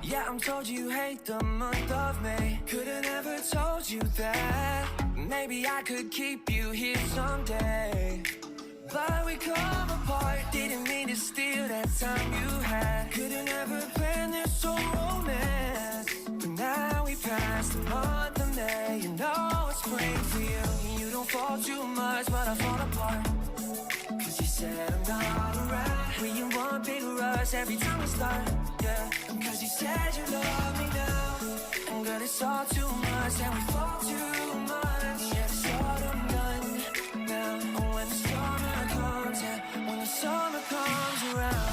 Yeah, I'm told you hate the month of May. Could've never told you that. Maybe I could keep you here someday. But we come apart. Didn't mean to steal that time you had. Could've never planned this whole romance. But now we passed the month of May. You know it's spring for you. You don't fall too much, but I fall apart. Cause you said I'm not around. We in one big rush every time we start, yeah. Cause you said you love me now. And girl, it's all too much and we fall too much. Yeah, it's autumn done now. And when the summer comes, yeah, when the summer comes around.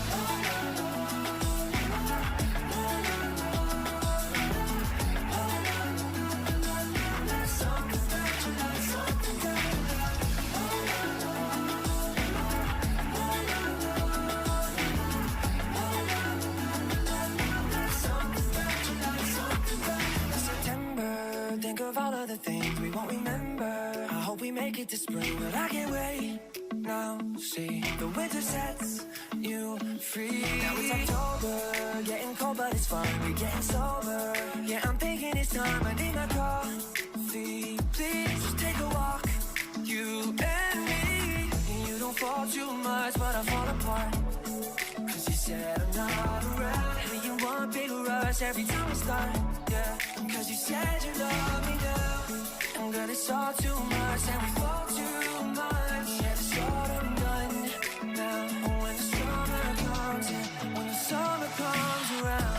Think of all of the things we won't remember. I hope we make it to spring, but I can't wait. Now, see, the winter sets you free. Now it's October, getting cold, but it's fun. We're getting sober. Yeah, I'm thinking it's time. I need my coffee. Please just take a walk, you and me. You don't fall too much, but I fall apart. Cause you said I'm not around. We in one big rush every time we start, yeah. Cause you said you love me now. And girl, it's all too much and we fall too much. Yeah, it's autumn done now. And when the summer comes, yeah, when the summer comes around.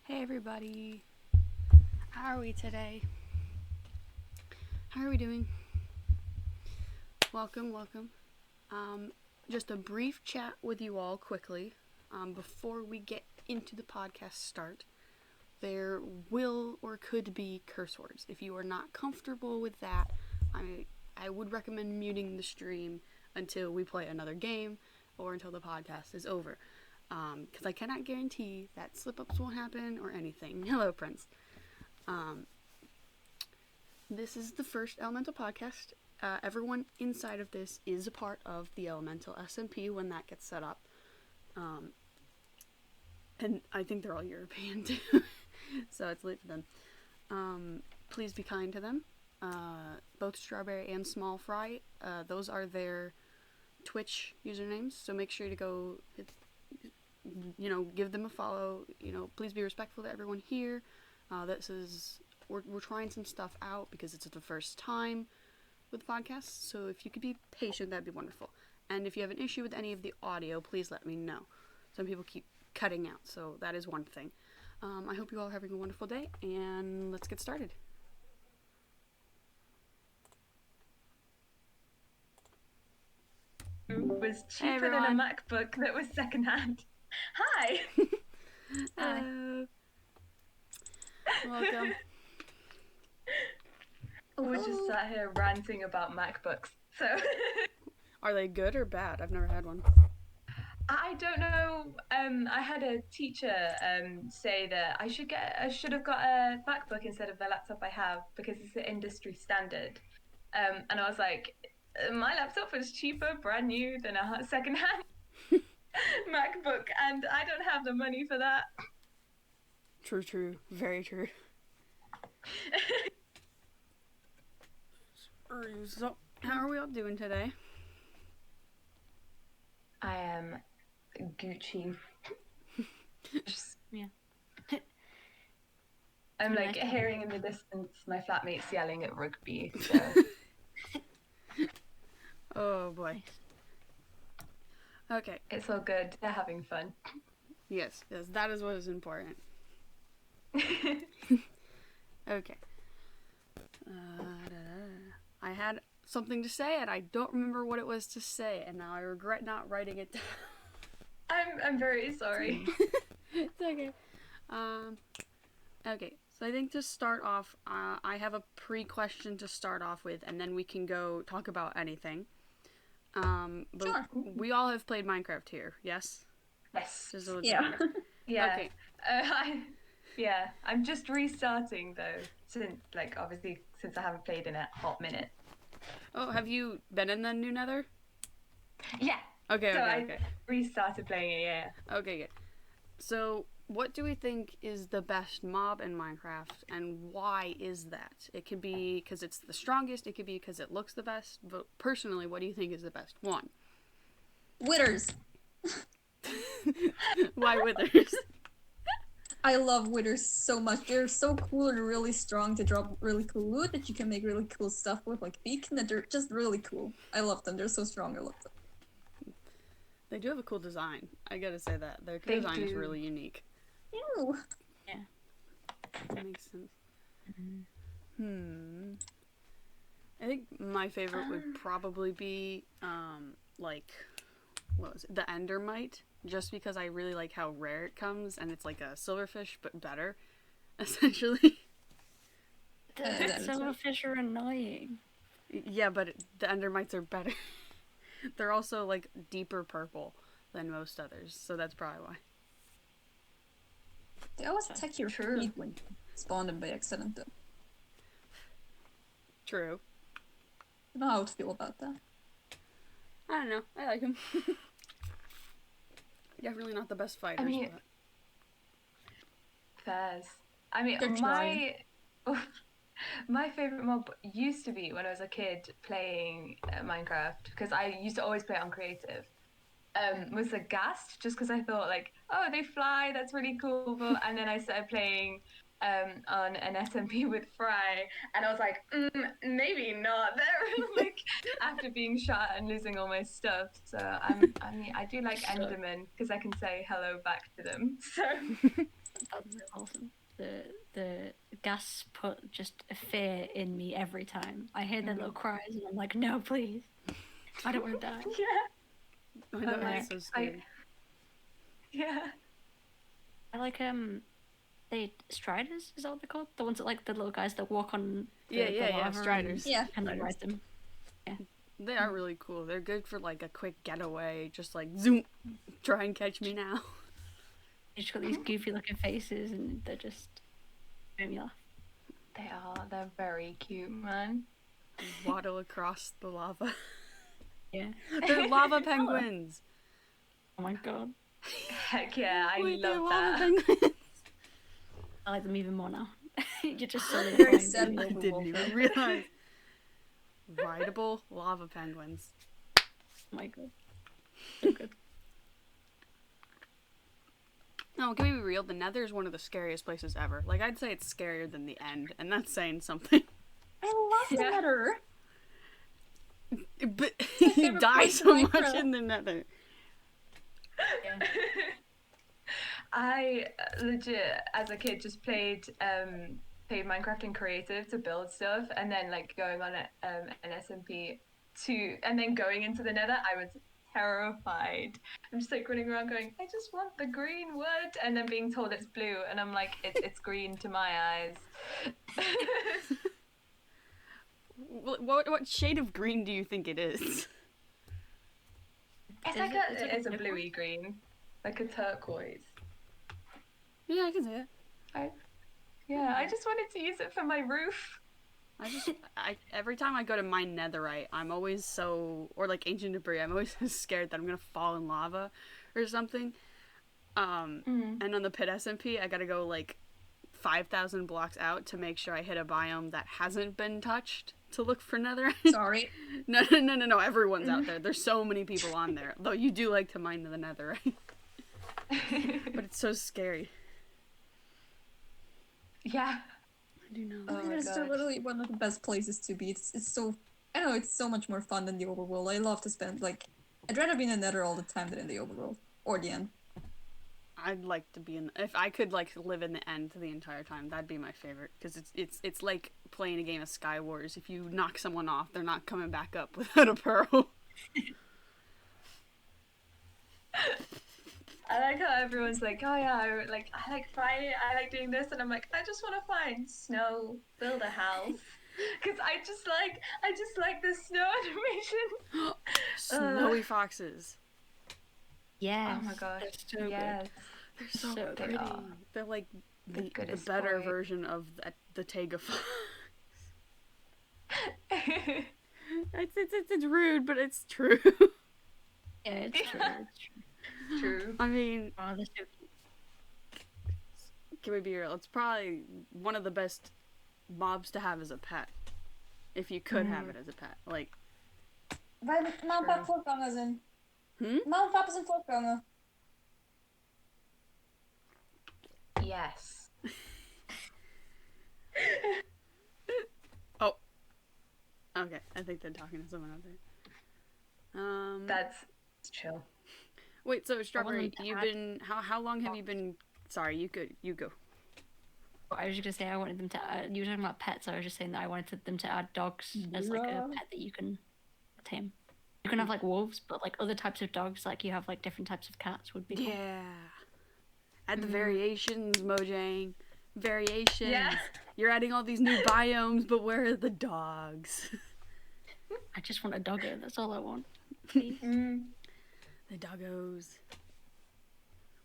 Hey everybody, how are we today? How are we doing? Welcome. just a brief chat with you all quickly before we get into the podcast start. There will or could be curse words. If you are not comfortable with that, I would recommend muting the stream until we play another game or until the podcast is over. Because I cannot guarantee that slip-ups won't happen or anything. Hello, Prince. This is the first Elemental podcast. Everyone inside of this is a part of the Elemental SMP when that gets set up. And I think they're all European too. So it's late for them. Please be kind to them. Both Strawberry and Small Fry, those are their Twitch usernames. So make sure to go, give them a follow. Please be respectful to everyone here. We're trying some stuff out because it's the first time with podcasts. So if you could be patient, that'd be wonderful. And if you have an issue with any of the audio, please let me know. Some people keep cutting out, so that is one thing. I hope you all are having a wonderful day, and let's get started. Was cheaper than a MacBook that was secondhand. Hi! Welcome. We're just sat here ranting about MacBooks, so... Are they good or bad? I've never had one. I don't know. I had a teacher say that I should have got a MacBook instead of the laptop I have because it's the industry standard. And I was like, my laptop was cheaper, brand new, than a secondhand MacBook, and I don't have the money for that. True. Very true. So, how are we all doing today? I am Gucci. Yeah. I'm like hearing in the distance my flatmates yelling at rugby. So. Oh boy. Okay. It's all good. They're having fun. Yes, that is what is important. Okay. I had something to say and I don't remember what it was to say, and now I regret not writing it down. I'm very sorry. It's okay. Okay, so I think to start off, I have a pre-question to start off with, and then we can go talk about anything. But Sure. We all have played Minecraft here, yes? Yes. Yeah. Yeah. Okay. I'm just restarting though, since I haven't played in a hot minute. Oh, have you been in the New Nether? Yeah. Okay. I restarted playing it. Yeah. Okay, good. So, what do we think is the best mob in Minecraft, and why is that? It could be because it's the strongest, it could be because it looks the best, but personally, what do you think is the best one? Withers. Why withers? I love withers so much. They're so cool and really strong to drop really cool loot that you can make really cool stuff with, like beacon, that they're just really cool. I love them. They're so strong. I love them. They do have a cool design. I gotta say that. Their design is really unique. Ew. Yeah. That makes sense. I think my favorite would probably be, what was it? The Endermite. Just because I really like how rare it comes, and it's like a silverfish, but better, essentially. The silverfish are annoying. Yeah, but the Endermites are better. They're also, like, deeper purple than most others, so that's probably why. They always attack your feet when you spawn them by accident, though. True. I don't know how to feel about that. I don't know. I like them. Definitely not the best fighters. I mean, fairs. I mean, They're trying. my favorite mob used to be when I was a kid playing Minecraft, because I used to always play it on creative. Was the ghast, just because I thought like, oh, they fly, that's really cool. And then I started playing on an SMP with Fry, and I was like, maybe not. They're like, after being shot and losing all my stuff. So I do like Enderman because I can say hello back to them. So That's awesome. The gas put just a fear in me every time. I hear their little cries and I'm like, no, please. I don't want to die. yeah. I know, I'm that's like, so scary. yeah. I like they striders, is that what they're called? The ones that like the little guys that walk on the, Yeah, the lava striders. Yeah. and like Striders. ride them. They are really cool. They're good for like a quick getaway, just like zoom, try and catch me now. They just got these goofy looking faces and they're just make me laugh. They are. They're very cute, man. Waddle across the lava. Yeah. They're lava penguins. Oh my god. Heck yeah, I Wait, they're love lava that. penguins. I like them even more now. You're just so Very sad. I didn't even realize. Rideable lava penguins. Oh my god. So good. No, can we be real? The Nether is one of the scariest places ever. Like, I'd say it's scarier than the End, and that's saying something. I love the Yeah. Nether. But my you favorite die place so in much Minecraft. in the Nether. Yeah. I legit, as a kid, just played Minecraft in creative to build stuff, and then like going on an SMP and then going into the Nether, I was terrified. I'm just like running around going, I just want the green wood, and then being told it's blue, and I'm like, it's green to my eyes. What shade of green do you think it is? It's a turquoise? bluey green, like a turquoise. Yeah, I can see it. I just wanted to use it for my roof. Every time I go to mine netherite, I'm always or like ancient debris, I'm always scared that I'm gonna fall in lava or something. And on the pit SMP, I gotta go like 5,000 blocks out to make sure I hit a biome that hasn't been touched to look for netherite. Sorry. No, everyone's out there. There's so many people on there. Though you do like to mine the netherite. But it's so scary. Yeah. I do know. Oh my It's gosh. literally one of the best places to be. It's so, I don't know, it's so much more fun than the overworld. I love to spend, like, I'd rather be in the Nether all the time than in the overworld. Or the End. I'd like to be if I could like live in the End the entire time, that'd be my favorite, because it's like playing a game of Sky Wars. If you knock someone off, they're not coming back up without a pearl. I like how everyone's like, oh yeah, I like Friday, I like doing this, and I'm like, I just want to find snow, build a house, because I just like the snow animation. Snowy foxes. Yes. Oh my gosh, They're so yes. They're so So pretty. are. They're like The the goodest better boy. version of the Tega fox. It's rude, but it's true. good. Yeah, it's true. It's true. True. I mean, Oh, they're so cute. can we be real? It's probably one of the best mobs to have as a pet. If you could have it as a pet. Like, Mijn en pap voorganger zijn. Hmm? Mijn en pap is een voorganger. Yes. okay, I think they're talking to someone out there. That's chill. Wait, so Strawberry, them to you've add been how long have you been? Sorry, you go. I was just gonna say I wanted them to. You were talking about pets. I was just saying that I wanted them to add dogs as like a Yeah. pet that you can tame. You can have like wolves, but like other types of dogs, like you have like different types of cats, would be cool. Yeah. Add the variations, Mojang. Variations. Yeah. You're adding all these new biomes, but where are the dogs? I just want a doggo. That's all I want. Please. The doggos.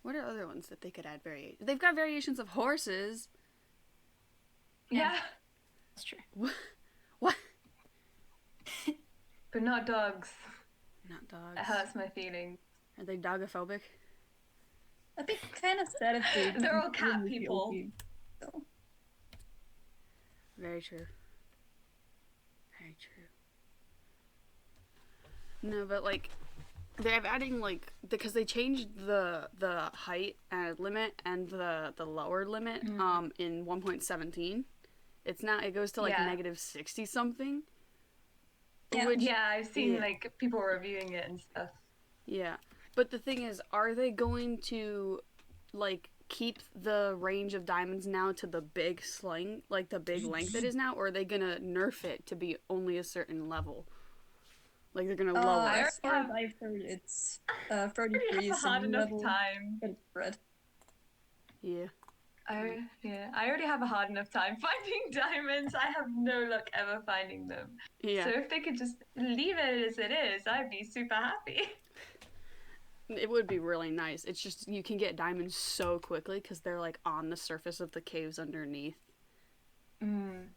What are other ones that they could add variations? They've got variations of horses. Yeah. That's true. What? But not dogs. Not dogs. It hurts my feelings. Are they dogophobic? I'd be kind of sad if they. They're all cat really people. OP, so. Very true. Very true. No, but like they're adding like because they changed the height limit and the lower limit in 1.17. It's now it goes to like Yeah. negative 60 something. Yeah. Which, Yeah, I've seen Yeah. like people reviewing it and stuff. yeah. But the thing is, are they going to like keep the range of diamonds now to the big sling, like the big length it is now, or are they gonna nerf it to be only a certain level? Like they're gonna Uh, lower I it. as far as have- I've heard, it's I already 33 have a is the hard new enough level, time. but it's red. Yeah. I already have a hard enough time finding diamonds. I have no luck ever finding them. Yeah. So if they could just leave it as it is, I'd be super happy. It would be really nice. It's just you can get diamonds so quickly because they're like on the surface of the caves underneath. Mm,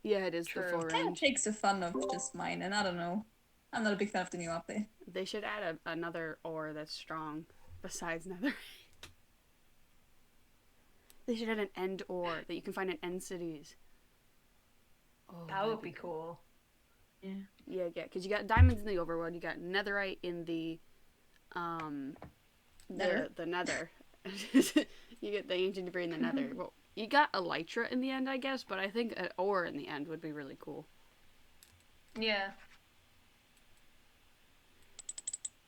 Yeah, it is True. the full Kind of range. takes the fun of just mine, and I don't know. I'm not a big fan of the new update. They should add another ore that's strong besides nether. They should add an end ore that you can find in end cities. Oh, that would be cool. Yeah. Yeah, because you got diamonds in the overworld, you got netherite in the Nether? the nether. You get the ancient debris in the nether. Well, you got elytra in the end, I guess, but I think an ore in the end would be really cool. Yeah.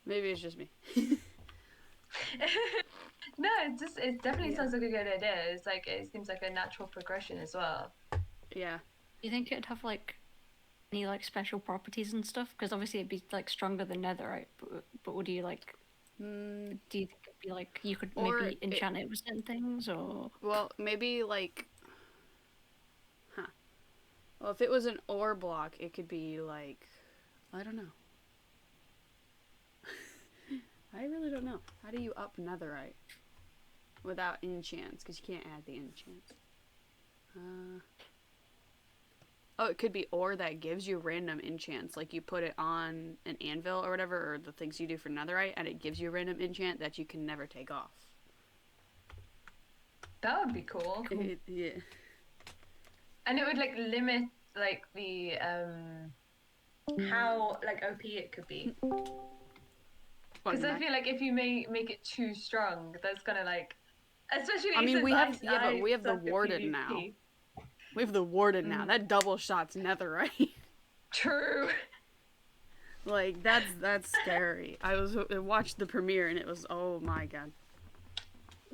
Maybe it's just me. No, it definitely Yeah. sounds like a good idea. It's like it seems like a natural progression as well. Yeah. Do you think it'd have like any like special properties and stuff? Because obviously it'd be like stronger than netherite, but would you like? Mm, Do you think it'd be like you could Or maybe enchant it with certain things, or well, maybe like, well, if it was an ore block, it could be like, I don't know. I really don't know. How do you up netherite without enchants? Because you can't add the enchants. Oh, it could be ore that gives you random enchants. Like you put it on an anvil or whatever, or the things you do for netherite, and it gives you a random enchant that you can never take off. That would be cool. Yeah. And it would like limit like the how like OP it could be. Because I feel like if you make it too strong, that's gonna like, especially. I mean, since we have I but we have the suck at warden PvP. now. We have the warden now. That double shot's netherite. True. Like that's scary. I watched the premiere and it was, oh my god.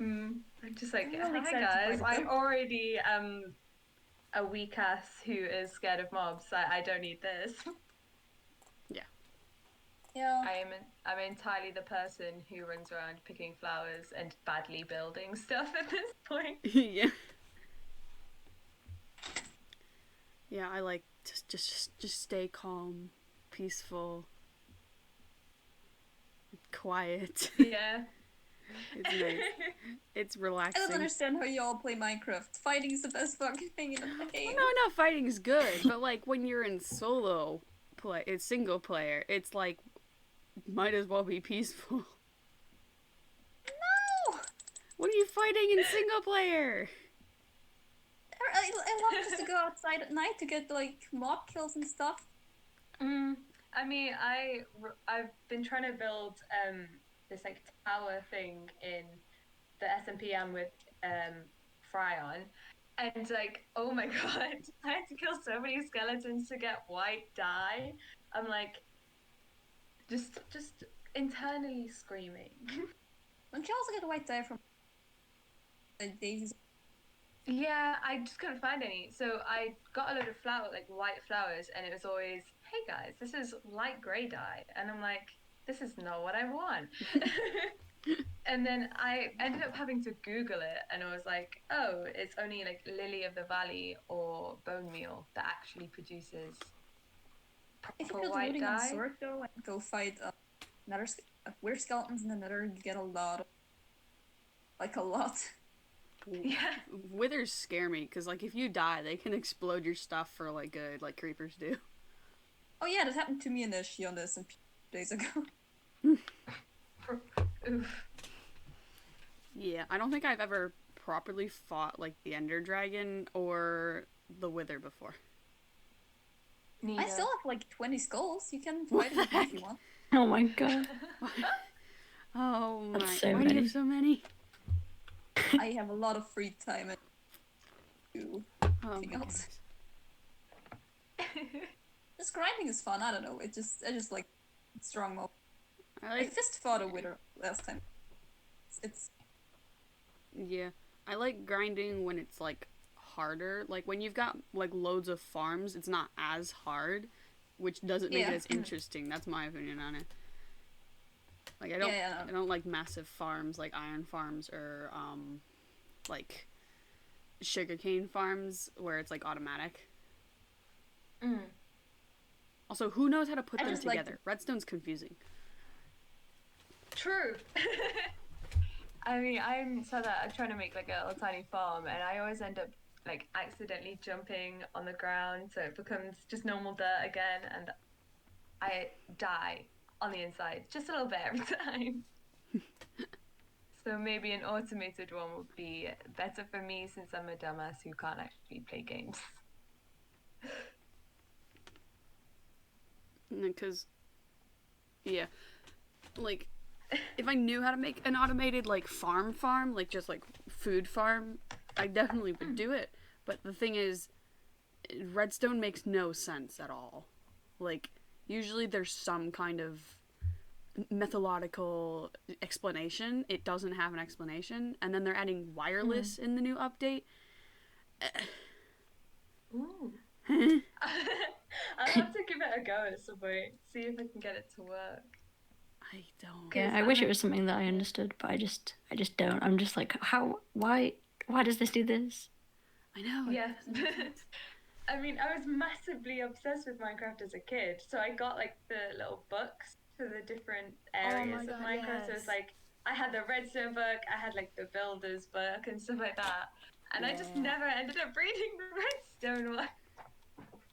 I'm just like, I'm really hi excited to guys, find it, I'm though. already a weak ass who is scared of mobs. I don't need this. Yeah. I'm entirely the person who runs around picking flowers and badly building stuff at this point. Yeah. Yeah, I like just stay calm, peaceful, quiet. Yeah. It's nice. It's I relaxing. don't understand how you all play Minecraft. Fighting is the best fucking thing in the game. No, fighting's good, but like when you're in solo play, it's single player. It's like might as well be peaceful. No! What are you fighting in single player? I love just to go outside at night to get like mob kills and stuff. I mean, I've been trying to build this like tower thing in the SMP I'm with Fryon, and like, oh my god, I had to kill so many skeletons to get white dye. I'm like, just internally screaming. Don't you also get a white dye from the daisies? Yeah, I just couldn't find any. So I got a load of white flowers, and it was always, hey guys, this is light grey dye. And I'm like, this is not what I want. And then I ended up having to Google it, and I was like, oh, it's only like Lily of the Valley or bone meal that actually produces If you proper build a white looting on dye. sword though and go fight weird skeletons in the nether, you get a lot. A lot. Yeah. Withers scare me because like if you die, they can explode your stuff for like good, like creepers do. Oh yeah, that happened to me in the Shion SMP days ago. Oof. Yeah, I don't think I've ever properly fought like the Ender Dragon or the Wither before. Neither. I still have like 20 skulls. You can fight What it the if you want. oh my god, Oh my! That's so Why do you many. have so many? I have a lot of free time and do Oh anything my else. goodness. Just grinding is fun. I don't know. I just like strong mob. I I like fist fought a wither last time. It's Yeah, I like grinding when it's like harder. Like when you've got like loads of farms, it's not as hard. which doesn't make it Yeah. as interesting. That's my opinion on it. Like I Yeah. don't like massive farms like iron farms or like sugarcane farms where it's like automatic. Mm. Also, who knows how to put I them just like together? Redstone's confusing. True. I mean, I'm so that I'm trying to make like a little tiny farm, and I always end up like accidentally jumping on the ground, so it becomes just normal dirt again, and I die on the inside just a little bit every time. So maybe an automated one would be better for me since I'm a dumbass who can't actually play games. Because, yeah, like, if I knew how to make an automated, like, farm, like, just, like, food farm, I definitely would do it. But the thing is, redstone makes no sense at all. Like, usually there's some kind of methodological explanation. It doesn't have an explanation. And then they're adding wireless in the new update. Ooh. I'll have to give it a go at some point. See if I can get it to work. I don't. Yeah, I wish it was something that I understood, but I just don't. I'm just like, why does this do this? I know. Yeah. I mean, I was massively obsessed with Minecraft as a kid, so I got like the little books for the different areas of God, Minecraft. So yes. it's like I had the redstone book, I had like the builder's book and stuff like that, and I just Yeah. never ended up reading the redstone one.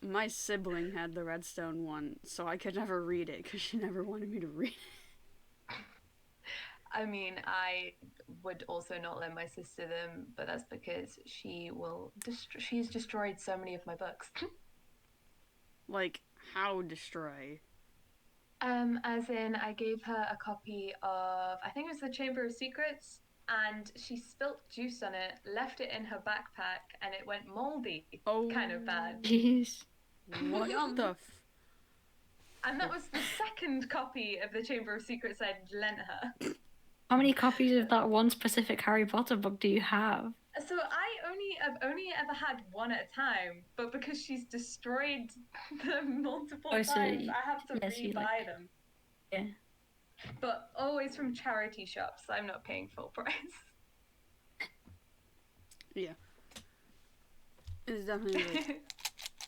My sibling had the redstone one, so I could never read it because she never wanted me to read it. I mean, I would also not let my sister them, but that's because she's destroyed so many of my books. Like, how destroy? As in, I gave her a copy of, I think it was the Chamber of Secrets, and she spilt juice on it, left it in her backpack, and it went moldy. Oh. Kind of bad. Jeez. What the And that was the second copy of the Chamber of Secrets I'd lent her. How many copies of that one specific Harry Potter book do you have? So I've only ever had one at a time, but because she's destroyed them multiple Oh, so times, I have to yes, you rebuy them. Yeah. But always from charity shops. I'm not paying full price. Yeah. It's definitely like,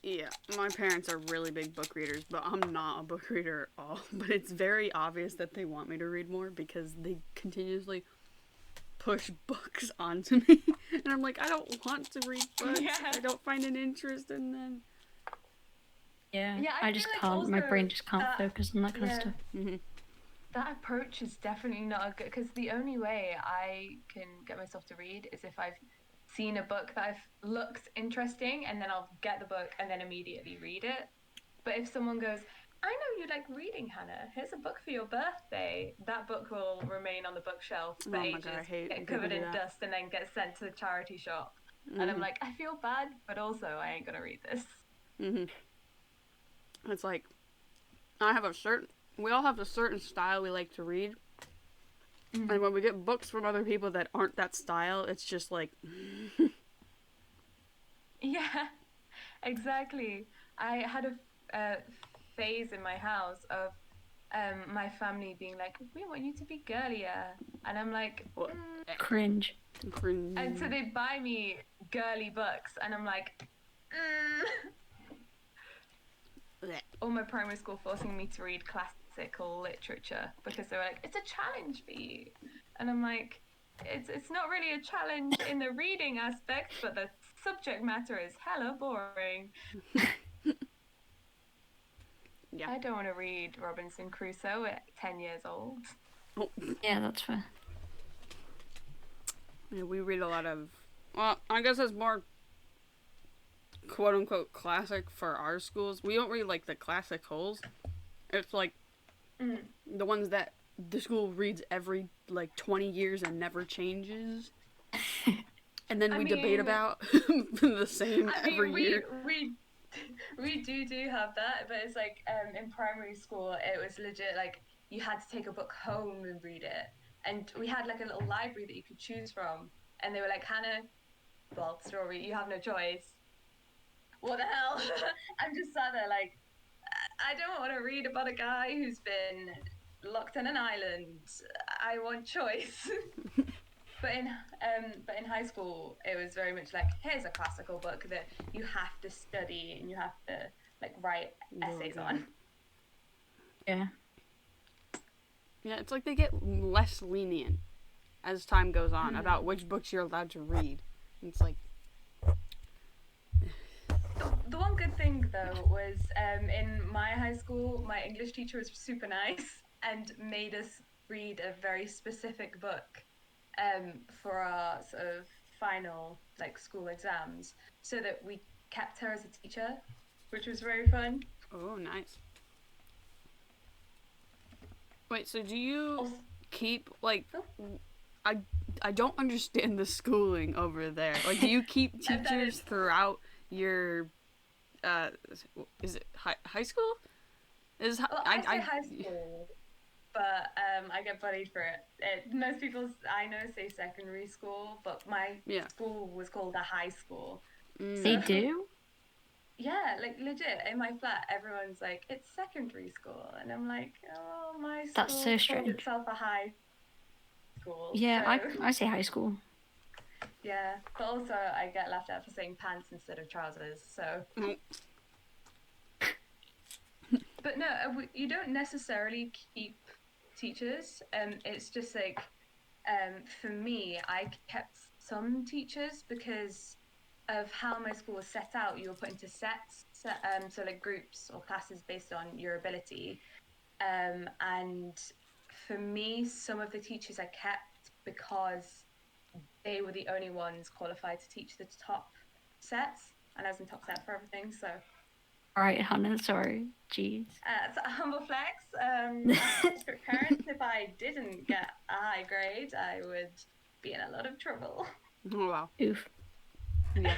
yeah, my parents are really big book readers, but I'm not a book reader at all. But it's very obvious that they want me to read more because they continuously push books onto me. And I'm like, I don't want to read books. Yeah. I don't find an interest in them. Yeah, Yeah, I I just feel like can't. My also brain just can't that- focus on that kind of yeah. stuff. Mm-hmm. That approach is definitely not a good, because the only way I can get myself to read is if I've seen a book that looks interesting, and then I'll get the book and then immediately read it. But if someone goes, I know you like reading, Hannah, here's a book for your birthday, that book will remain on the bookshelf for Oh my ages, God, I hate when get people covered do in that. dust, and then get sent to the charity shop. And I'm like, I feel bad, but also I ain't gonna read this. It's like, we all have a certain style we like to read. And when we get books from other people that aren't that style, it's just like... Yeah, exactly. I had a phase in my house of my family being like, we want you to be girlier. And I'm like, What? Cringe. And so they buy me girly books, and I'm like, all my primary school forcing me to read classical literature because they were like, it's a challenge for you. And I'm like, it's not really a challenge in the reading aspect, but the subject matter is hella boring. Yeah. I don't want to read Robinson Crusoe at 10 years old. Yeah, that's fair. Yeah, we read a lot of... Well, I guess it's more quote-unquote classic for our schools. We don't read, like, the classicals. It's, like, the ones that the school reads every, like, 20 years and never changes. And then we debate about the same every year. We do have that, but it's like in primary school, it was legit, like, you had to take a book home and read it. And we had, like, a little library that you could choose from. And they were like, Hannah, well, story, you have no choice. What the hell? I'm just sat there like, I don't want to read about a guy who's been locked on an island. I want choice. But in high school, it was very much like, here's a classical book that you have to study and you have to like write essays God. on. Yeah. Yeah, it's like they get less lenient as time goes on about which books you're allowed to read. It's like, The one good thing though was in my high school, my English teacher was super nice and made us read a very specific book for our sort of final like school exams, so that we kept her as a teacher, which was very fun. oh, nice. Wait, so do you Also, keep, like, oh, I don't understand the schooling over there. Like, do you keep That is- teachers throughout your, is it high school? well, I say high school, but I get bullied for it. Most people I know say secondary school, but my Yeah. school was called a high school. They do? Yeah, like legit in my flat, everyone's like, it's secondary school, and I'm like, oh, my school That's so called strange. itself a high school. Yeah, so, I say high school. yeah, but also I get laughed at for saying pants instead of trousers. So, Mm. but no, you don't necessarily keep teachers. It's just like, for me, I kept some teachers because of how my school was set out. You were put into sets, so like groups or classes based on your ability. And for me, some of the teachers I kept because they were the only ones qualified to teach the top sets, and I was in top set for everything. So Alright, Hannah, sorry. Jeez. it's a humble flex. As strict parents, if I didn't get a high grade, I would be in a lot of trouble. Oh, wow. Oof. Yeah.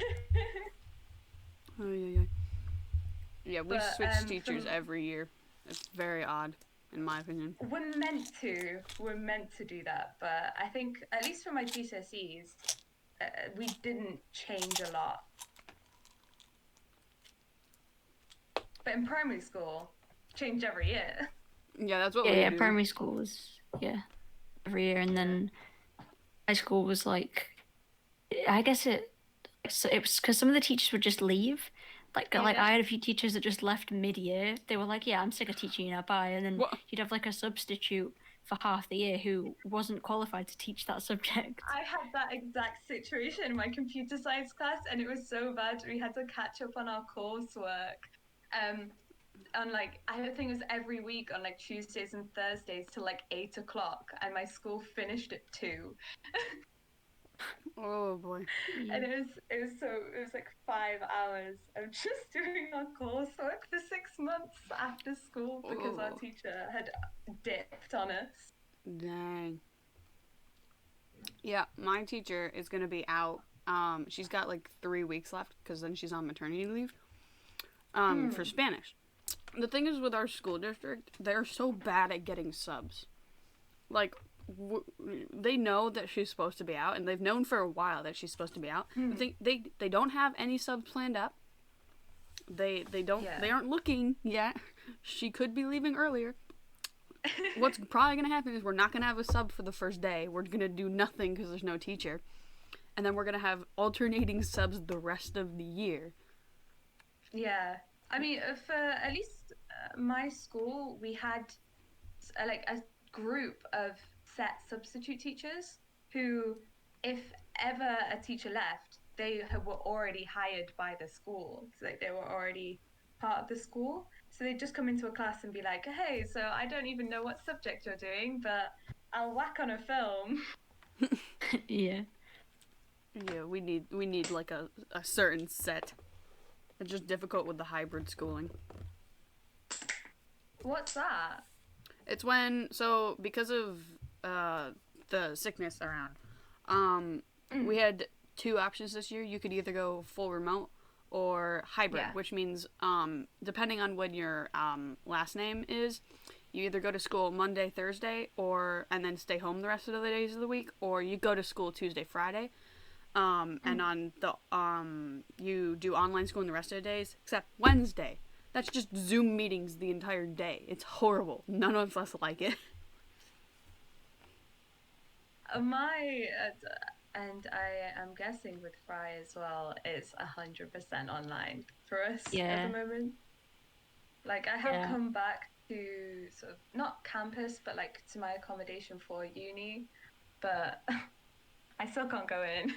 Oh, yeah. Yeah, we But, switch teachers from- every year. It's very odd, in my opinion. We're meant to do that, but I think at least for my GCSEs, we didn't change a lot. But in primary school, change every year. Yeah, that's what Yeah, we yeah, do. primary school was, yeah, every year, and then high school was like, I guess it was because some of the teachers would just leave. Like Yeah. I had a few teachers that just left mid-year. They were like, yeah, I'm sick of teaching you now, bye. And then What? you'd have like a substitute for half the year who wasn't qualified to teach that subject. I had that exact situation in my computer science class, and it was so bad. We had to catch up on our coursework. On like, I think it was every week on like Tuesdays and Thursdays till like 8 o'clock, and my school finished at 2. Oh, boy. And it was like 5 hours of just doing our coursework for 6 months after school because our Oh. teacher had dipped on us. Dang. Yeah, my teacher is going to be out. She's got like 3 weeks left because then she's on maternity leave for Spanish. The thing is with our school district, they're so bad at getting subs. Like, they know that she's supposed to be out, and they've known for a while that she's supposed to be out. They don't have any subs planned up. They don't. Yeah. They aren't looking yet. She could be leaving earlier. What's probably gonna happen is we're not gonna have a sub for the first day. We're gonna do nothing because there's no teacher, and then we're gonna have alternating subs the rest of the year. Yeah, I mean, for at least my school, we had like a group of set substitute teachers who, if ever a teacher left, they were already hired by the school. So, like, they were already part of the school. So they'd just come into a class and be like, hey, so I don't even know what subject you're doing, but I'll whack on a film. Yeah. Yeah, we need like a certain set. It's just difficult with the hybrid schooling. What's that? It's when, so because of the sickness around, we had 2 options this year. You could either go full remote or hybrid, Yeah. which means depending on when your last name is, you either go to school Monday, Thursday, and then stay home the rest of the days of the week, or you go to school Tuesday, Friday. And on the you do online school the rest of the days except Wednesday. That's just Zoom meetings the entire day. It's horrible. None of us like it. And I am guessing with Fry as well, it's 100% online for us at Yeah. the moment. Like I have Yeah. come back to sort of not campus, but like to my accommodation for uni, but I still can't go in.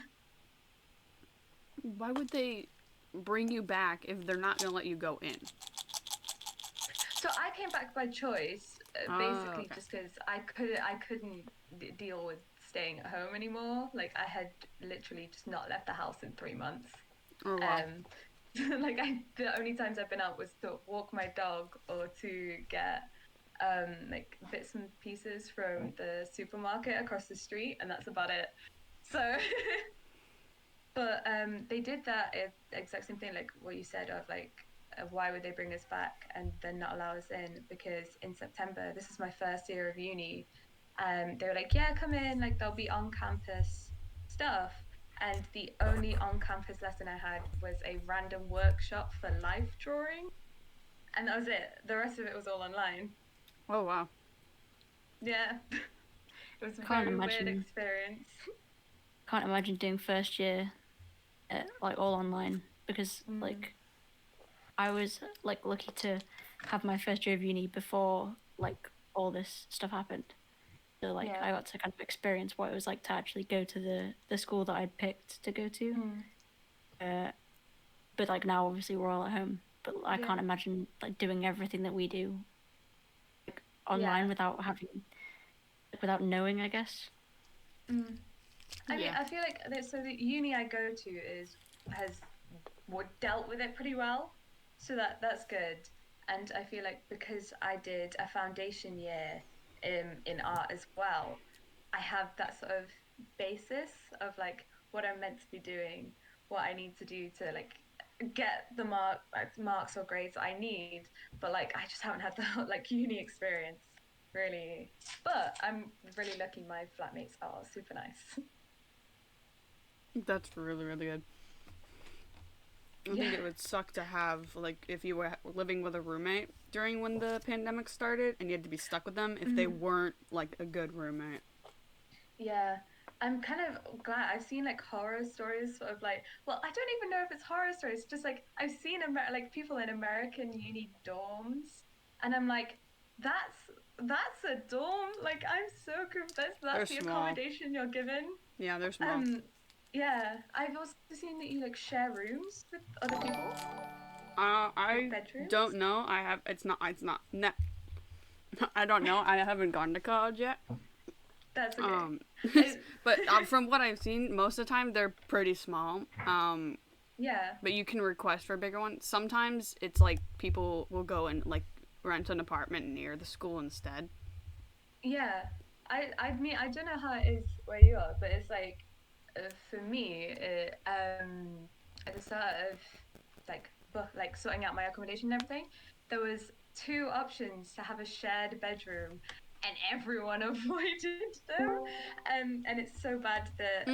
Why would they bring you back if they're not gonna let you go in? So I came back by choice, basically okay. just because I couldn't deal with staying at home anymore. Like I had literally just not left the house in 3 months. Oh wow. Like the only times I've been out was to walk my dog or to get like bits and pieces from the supermarket across the street, and that's about it. So, but they did that exact same thing, like what you said of like why would they bring us back and then not allow us in? Because in September, this is my first year of uni, they were like, yeah, come in, like there'll be on campus stuff. And the only on campus lesson I had was a random workshop for life drawing. And that was it. The rest of it was all online. Oh wow. Yeah. It was a Can't very weird imagine. experience. Can't imagine doing first year, like all online, because Mm. like I was like lucky to have my first year of uni before like all this stuff happened. So like Yeah. I got to kind of experience what it was like to actually go to the school that I'd picked to go to. Mm. But like now obviously we're all at home. But I Yeah. can't imagine like doing everything that we do like online Yeah. without knowing, I guess. Mm. I mean, Yeah. I feel like so the uni I go to has dealt with it pretty well, so that's good. And I feel like because I did a foundation year in art as well, I have that sort of basis of like what I'm meant to be doing, what I need to do to like get the marks or grades I need. But like I just haven't had the like uni experience really. But I'm really lucky. My flatmates are super nice. That's really really good. I think it would suck to have like if you were living with a roommate during when the pandemic started and you had to be stuck with them if they weren't like a good roommate. Yeah. I'm kind of glad I've seen like horror stories sort of like well I don't even know if it's horror stories just like I've seen like people in American uni dorms and I'm like that's a dorm like I'm so confused They're that's the small. accommodation you're given. Yeah, they're small. Yeah, I've also seen that you like share rooms with other people, like I bedrooms. don't know. I have. It's not. It's not. No, I don't know. I haven't gone to college yet. That's okay. But from what I've seen, most of the time they're pretty small. Yeah. But you can request for a bigger one. Sometimes it's like people will go and like rent an apartment near the school instead. Yeah. I mean I don't know how it is where you are, but it's like for me, at the start of like sorting out my accommodation and everything, there was two options to have a shared bedroom, and everyone avoided them. And it's so bad that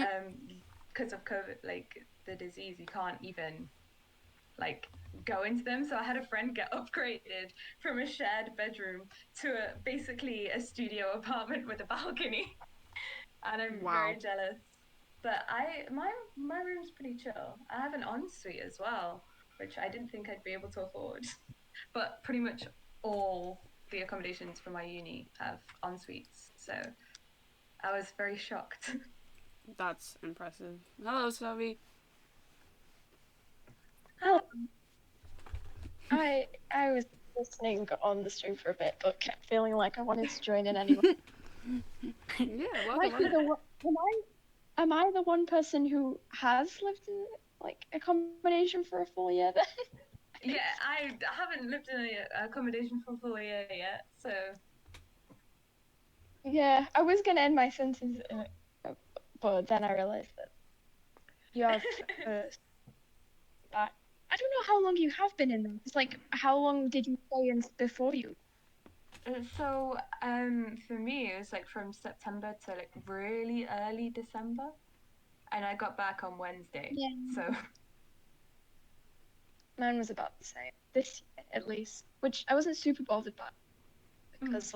because of COVID, like the disease, you can't even like go into them. So I had a friend get upgraded from a shared bedroom to basically a studio apartment with a balcony, and I'm Wow. very jealous. But my room's pretty chill. I have an ensuite as well, which I didn't think I'd be able to afford. But pretty much all the accommodations for my uni have ensuites, so I was very shocked. That's impressive. Hello, Sophie. Oh, I was listening on the stream for a bit, but kept feeling like I wanted to join in anyway. Yeah, Am I welcome. the one- am I the one person who has lived in like accommodation for a full year then? Yeah, I haven't lived in an accommodation for a full year yet, so Yeah, I was gonna end my sentence, but then I realized that you have first. But I don't know how long you have been in them. It's like, how long did you stay in before you? so for me it was like from September to like really early December, and I got back on Wednesday. Yeah. So Mine was about the same this year. at least, which I wasn't super bothered by because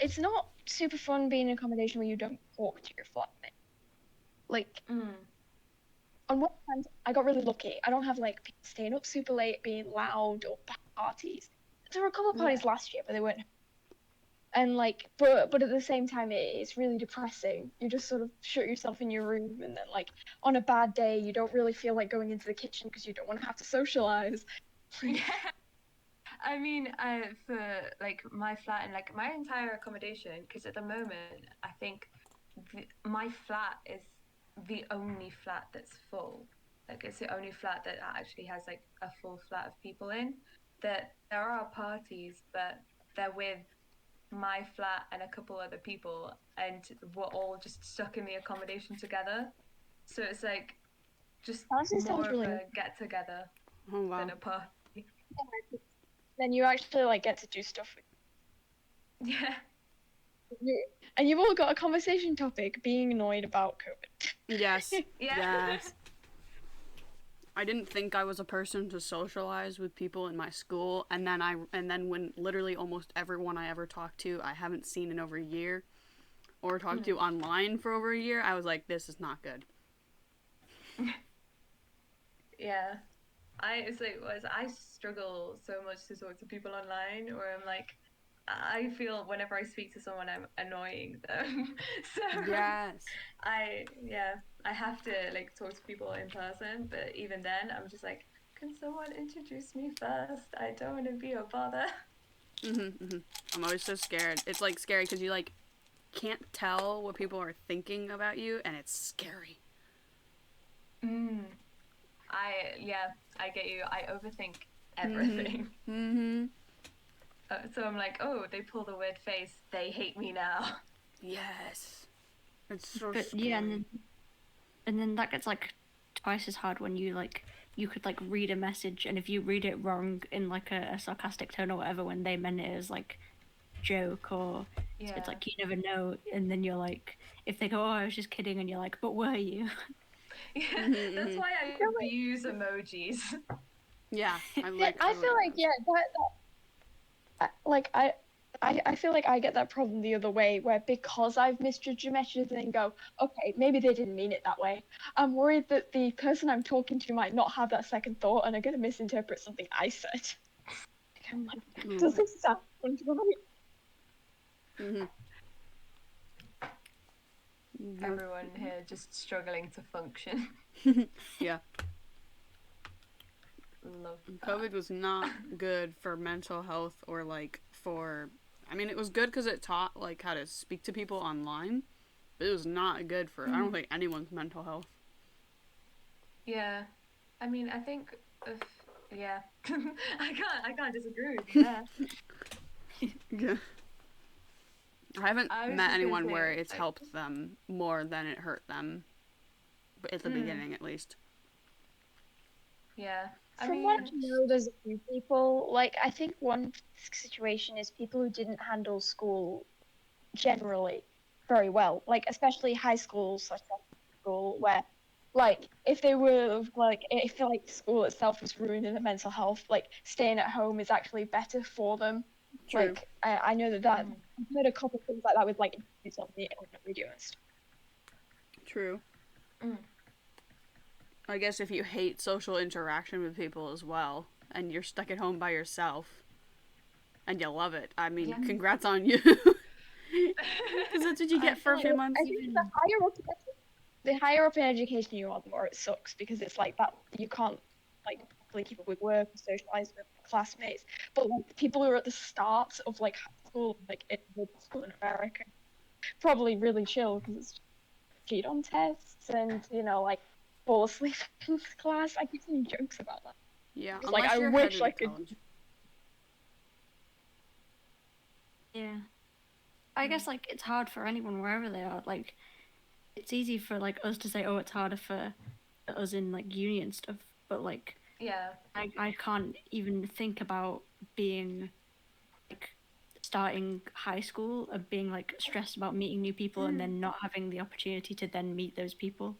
it's not super fun being in an accommodation where you don't talk to your flatmate. Like, on one hand, I got really lucky. I don't have like people staying up super late, being loud or parties. There were a couple of parties last year, but they weren't. And like, but at the same time, it's really depressing. You just sort of shut yourself in your room, and then like on a bad day, you don't really feel like going into the kitchen because you don't want to have to socialize. Yeah. I mean, for like my flat and like my entire accommodation, because at the moment I think my flat is the only flat that's full. Like it's the only flat that actually has like a full flat of people in. That there are parties, but they're with my flat and a couple other people, and we're all just stuck in the accommodation together. So it's like just Honestly, sounds more of really a get together Oh wow. than a party. Then you actually like get to do stuff Yeah. and you've all got a conversation topic: being annoyed about COVID. Yes. Yeah. Yes. I didn't think I was a person to socialize with people in my school, and then when literally almost everyone I ever talked to I haven't seen in over a year, or talked to online for over a year, I was like, this is not good. Yeah. I struggle so much to talk to people online, where I'm like, I feel whenever I speak to someone, I'm annoying them. So Yes. I have to like talk to people in person, but even then, I'm just like, can someone introduce me first? I don't want to be a bother. I'm always so scared. It's like scary because you like can't tell what people are thinking about you, and it's scary. I get you. I overthink everything. So I'm like, oh, they pull the weird face. They hate me now. Yes. It's so But scary. yeah, and then that gets like twice as hard when you could like read a message, and if you read it wrong in like a sarcastic tone or whatever, when they meant it as like joke, or it's like you never know, and then you're like, if they go, oh, I was just kidding, and you're like, but were you? Yeah, that's why I abuse emojis. Yeah, I Yeah, like. I feel like I feel like I get that problem the other way, where because I've misjudged a message and then go, okay, maybe they didn't mean it that way. I'm worried that the person I'm talking to might not have that second thought and are going to misinterpret something I said. I'm like, does this sound right? Everyone here just struggling to function. Yeah. Love that. COVID was not good for mental health or like for. I mean, it was good because it taught like how to speak to people online, but it was not good for. I don't think anyone's mental health. Yeah, I mean, I think if I can't disagree with you there. Yeah. I haven't I was met just gonna anyone say, where it's like- helped them more than it hurt them, but at the beginning at least. Yeah, I From mean, what I know, there's a few people. Like, I think one situation is people who didn't handle school generally very well. Like, especially high school, such as school, where, like, if they were like, if like school itself was ruining their mental health, like staying at home is actually better for them. True. Like, I know that I've heard a couple of things like that with like interviews on the internet radio and stuff. True. I guess if you hate social interaction with people as well, and you're stuck at home by yourself, and you love it, I mean, congrats on you. Because that's what you get for a few months. I think the higher up in education you are, the more it sucks, because it's like that you can't like really keep up with work and socialize with classmates. But like people who are at the start of like high school, like in middle school in America, probably really chill because it's cheat on tests and like fall asleep in class. I keep seeing jokes about that. Yeah, It's like unless I you're wish headed I to could. college. Yeah. I guess like it's hard for anyone wherever they are. Like it's easy for like us to say, oh, it's harder for us in like uni and stuff, but like yeah, I can't even think about being like starting high school and being like stressed about meeting new people and then not having the opportunity to then meet those people.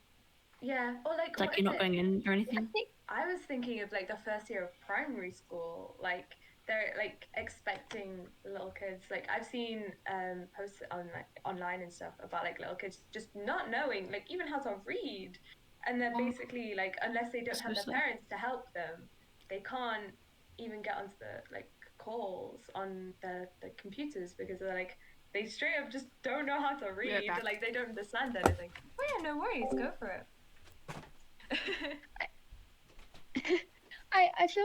yeah, or like It's like what you're is not it? going in or anything. I was thinking of like the first year of primary school, like they're like expecting little kids. Like I've seen posts on like online and stuff about like little kids just not knowing like even how to read, and they're Oh. basically like unless they don't have their Seriously. parents to help them, they can't even get onto the like calls on the computers because they're like they straight up just don't know how to read. back. Like they don't understand anything. Oh yeah, no worries, go for it. I feel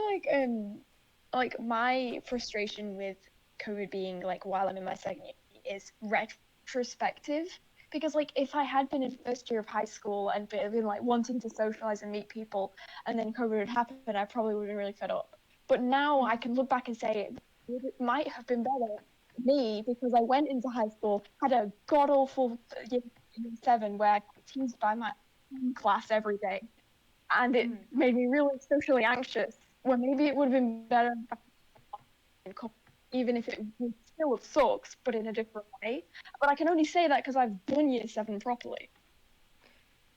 like my frustration with COVID being like while I'm in my second year is retrospective, because like if I had been in first year of high school and been like wanting to socialize and meet people, and then COVID would happen, I probably would have been really fed up. But now I can look back and say it might have been better for me because I went into high school, had a god awful year 7 where I got teased by my class every day, and it Mm. made me really socially anxious. Well, maybe it would have been better, even if it would still have sucked, but in a different way. But I can only say that because I've done year 7 properly.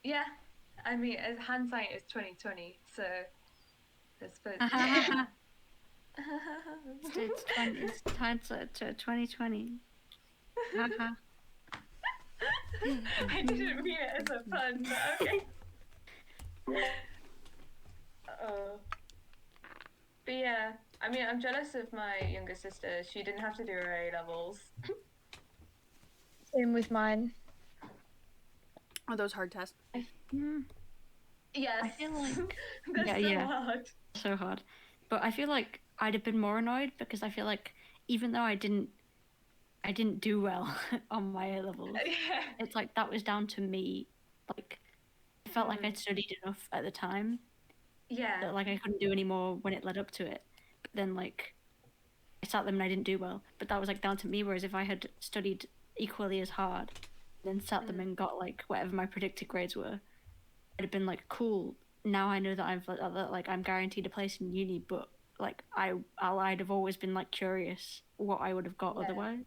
Yeah, I mean, as hindsight is 2020, so I suppose. Yeah. It's time to 2020. Haha. I didn't mean it as a pun, but okay. Oh, but yeah, I mean, I'm jealous of my younger sister. She didn't have to do her A levels. Same with mine. Are those hard tests? Yes, I feel like they're so hard. so hard. But I feel like I'd have been more annoyed because I feel like even though I didn't do well on my A levels, Yeah. it's like that was down to me. Like I felt like I'd studied enough at the time Yeah. that like I couldn't do any more when it led up to it. But then like I sat them and I didn't do well. But that was like down to me. Whereas if I had studied equally as hard, then sat them and got like whatever my predicted grades were, I'd have been like, cool. Now I know that I'm guaranteed a place in uni. But like I'd have always been like curious what I would have got Yeah. otherwise.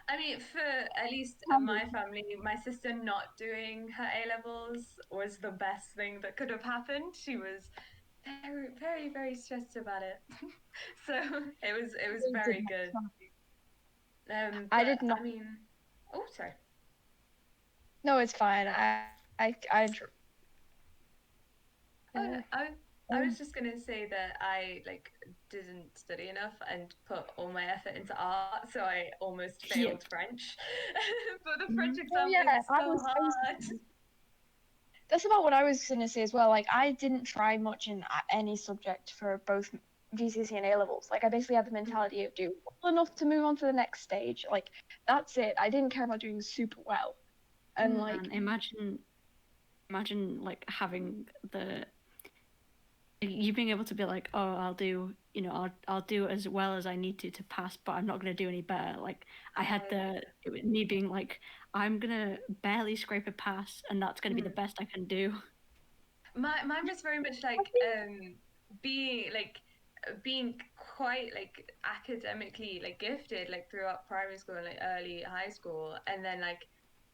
I mean, for at least my family, my sister not doing her A levels was the best thing that could have happened. She was very, very, very stressed about it. So it was very good. I But did not. I mean, oh sorry. No, it's fine. Oh, no, I was just gonna say that I like didn't study enough and put all my effort into art, so I almost failed French. But the French exam yeah, is so hard. That's about what I was gonna say as well. Like I didn't try much in any subject for both GCSE and A levels. Like I basically had the mentality of do well enough to move on to the next stage. Like that's it. I didn't care about doing super well. And like And imagine like having the you being able to be like, oh, I'll do, I'll do as well as I need to pass, but I'm not going to do any better. Like I had me being like, I'm gonna barely scrape a pass, and that's gonna be the best I can do. Mine was very much like being like being quite like academically like gifted like throughout primary school and like early high school, and then like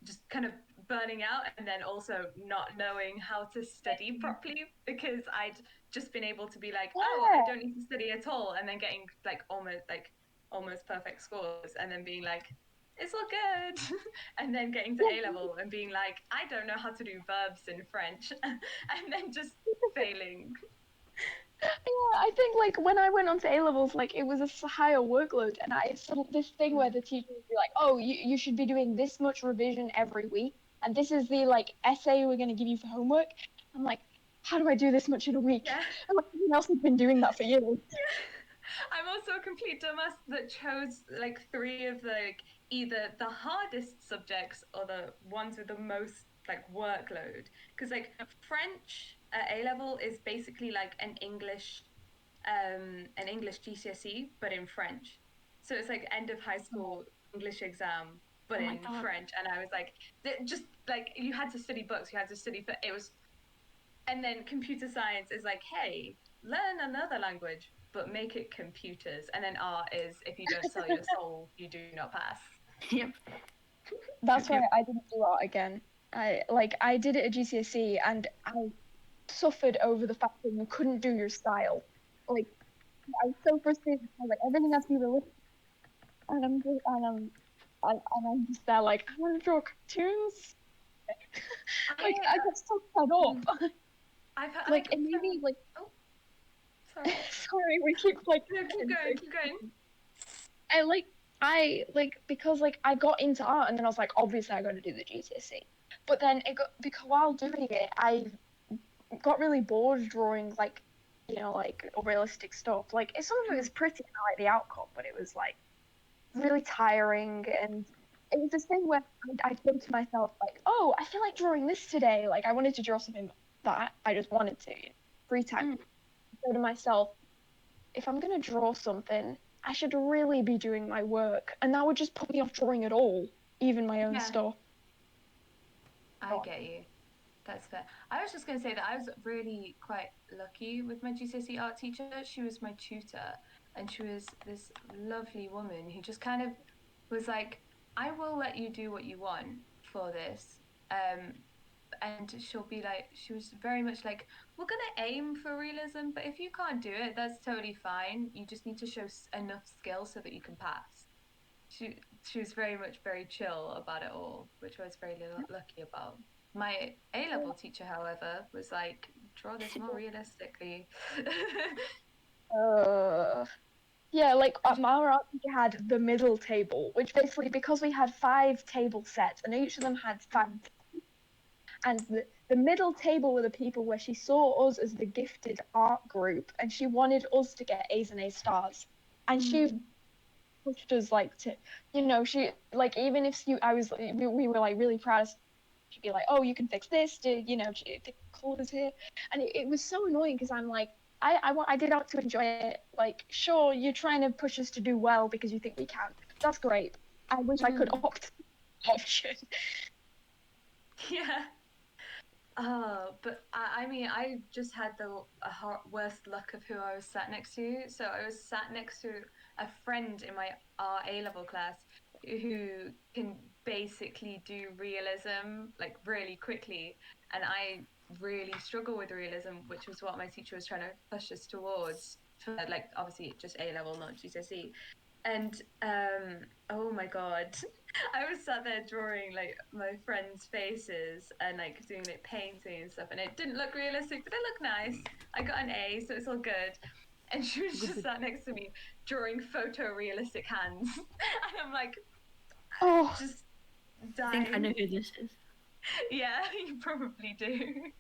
just kind of burning out, and then also not knowing how to study properly because I'd just been able to be like, oh, I don't need to study at all, and then getting like almost perfect scores, and then being like, it's all good. And then getting to A level and being like, I don't know how to do verbs in French, and then just failing. yeah, I think like when I went on to A levels, like it was a higher workload, and it's sort of this thing where the teacher would be like, "Oh, you should be doing this much revision every week, and this is the like essay we're going to give you for homework." I'm like, how do I do this much in a week? Yeah. And like everyone else has been doing that for years. I'm also a complete dumbass that chose like three of the like either the hardest subjects or the ones with the most like workload. Because like French at A level is basically like an English GCSE but in French. So it's like end of high school English exam but Oh my in God. French. And I was like, just like you had to study books, you had to study, but it was. And then computer science is like, hey, learn another language, but make it computers. And then art is if you don't sell your soul, you do not pass. Yep. That's why I didn't do art again. I did it at GCSE, and suffered over the fact that you couldn't do your style. Like, I was so frustrated. I was like, everything has to be realistic. And I'm just there like, I want to draw cartoons. Like, I got so fed up. I've had Like, it made me like. Oh, sorry. Sorry, we keep like. No, keep going. I because like I got into art and then I was like, obviously I got to do the GCSE. But then because while doing it, I got really bored drawing like, like realistic stuff. Like some of it was pretty, and I like the outcome, but it was like really tiring, and it was this thing where I thought to myself like, oh, I feel like drawing this today. Like I wanted to draw something that I just wanted to, free time. So to myself, if I'm gonna draw something, I should really be doing my work, and that would just put me off drawing at all, even my own stuff. I get you. That's fair. I was just going to say that I was really quite lucky with my GCSE art teacher. She was my tutor, and she was this lovely woman who just kind of was like, I will let you do what you want for this. And she'll be like, she was very much like, we're going to aim for realism, but if you can't do it, that's totally fine. You just need to show enough skill so that you can pass. She was very much very chill about it all, which I was very lucky about. My A-level teacher, however, was like, draw this more realistically. Yeah, like our art teacher had the middle table, which basically, because we had 5 table sets and each of them had 5, and the middle table were the people where she saw us as the gifted art group, and she wanted us to get A's and A stars, and she pushed us like to, she like, even if we were like really proud of, she'd be like, oh, you can fix this, the colors here, and it was so annoying because I'm like, I did out to enjoy it. Like, sure, you're trying to push us to do well because you think we can. That's great. I wish I could opt option. Yeah. But I mean, I just had the worst luck of who I was sat next to. So I was sat next to a friend in my A-level class who can basically do realism like really quickly, and I really struggle with realism, which was what my teacher was trying to push us towards for, like, obviously just A-level, not GCSE. And oh my god, I was sat there drawing like my friends' faces and like doing like painting and stuff, and it didn't look realistic, but it looked nice. I got an A, so it's all good. And she was just sat next to me drawing photorealistic hands, and I'm like, just dying. I think I know who this is. Yeah, you probably do.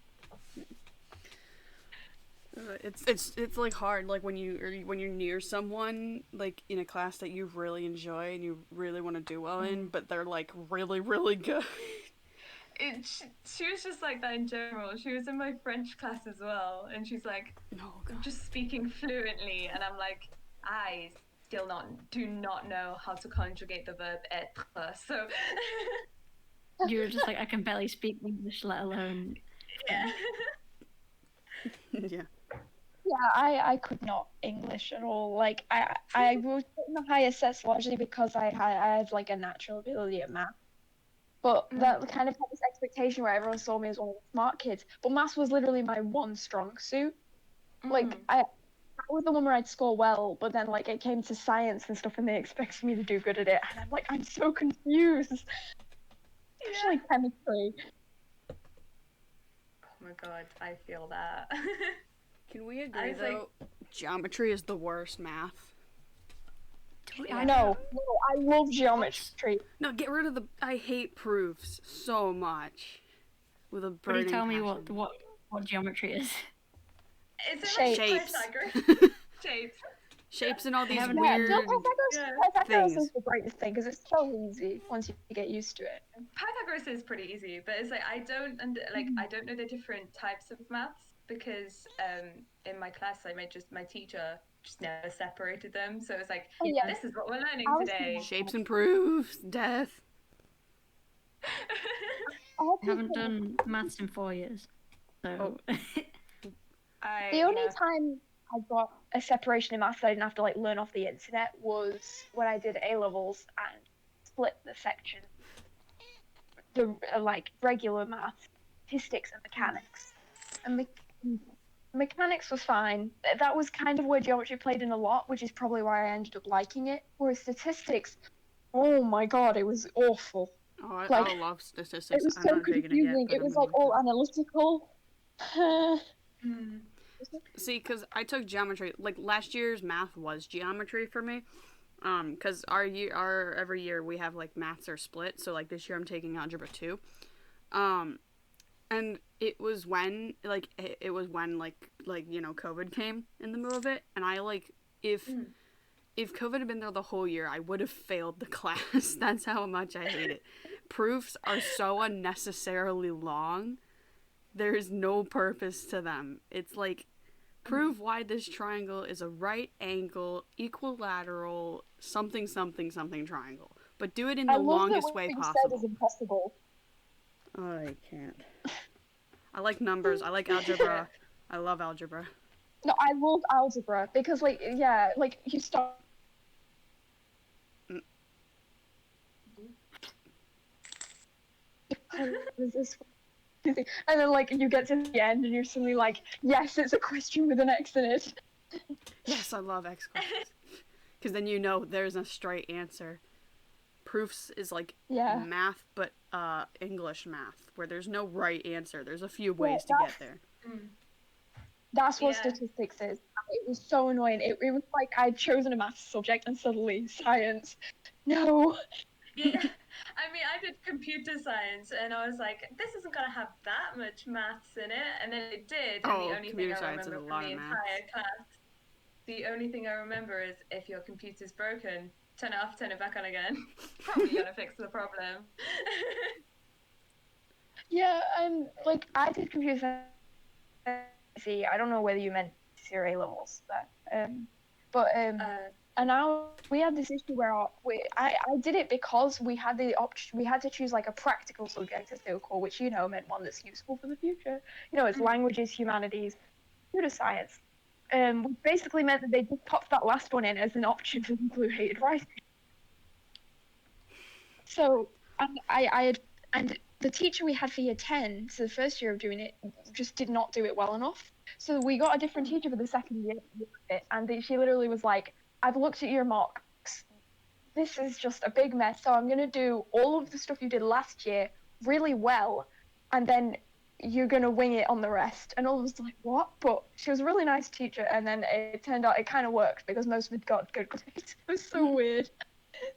It's like hard, like when you're near someone like in a class that you really enjoy and you really want to do well in, but they're like really really good. She was just like that in general. She was in my French class as well, and she's like, just speaking fluently, and I'm like, I still do not know how to conjugate the verb être. So you were just like, I can barely speak English, let alone. Yeah. Yeah. Yeah, I could not English at all. Like I was in the higher sets largely because I had like a natural ability at math. But that kind of had this expectation where everyone saw me as one of the smart kids. But maths was literally my one strong suit. Like I was the one where I'd score well, but then like it came to science and stuff, and they expected me to do good at it, and I'm like, I'm so confused. Especially chemistry. Oh my god, I feel that. Can we agree though? Geometry is the worst math. No, I love geometry. No, get rid of the. I hate proofs so much. With a burning Would you tell me passion. what geometry is? Is it like Shapes. Pythagoras? Shapes. Shapes and all these Yeah, weird Pythagoras things. is the greatest thing because it's so easy once you get used to it. Pythagoras is pretty easy, but it's like I don't know the different types of maths because in my class my teacher just never separated them, so it's like, this is what we're learning today. Shapes and proofs, death. I haven't done maths in 4 years, so. The only time I got a separation in maths that I didn't have to like learn off the internet was when I did A-levels and split the section, the like regular maths, statistics and mechanics. And Mechanics was fine. That was kind of where geometry played in a lot, which is probably why I ended up liking it. Whereas statistics, oh my god, it was awful. Oh, I Like, love it statistics. was I'm so not taking it yet, confusing. but It I'm was gonna like like all it. analytical. See, because I took geometry. Like last year's math was geometry for me. Because our every year we have like maths are split. So like this year I'm taking algebra 2. And it was when COVID came in the middle of it, and I like if COVID had been there the whole year, I would have failed the class. That's how much I hate it. Proofs are so unnecessarily long. There's no purpose to them. It's like, prove why this triangle is a right angle, equilateral, something, something, something triangle. But do it in I the love that longest what way you said is possible. impossible. I can't. I like numbers. I like algebra. I love algebra. No, I love algebra because, like, yeah, like you start. Is this and then like you get to the end and you're suddenly like, yes, it's a question with an X in it. Yes, I love X questions. Because then you know there's a straight answer. Proofs is like Yeah. math, but English math, where there's no right answer. There's a few Yeah, ways to get there. that's what Yeah. statistics is. It was so annoying. It was like I'd chosen a maths subject and suddenly science. No. Yeah, I mean, I did computer science, and I was like, this isn't gonna have that much maths in it, and then it did. And the Oh, only thing computer I science is remember a from lot the of maths. entire class, the only thing I remember is if your computer's broken, turn it off, turn it back on again. Probably gonna fix the problem. Yeah, like I did computer science. See, I don't know whether you meant your A levels, but and now we had this issue where I did it because we had the option, we had to choose like a practical subject as they were called, which meant one that's useful for the future. It's languages, humanities, computer science. Which basically meant that they just popped that last one in as an option for people who hated writing. So I had, and the teacher we had for year 10, so the first year of doing it, just did not do it well enough. So we got a different teacher for the second year of it, and she literally was like, I've looked at your mocks. This is just a big mess. So I'm going to do all of the stuff you did last year really well, and then you're going to wing it on the rest. And all of us were like, what? But she was a really nice teacher, and then it turned out it kind of worked because most of it got good grades. It was so weird.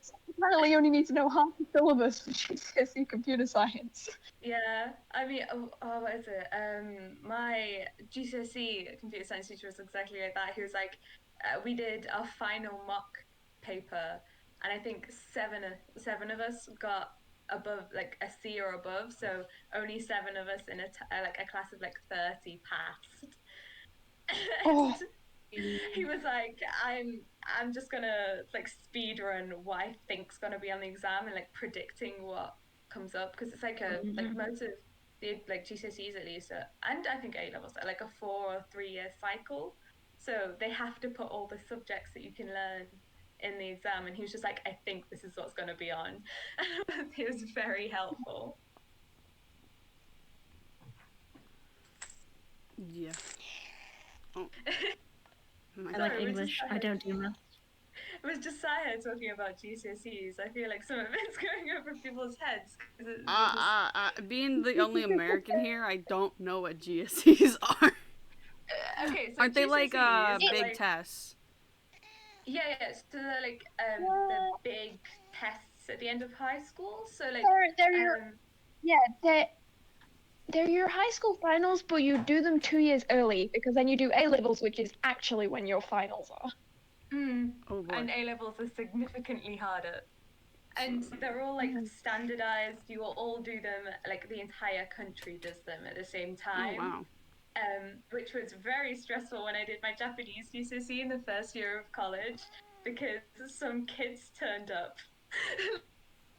So apparently you only need to know half the syllabus for GCSE computer science. Yeah, I mean, what is it? My GCSE computer science teacher was exactly like that. He was like, we did our final mock paper, and I think seven of us got above like a C or above. So only seven of us in like a class of like 30 passed. Oh. And he was like, I'm just gonna like speed run what I think's gonna be on the exam and like predicting what comes up because it's like like most of the like GCSEs at least and I think A levels are like a 4 or 3 year cycle, so they have to put all the subjects that you can learn in the exam, and he was just like, I think this is what's going to be on. It was very helpful. Yeah. Oh. I like English. I don't do math. It was just Saya talking about GCSEs. I feel like some of it's going over people's heads. Being the only American here, I don't know what GSEs are. Okay, so aren't they like GCSEs, big like, tests? Yeah. So they're like the big tests at the end of high school. So like they're your high school finals, but you do them 2 years early because then you do A levels, which is actually when your finals are. Oh boy. And A levels are significantly harder. And they're all like standardized. You will all do them, like the entire country does them at the same time. Oh wow. Which was very stressful when I did my Japanese GCSE in the first year of college because some kids turned up.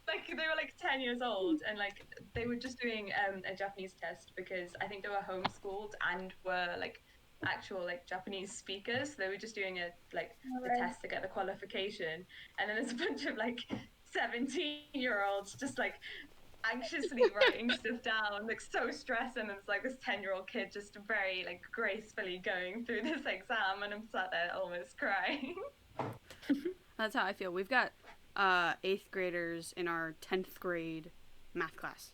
Like they were like 10 years old and like they were just doing a Japanese test because I think they were homeschooled and were like actual like Japanese speakers. So they were just doing the test to get the qualification, and then there's a bunch of like 17-year-olds just like anxiously writing stuff down, like so stressed, and it's like this 10-year-old kid just very like gracefully going through this exam, and I'm sat there almost crying. That's how I feel. We've got 8th graders in our 10th grade math class.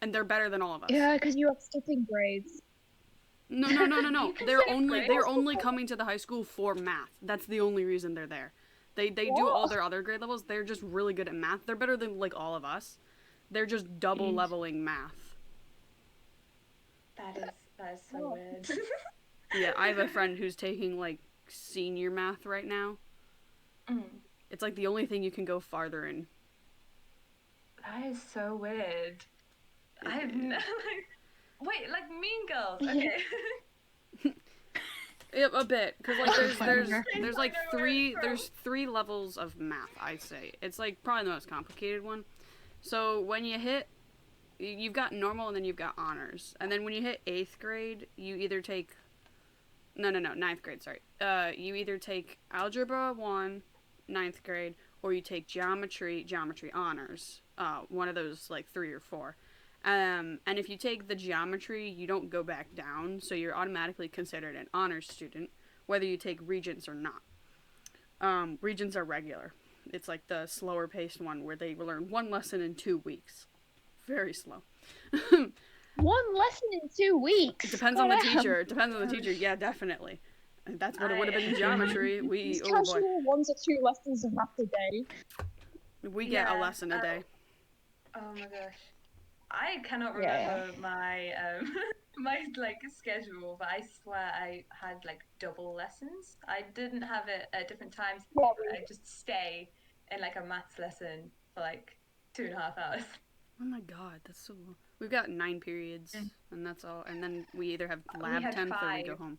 And they're better than all of us. Yeah, because you have skipping grades. No. can They're skip only grades. they're only coming to the high school for math. That's the only reason they're there. They do all their other grade levels. They're just really good at math. They're better than like all of us. They're just double leveling math. That is so weird. Yeah, I have a friend who's taking like senior math right now. It's like the only thing you can go farther in. That is so weird. I've never. Wait, like Mean Girls. Okay. Yep, a bit, because like there's like three levels of math. I'd say it's like probably the most complicated one. So when you hit, you've got normal and then you've got honors, and then when you hit 8th grade, you either take ninth grade. Sorry, you either take algebra 1, 9th grade, or you take geometry honors. One of those like 3 or 4. And if you take the geometry, you don't go back down, so you're automatically considered an honors student, whether you take regents or not. Regents are regular. It's like the slower paced one where they learn 1 lesson in 2 weeks. Very slow. 1 lesson in 2 weeks. It depends on the teacher. Yeah, definitely. That's what it would have been in geometry. These casual 1 to 2 lessons of math a day. We get a lesson a day. Oh my gosh. I cannot remember my my like schedule, but I swear I had like double lessons. I didn't have it at different times. I just stay in like a maths lesson for like 2.5 hours. Oh my god, that's so long. We've got 9 periods, and that's all. And then we either have lab 10th or we go home.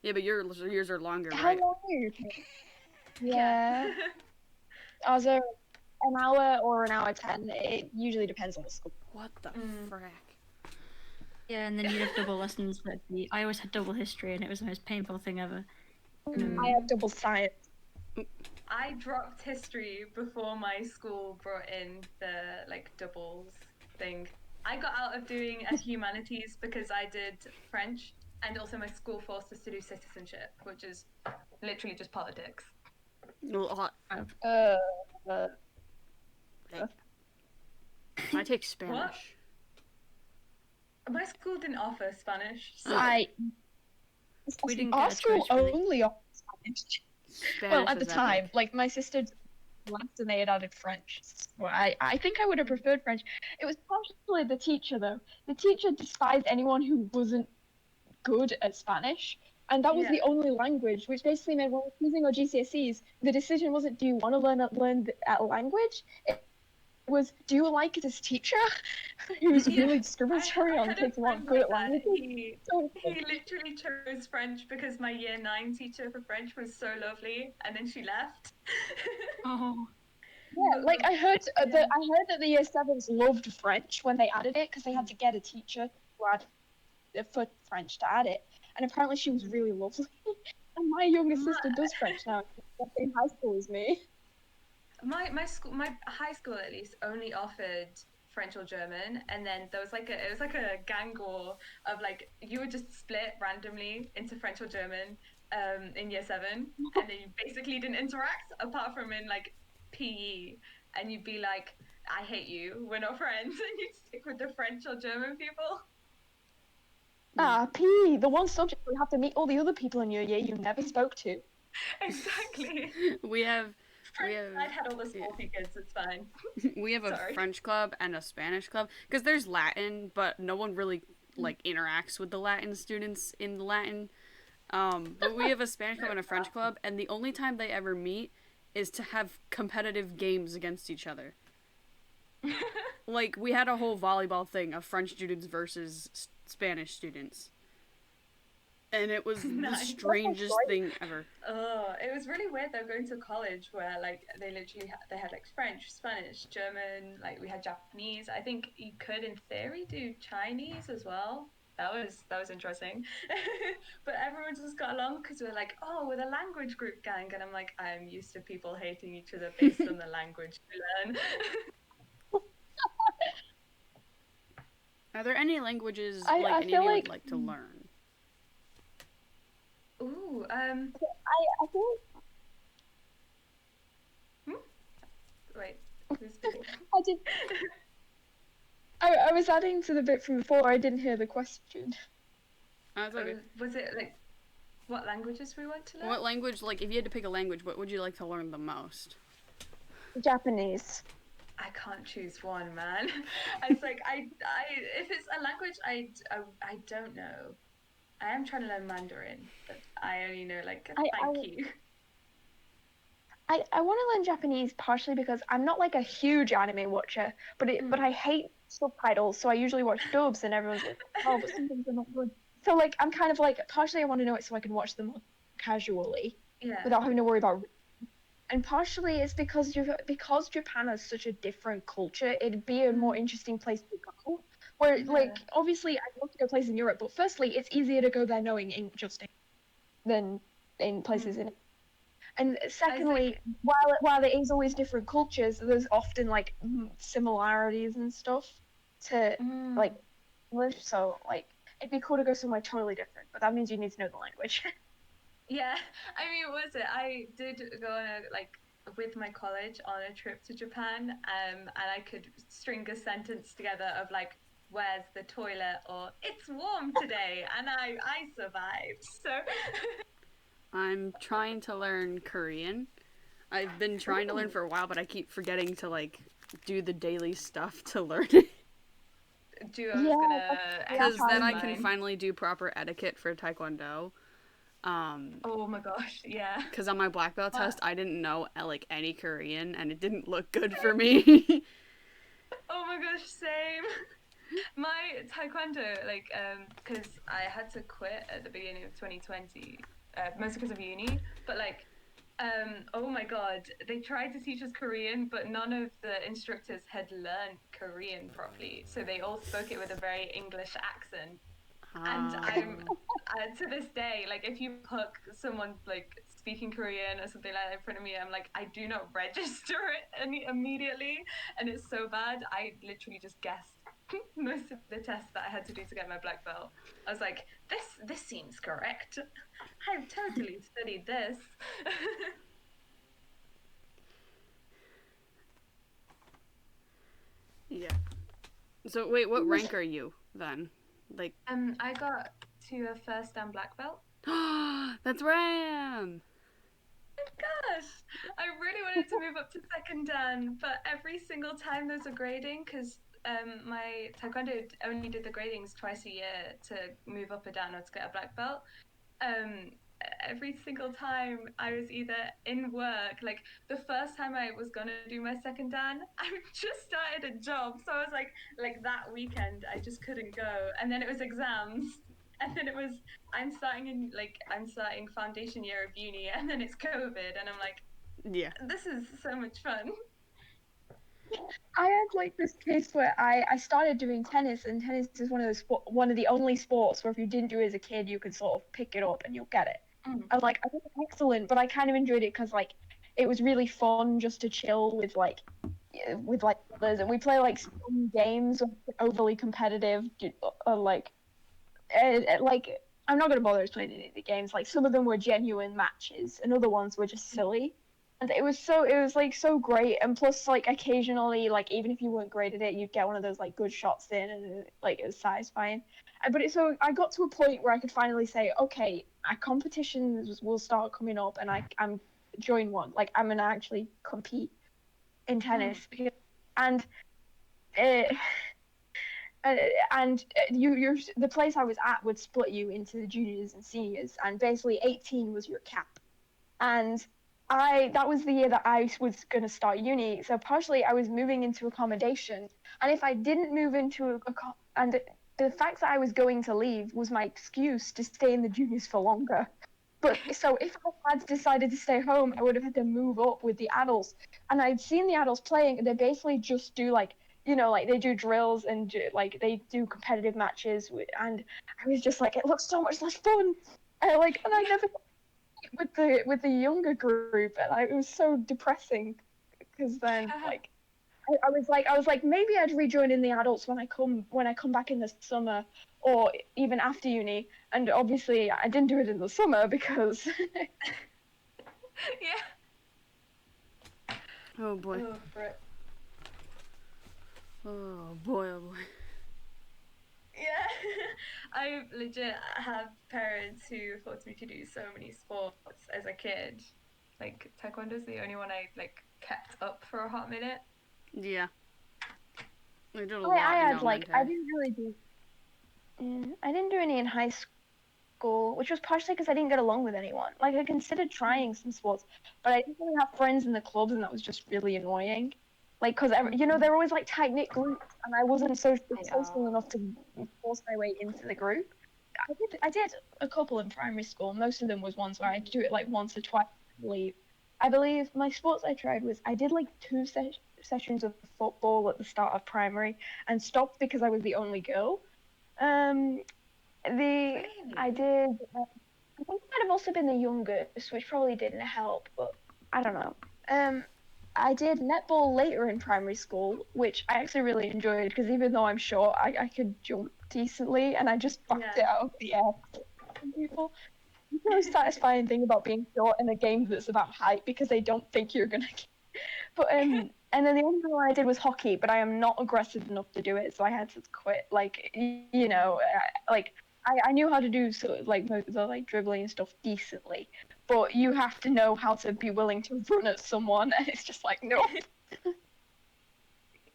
Yeah, but yours are longer, right? How long are your periods? Yeah. Ours are an hour or an hour 10. It usually depends on the school. What the frack? Yeah, and then you'd have double lessons. But I always had double history, and it was the most painful thing ever. I have double science. I dropped history before my school brought in the like doubles thing. I got out of doing humanities because I did French, and also my school forced us to do citizenship, which is literally just politics. I take Spanish. What? My school didn't offer Spanish. So... We didn't Our get a school choice, really. only offered Spanish. Well, at the time, like my sister left and they had added French. Well, I think I would have preferred French. It was partially the teacher though. The teacher despised anyone who wasn't good at Spanish. And that was the only language, which basically meant when we were choosing our GCSEs, the decision wasn't do you want to learn that language? It was, do you like this teacher? He was really discriminatory on kids who weren't good at language. He literally chose French because my year 9 teacher for French was so lovely, and then she left. Oh. Yeah, like I heard that the year 7s loved French when they added it because they had to get a teacher for French to add it. And apparently she was really lovely. And my younger sister does French now. She's in high school as me. My high school at least only offered French or German, and then there was like it was like a gang war of like you would just split randomly into French or German in year 7, and then you basically didn't interact apart from in like PE, and you'd be like, I hate you, we're not friends, and you'd stick with the French or German people. PE, the one subject where you have to meet all the other people in your year you never spoke to. Exactly. I'd had all the sporty kids, it's fine. We have a French club and a Spanish club, because there's Latin, but no one really like interacts with the Latin students in Latin. But we have a Spanish club and a French club, and the only time they ever meet is to have competitive games against each other. Like, we had a whole volleyball thing of French students versus Spanish students. And it was the strangest thing ever. It was really weird though, going to college where like they literally they had like French, Spanish, German, like we had Japanese. I think you could in theory do Chinese as well. That was interesting. But everyone just got along because we're like, oh, we're the language group gang, and I'm like, I'm used to people hating each other based on the language we learn. Are there any languages I like any of feel you would like like to learn? Ooh, I feel wait, who's speaking? I did. I was adding to the bit from before. I didn't hear the question. That's okay. Was it like what languages we want to learn? What language, like, if you had to pick a language, what would you like to learn the most? Japanese. I can't choose one, man. It's like if it's a language, I don't know. I am trying to learn Mandarin, but I only know like thank you. I want to learn Japanese partially because I'm not like a huge anime watcher, but I hate subtitles, so I usually watch dubs, and everyone's like, oh, but sometimes they're not good. So like I'm kind of like partially I want to know it so I can watch them casually Yeah. without having to worry about. And partially it's because Japan has such a different culture, it'd be a more interesting place to go. Where like obviously I'd love to go places in Europe, but firstly it's easier to go there knowing than in places in. And secondly, while there is always different cultures, there's often like similarities and stuff to like English. So like it'd be cool to go somewhere totally different, but that means you need to know the language. Yeah, I mean, what was it? I did go on with my college on a trip to Japan, and I could string a sentence together of like, "Where's the toilet?" or "It's warm today," and I survived. So. I'm trying to learn Korean. I've been trying to learn for a while, but I keep forgetting to like do the daily stuff to learn it. Because then I can finally do proper etiquette for Taekwondo. Oh my gosh, yeah. Because on my black belt test, I didn't know like any Korean, and it didn't look good for me. Oh my gosh, same. My Taekwondo, like, because I had to quit at the beginning of 2020, mostly because of uni, but like, oh my god, they tried to teach us Korean, but none of the instructors had learned Korean properly, so they all spoke it with a very English accent. And I'm to this day, like, if you hook someone like speaking Korean or something like that in front of me, I'm like, I do not register it immediately, and it's so bad. I literally just guessed most of the tests that I had to do to get my black belt. I was like, this seems correct. I've totally studied this. Yeah. So wait, what rank are you then? Like. I got to a first dan black belt. That's Ram. Oh my gosh, I really wanted to move up to second dan, but every single time there's a grading, because my taekwondo only did the gradings twice a year to move up a dan or to get a black belt. Every single time I was either in work, like the first time I was gonna do my second dan, I just started a job, so I was like that weekend I just couldn't go, and then it was exams, and then it was I'm starting foundation year of uni, and then it's COVID, and I'm like, yeah, this is so much fun. I had like this case where I started doing tennis, and tennis is one of the only sports where if you didn't do it as a kid, you could sort of pick it up and you'll get it. I was like, I think it's excellent, but I kind of enjoyed it because like it was really fun just to chill with like others, and we play like some games overly competitive, like I'm not gonna bother explaining any of the games. Like some of them were genuine matches, and other ones were just silly. And it was like so great, and plus like occasionally, like even if you weren't great at it, you'd get one of those like good shots in, and like it was satisfying. But so I got to a point where I could finally say, okay, our competitions will start coming up, and I'm join one. Like I'm gonna actually compete in tennis, and you're the place I was at would split you into the juniors and seniors, and basically 18 was your cap, and that was the year that I was going to start uni, so partially I was moving into accommodation, and if I didn't move into and the fact that I was going to leave was my excuse to stay in the juniors for longer. But so if I had decided to stay home, I would have had to move up with the adults, and I'd seen the adults playing, and they basically just do like, like they do drills and like they do competitive matches, and I was just like, it looks so much less fun, and I never with the younger group, and it was so depressing because then like I was like, maybe I'd rejoin in the adults when I come back in the summer, or even after uni. And obviously, I didn't do it in the summer because Yeah. Oh boy. Oh, frick. Oh boy. Oh boy. Yeah. I legit have parents who forced me to do so many sports as a kid. Like taekwondo's the only one I like kept up for a hot minute. Yeah. I did a I lot in had like I elementary. didn't really do. I didn't do any in high school, which was partially because I didn't get along with anyone. Like I considered trying some sports, but I didn't really have friends in the clubs, and that was just really annoying. Like, because they're always like tight knit groups, and I wasn't social enough to force my way into the group. I did a couple in primary school. Most of them was ones where I do it like once or twice. I believe my sports I tried was I did like two sessions of football at the start of primary and stopped because I was the only girl. Um, the I did. I think I might have also been the youngest, which probably didn't help, but I don't know. I did netball later in primary school, which I actually really enjoyed because even though I'm short, I could jump decently, and I just bucked it out of the air from people. It's the most satisfying thing about being short in a game that's about height because they don't think you're gonna. But and then the only one I did was hockey, but I am not aggressive enough to do it, so I had to quit. Like I knew how to do sort of like the like dribbling and stuff decently, but you have to know how to be willing to run at someone, and it's just like no.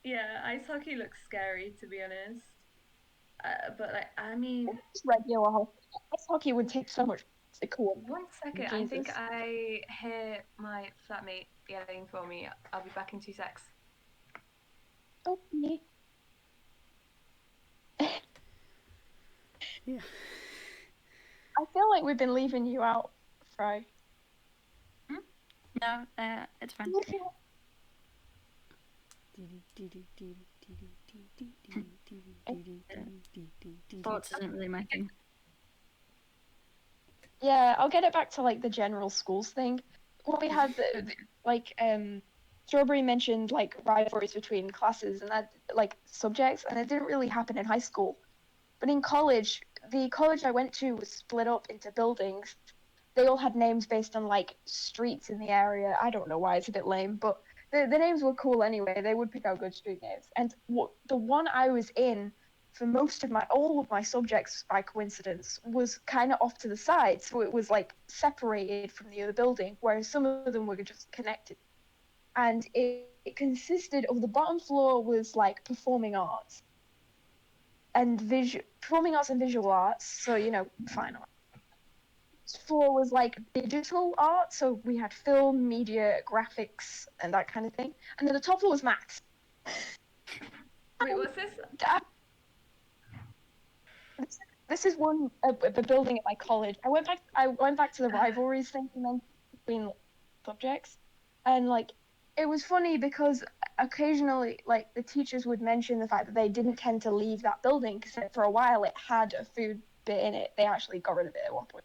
Yeah, ice hockey looks scary to be honest. But like, I mean, Just regular hockey. Ice hockey would take so much to cool. one second. I think Jesus. I hear my flatmate yelling for me. I'll be back in 2 secs. Okay. Yeah. I feel like we've been leaving you out, Fry. No, it's fine. Sports isn't really my thing. Yeah, I'll get it back to like the general schools thing. What we had, like, Strawberry mentioned like rivalries between classes and that like subjects, and it didn't really happen in high school. But in college, the college I went to was split up into buildings. They all had names based on like streets in the area. I don't know why, it's a bit lame, but the names were cool anyway. They would pick out good street names. And the one I was in for most of all of my subjects by coincidence was kind of off to the side, so it was like separated from the other building, whereas some of them were just connected. And it consisted of the bottom floor was like performing arts and visual arts, so fine art. Floor was like digital art, so we had film, media, graphics, and that kind of thing. And then the top floor was maths. Wait, what's this? This is the building at my college. I went back to the rivalries thing between subjects, and like it was funny because occasionally like the teachers would mention the fact that they didn't tend to leave that building because for a while it had a food bit in it. They actually got rid of it at one point.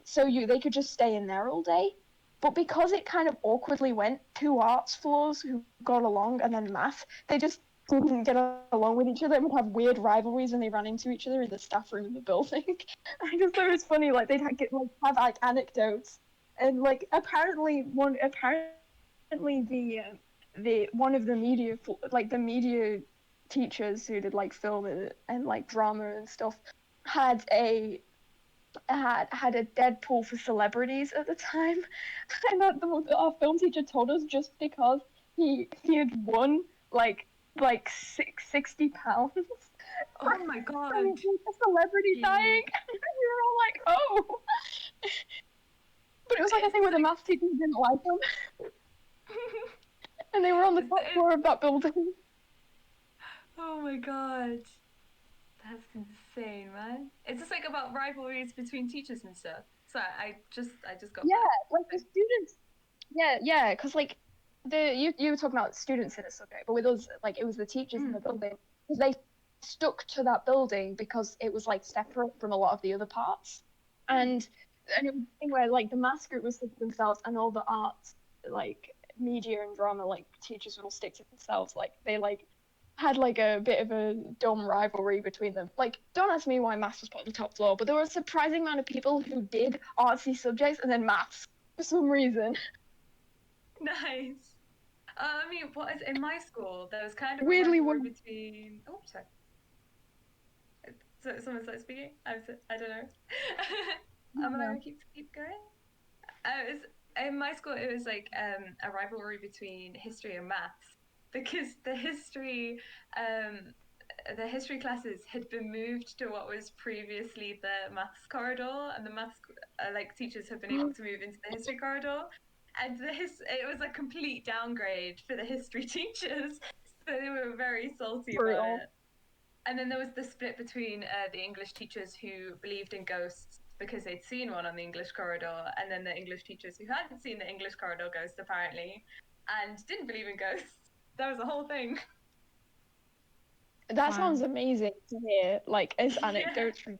So they could just stay in there all day. But because it kind of awkwardly went two arts floors who got along and then math, they just didn't get along with each other and would have weird rivalries when they ran into each other in the staff room in the building. I just thought it was funny, like they'd have like anecdotes, and like apparently the one of the media teachers who did like film and like drama and stuff had a Deadpool for celebrities at the time, and our film teacher told us just because he had won like 60 pounds. Oh my god. And it's like a celebrity dying. And we were all like, oh. But it was like a thing where the math teacher didn't like them, and they were on the top floor of that building. Oh my god. That's insane, man. It's just like about rivalries between teachers and stuff. So I just got like the students. Yeah, because like you were talking about students in a subject, but with us, like it was the teachers in the building because they stuck to that building because it was like separate from a lot of the other parts, and it was a thing where like the math group was to themselves and all the arts like media and drama like teachers will stick to themselves. Like they like had like a bit of a dumb rivalry between them. Like, don't ask me why maths was put on the top floor, but there were a surprising amount of people who did artsy subjects and then maths for some reason. Nice. I mean, what is in my school? There was kind of a Weirdly, rivalry one between. Oh, sorry. So someone started speaking. I don't know. Am I gonna keep going? In my school, it was like a rivalry between history and maths because the history classes had been moved to what was previously the maths corridor, and the maths like teachers had been able to move into the history corridor, and it was a complete downgrade for the history teachers, so they were very salty about brutal. it. And then there was the split between the English teachers who believed in ghosts because they'd seen one on the English corridor, and then the English teachers who hadn't seen the English corridor ghost apparently, and didn't believe in ghosts. That was a whole thing. That Wow. sounds amazing to hear, like as Yeah. anecdotes from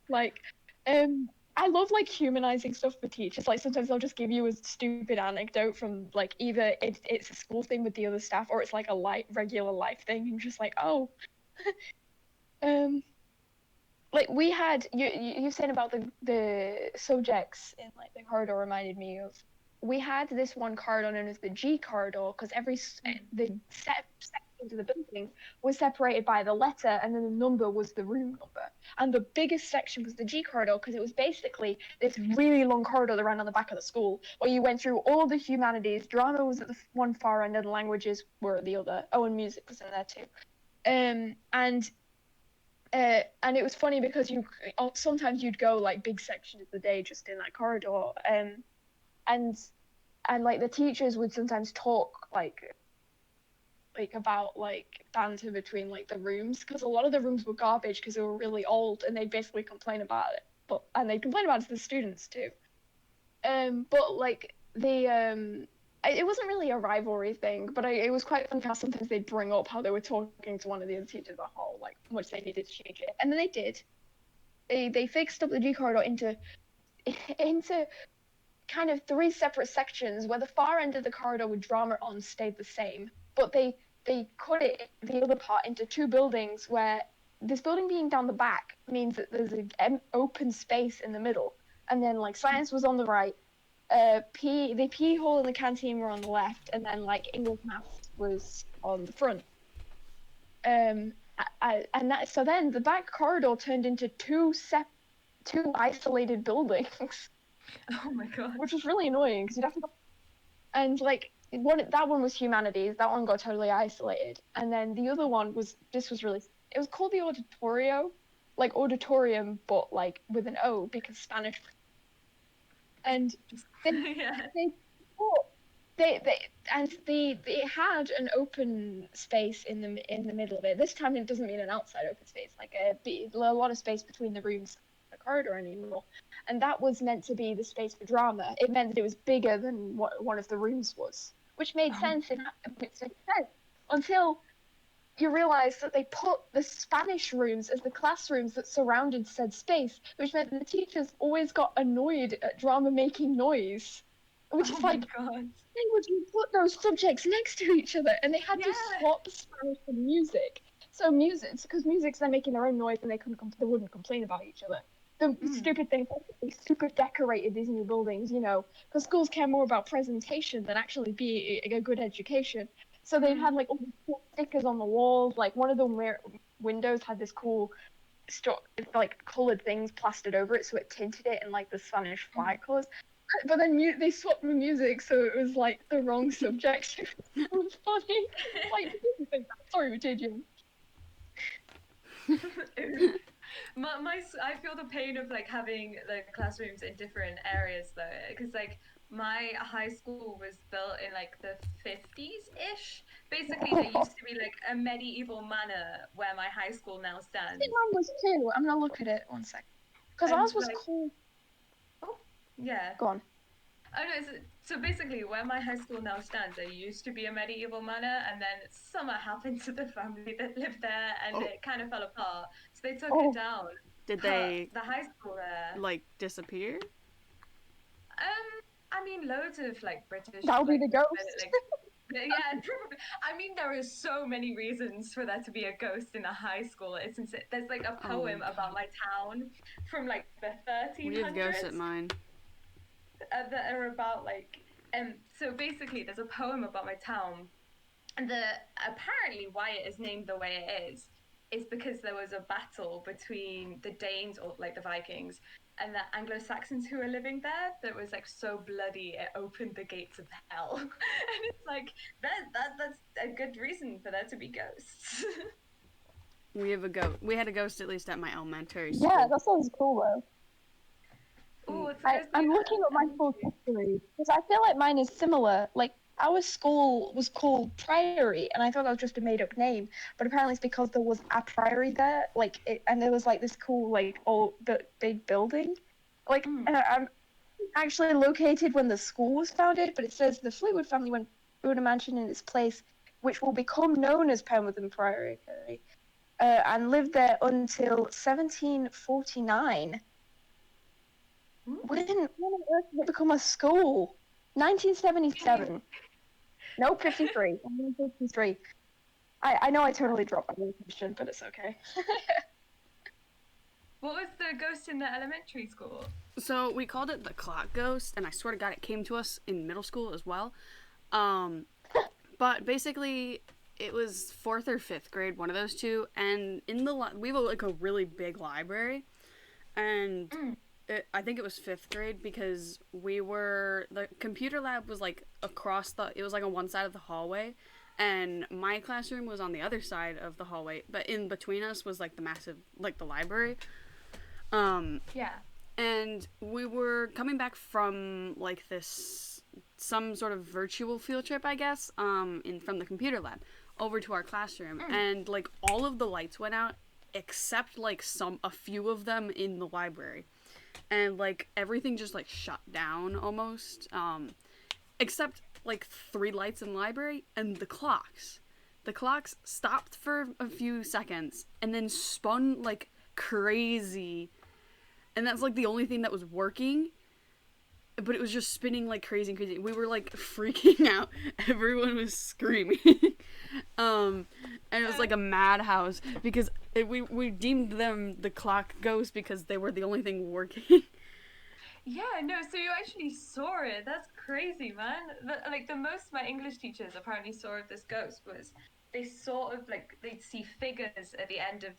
like I love like humanizing stuff for teachers. Like sometimes they'll just give you a stupid anecdote from like either it's a school thing with the other staff or it's like a regular life thing and just like, oh. Like we had you saying about the subjects in like the corridor reminded me of we had this one corridor known as the G corridor because the sections of the building was separated by the letter and then the number was the room number, and the biggest section was the G corridor because it was basically this really long corridor that ran on the back of the school where you went through all the humanities. Drama was at the one far end and the languages were at the other. Oh, and music was in there too. And it was funny because sometimes you'd go like big sections of the day just in that corridor, and like the teachers would sometimes talk like about like banter between like the rooms because a lot of the rooms were garbage because they were really old and they'd basically complain about it, and they'd complain about it to the students too. But like it wasn't really a rivalry thing, but it was quite fun how sometimes they'd bring up how they were talking to one of the other teachers about how like much they needed to change it, and then they did. They fixed up the G corridor into kind of three separate sections where the far end of the corridor with drama on stayed the same, but they cut the other part into two buildings where this building being down the back means that there's an open space in the middle, and then like science was on the right. The P hole in the canteen were on the left, and then like English maths was on the front. And so then the back corridor turned into two isolated buildings. Oh my god. Which was really annoying because you'd have to go. And like that one was humanities. That one got totally isolated, and then the other one was it was called the auditorio, like auditorium, but like with an O because Spanish. And they had an open space in the middle of it. This time it doesn't mean an outside open space, like a lot of space between the rooms and the corridor anymore. And that was meant to be the space for drama. It meant that it was bigger than what one of the rooms was, which made sense. It made sense until you realize that they put the Spanish rooms as the classrooms that surrounded said space, which meant that the teachers always got annoyed at drama making noise. Which is like, God. why would you put those subjects next to each other? And they had to swap Spanish for music. So because music's then making their own noise and they wouldn't complain about each other. The stupid thing, they super decorated these new buildings, because schools care more about presentation than actually be a good education. So they had like all these cool stickers on the walls. Like one of the windows had this cool, like colored things plastered over it, so it tinted it in like the Spanish flag colors. But then they swapped the music, so it was like the wrong subject. It was funny. Like, sorry, did you? I feel the pain of like having like classrooms in different areas though, because like my high school was built in like the 50s-ish. Basically, there used to be like a medieval manor where my high school now I stands. think mine was too. I'm gonna look at it one sec. Because ours was like, cool. Oh, yeah. Go on. Oh no, so basically where my high school now stands, there used to be a medieval manor, and then something happened to the family that lived there, and it kind of fell apart. So they took it down. Did they the high school there like disappear? I mean, loads of like British. That'll be like, the ghost. Like, yeah, probably. I mean, there are so many reasons for there to be a ghost in a high school. Isn't it? There's like a Oh my poem God. about my town from like the 1300s. We have ghosts at mine. That are about like so basically there's a poem about my town, and apparently why it is named the way it is because there was a battle between the Danes, or like the Vikings, and the Anglo-Saxons who were living there that was like so bloody it opened the gates of hell. And it's like that's a good reason for there to be ghosts. We have a ghost. We had a ghost at least at my elementary school. Yeah, that sounds cool though. Oh, it's I'm looking at my school history because I feel like mine is similar. Like our school was called Priory, and I thought that was just a made-up name, but apparently it's because there was a priory there, and there was like this cool like old big building, like I'm actually located when the school was founded, but it says the Fleetwood family went built a mansion in its place, which will become known as Pemberton Priory, and lived there until 1749. When on earth did it become a school? 1977. No, 53. 1953. I know I totally dropped my question, but it's okay. What was the ghost in the elementary school? So we called it the clock ghost, and I swear to God, it came to us in middle school as well. But basically, it was 4th or 5th grade, one of those two, and in the we have like a really big library, and I think it was 5th grade because the computer lab was like it was like on one side of the hallway, and my classroom was on the other side of the hallway, but in between us was like the massive, like the library. Yeah. And we were coming back from like some sort of virtual field trip, I guess, from the computer lab over to our classroom, and like all of the lights went out except like a few of them in the library, and like everything just like shut down almost, except like 3 lights in the library, and the clocks stopped for a few seconds and then spun like crazy, and that's like the only thing that was working, but it was just spinning like crazy and crazy. We were like freaking out. Everyone was screaming. And it was like a madhouse because we deemed them the clock ghost because they were the only thing working. Yeah, no, so you actually saw it. That's crazy, man. The most my English teachers apparently saw of this ghost was they sort of like they'd see figures at the end of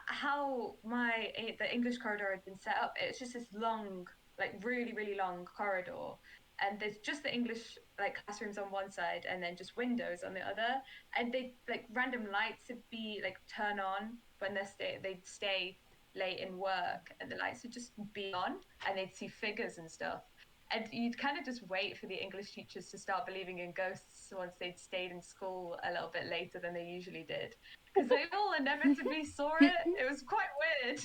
how the English corridor had been set up. It's just this long, like really, really long corridor, and there's just the English like classrooms on one side and then just windows on the other, and they like random lights would be like turn on when they'd stay late in work, and the lights would just be on and they'd see figures and stuff, and you'd kind of just wait for the English teachers to start believing in ghosts once they'd stayed in school a little bit later than they usually did, because they all inevitably saw it. It was quite weird.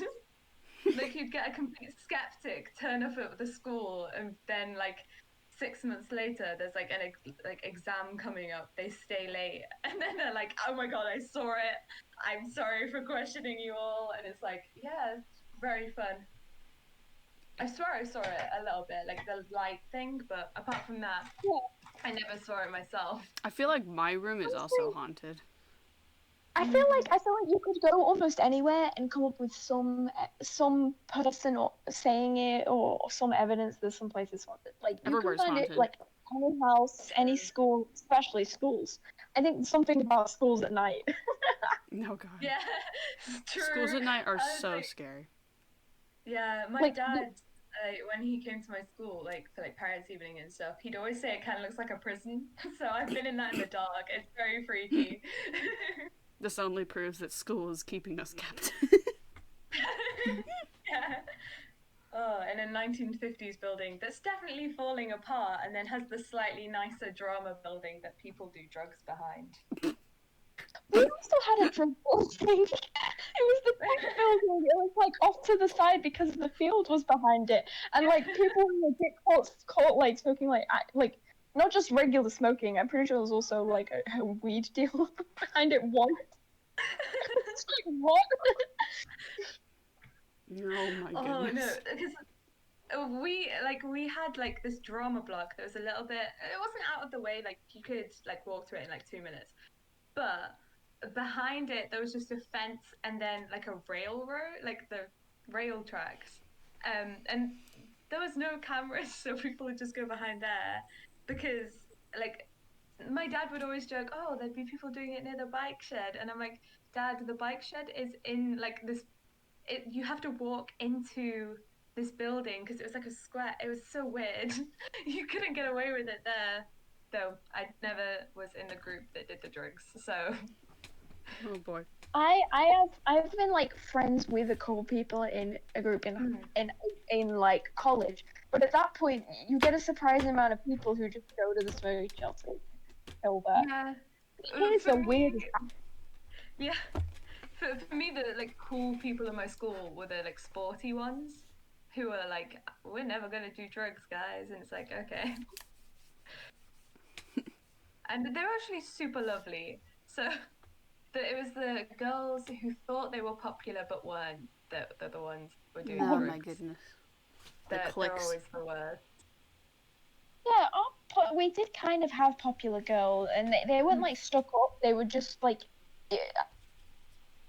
Like you'd get a complete skeptic turn up at the school, and then like 6 months later there's like an exam coming up, they stay late, and then they're like, oh my god, I saw it, I'm sorry for questioning you all. And it's like, yeah, it's very fun. I swear I saw it a little bit, like the light thing, but apart from that, I never saw it myself. I feel like my room is also haunted. I feel like you could go almost anywhere and come up with some person or saying it, or some evidence that some place is haunted. Like you Everywhere's can find haunted. it like any house, any school, especially schools. I think something about schools at night. No God. Yeah, it's true. Schools at night are so like, scary. Yeah, my Like, dad, when he came to my school, like for like parents' evening and stuff, he'd always say it kind of looks like a prison. So I've been in that in the dark. It's very freaky. This only proves that school is keeping us captive. Yeah. Oh, and a 1950s building that's definitely falling apart, and then has the slightly nicer drama building that people do drugs behind. We also had a drug building. It was the tech building. It was like off to the side because the field was behind it, and like people would get caught like smoking like not just regular smoking. I'm pretty sure there was also like a weed deal behind it once. It's like what? Oh my Oh goodness. no, because we had like this drama block that was a little bit. It wasn't out of the way. Like you could like walk through it in like 2 minutes, but behind it there was just a fence and then like a railroad, like the rail tracks, and there was no cameras, so people would just go behind there because like my dad would always joke, oh, there'd be people doing it near the bike shed, and I'm like, Dad, the bike shed is in like this. You have to walk into this building because it was like a square. It was so weird. You couldn't get away with it there. Though I never was in the group that did the drugs, so Oh boy. I've been like friends with a couple people in a group in like college, but at that point you get a surprising amount of people who just go to the smoking shelter over. yeah. It is For the me, weirdest. yeah. For me, the like cool people in my school were the like sporty ones, who were like, "We're never gonna do drugs, guys," and it's like, okay. And they're actually super lovely. So it was the girls who thought they were popular but weren't. They're the ones who were doing Oh drugs. my goodness. The They're cliques. always the worst. Yeah, we did kind of have popular girls, and they weren't like stuck up. They were just like, yeah,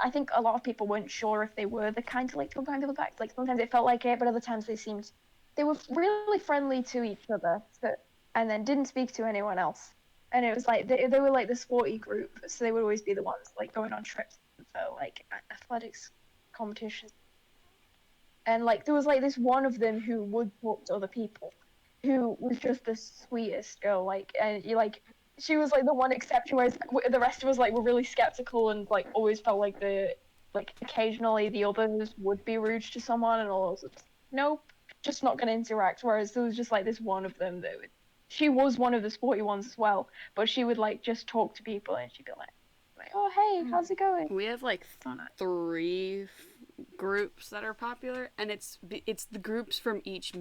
I think a lot of people weren't sure if they were the kind to like go behind people's backs. Like sometimes it felt like it, but other times they were really friendly to each other, and then didn't speak to anyone else. And it was like they were like the sporty group, so they would always be the ones like going on trips for like athletics competitions. And like there was like this one of them who would talk to other people, who was just the sweetest girl. Like, and you like, she was like the one exception, whereas the rest of us like were really skeptical and like always felt like occasionally the others would be rude to someone, and all those. Nope, just not gonna interact. Whereas there was just like this one of them that she was one of the sporty ones as well, but she would like just talk to people and she'd be like oh hey, how's it going? We have like three groups that are popular, and it's the groups from each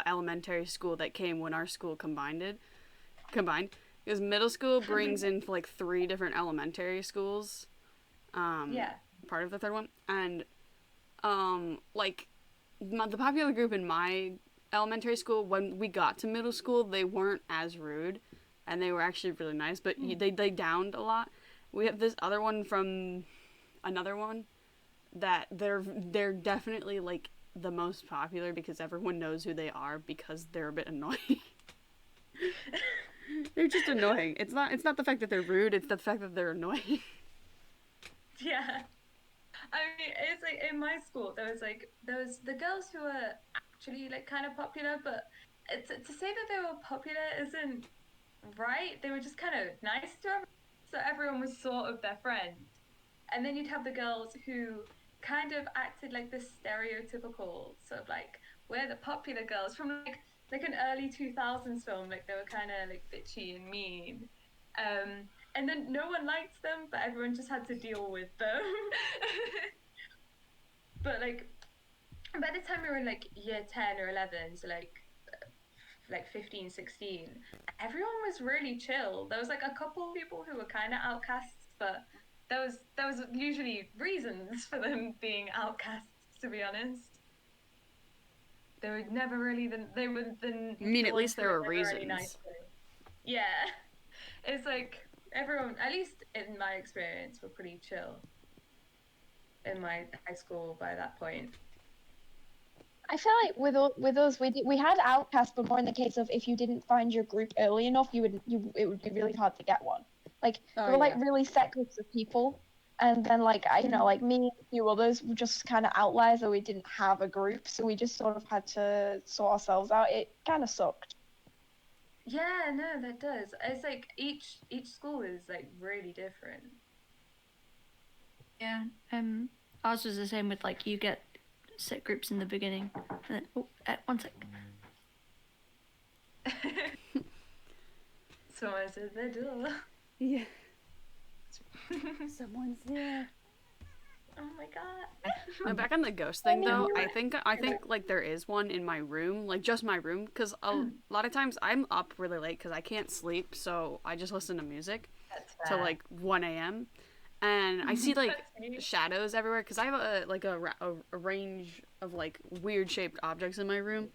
elementary school that came when our school combined, because middle school brings in like 3 different elementary schools, Yeah. part of the third one, and like the popular group in my elementary school, when we got to middle school, they weren't as rude, and they were actually really nice, but they downed a lot. We have this other one from another one that they're definitely like the most popular because everyone knows who they are because they're a bit annoying. They're just annoying. It's not the fact that they're rude, it's the fact that they're annoying. Yeah. I mean, it's like in my school there was the girls who were actually like kind of popular, but to say that they were popular isn't right. They were just kind of nice to everyone, so everyone was sort of their friend. And then you'd have the girls who kind of acted like this stereotypical sort of like, we're the popular girls from like an early 2000s film, like they were kind of like bitchy and mean. And then no one liked them, but everyone just had to deal with them. But like by the time we were in like year 10 or 11, so like 15, 16, everyone was really chill. There was like a couple of people who were kind of outcasts, but there was usually reasons for them being outcasts, to be honest. They were never really they were the I mean, the at ones least who there were were never really reasons. nice to me. Yeah. It's like everyone, at least in my experience, were pretty chill in my high school by that point. I feel like with us we had outcasts, but more in the case of if you didn't find your group early enough, it would be really hard to get one. Like there were like really set groups of people, and then like like me and a few others were just kind of outliers, so we didn't have a group, so we just sort of had to sort ourselves out. It kind of sucked. Yeah, no, that does. It's like each school is like really different. Yeah. Ours was the same with like you get set groups in the beginning, and then one sec. Someone's at the door. Yeah. Someone's there. Oh my god. No, back on the ghost thing though, I think like there is one in my room, like just my room, because a lot of times I'm up really late because I can't sleep, so I just listen to music till like 1 a.m. and I see like shadows everywhere because I have a range of like weird shaped objects in my room,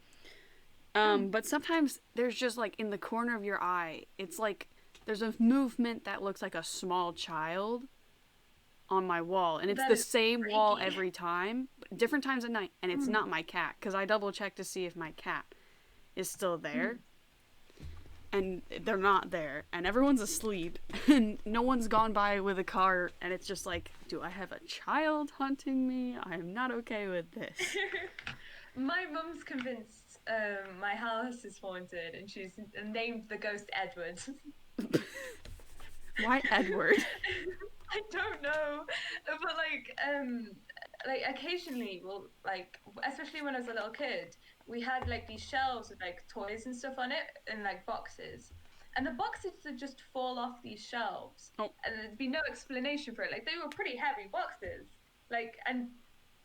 But sometimes there's just like in the corner of your eye, it's like there's a movement that looks like a small child on my wall, and it's That the is same wall freaky. every time, different times at night, and it's not my cat, because I double check to see if my cat is still there, and they're not there, and everyone's asleep, and no one's gone by with a car, and it's just like, do I have a child hunting me? I am not okay with this. My mum's convinced my house is haunted, and she's named the ghost Edward. Why Edward? I don't know, but like occasionally, well, like especially when I was a little kid, we had like these shelves with like toys and stuff on it, and like boxes, and the boxes would just fall off these shelves, Oh. and there'd be no explanation for it. Like they were pretty heavy boxes, like and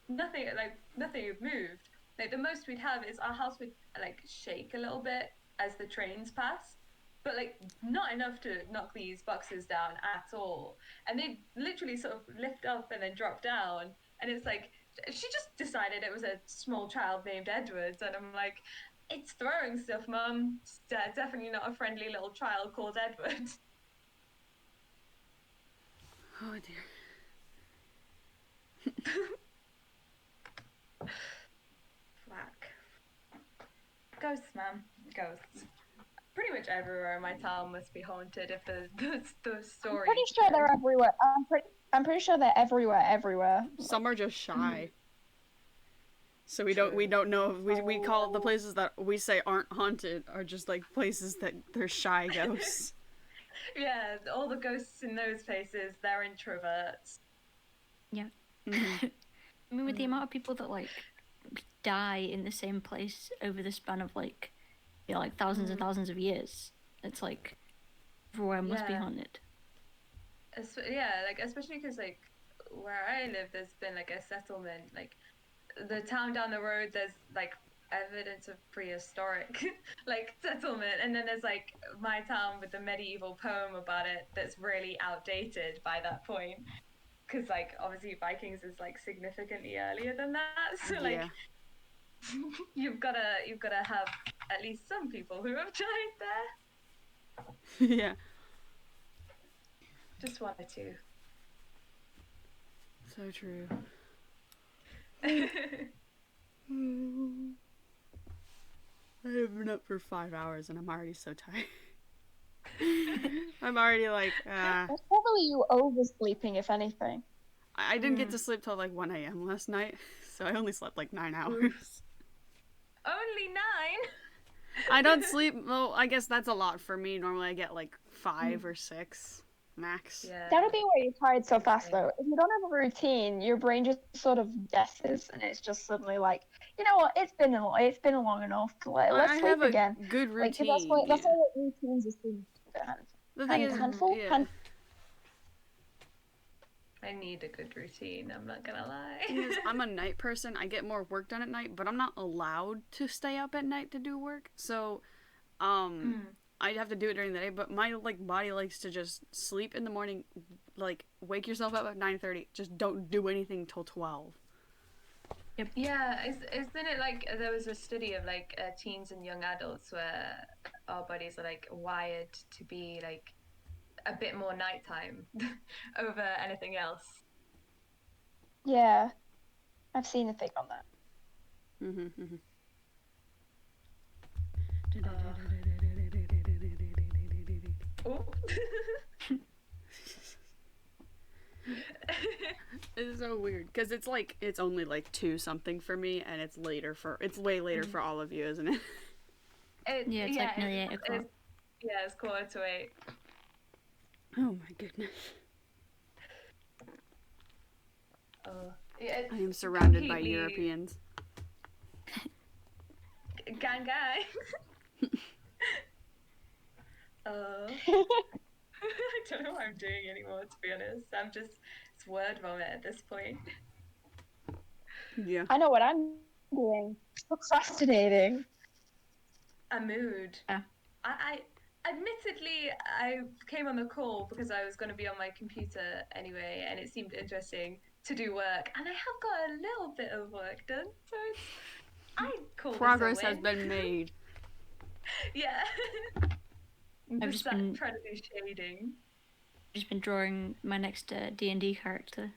nothing had moved. Like the most we'd have is our house would like shake a little bit as the trains passed, but like not enough to knock these boxes down at all. And they literally sort of lift up and then drop down. And it's like she just decided it was a small child named Edwards, and I'm like, it's throwing stuff, Mum. It's definitely not a friendly little child called Edward. Oh dear. Flack. Ghosts, man. Ghosts. Pretty much everywhere in my town must be haunted if the story. I'm pretty sure they're everywhere. I'm pretty sure they're everywhere. Some are just shy. So we don't know. We call the places that we say aren't haunted are just like places that they're shy ghosts. Yeah, all the ghosts in those places, they're introverts. Yeah. Mm-hmm. I mean, with the amount of people that like die in the same place over the span of like, you know, like thousands and thousands of years, it's like everywhere must be Yeah. haunted. Yeah, like especially because like where I live, there's been like a settlement. Like the town down the road, there's like evidence of prehistoric like settlement, and then there's like my town with the medieval poem about it that's really outdated by that point. Because like obviously Vikings is like significantly earlier than that, so like Yeah. you've gotta have at least some people who have died there. Yeah. Just one or two. So true. I've been up for 5 hours and I'm already so tired. I'm already like, That's probably you oversleeping, if anything. I didn't get to sleep till like 1 a.m. last night, so I only slept like 9 hours. Only 9. I don't sleep, well, I guess that's a lot for me. Normally I get like 5 or 6 max. Yeah. That'll be why you're tired so fast, though. If you don't have a routine, your brain just sort of guesses, and it's just suddenly like, you know what? It's been long enough. Let's I sleep have a again. good Like, 'cause routine. that's all what routines assume. The thing is, yeah. I need a good routine, I'm not gonna lie. Thing is, I'm a night person. I get more work done at night, but I'm not allowed to stay up at night to do work. So, I'd have to do it during the day. But my like body likes to just sleep in the morning, like wake yourself up at 9:30. Just don't do anything till 12. Yeah, isn't it like there was a study of like teens and young adults where our bodies are like wired to be like a bit more nighttime over anything else. Yeah, I've seen a thing on that. Oh. It's so weird because it's like it's only like 2 something for me, and it's way later for all of you, isn't it? Yeah, it's like nearly 8 o'clock. It's 7:45. Oh my goodness! Yeah, I am surrounded by completely- Europeans. Gang. I don't know what I'm doing anymore, to be honest. It's word vomit at this point. Yeah. I know what I'm doing. Procrastinating. A mood. Yeah. I admittedly I came on the call because I was going to be on my computer anyway, and it seemed interesting to do work, and I have got a little bit of work done, so I'd call Progress this a has win. been made. Yeah. I'm I've just just been trying to do shading. drawing my next D&D character.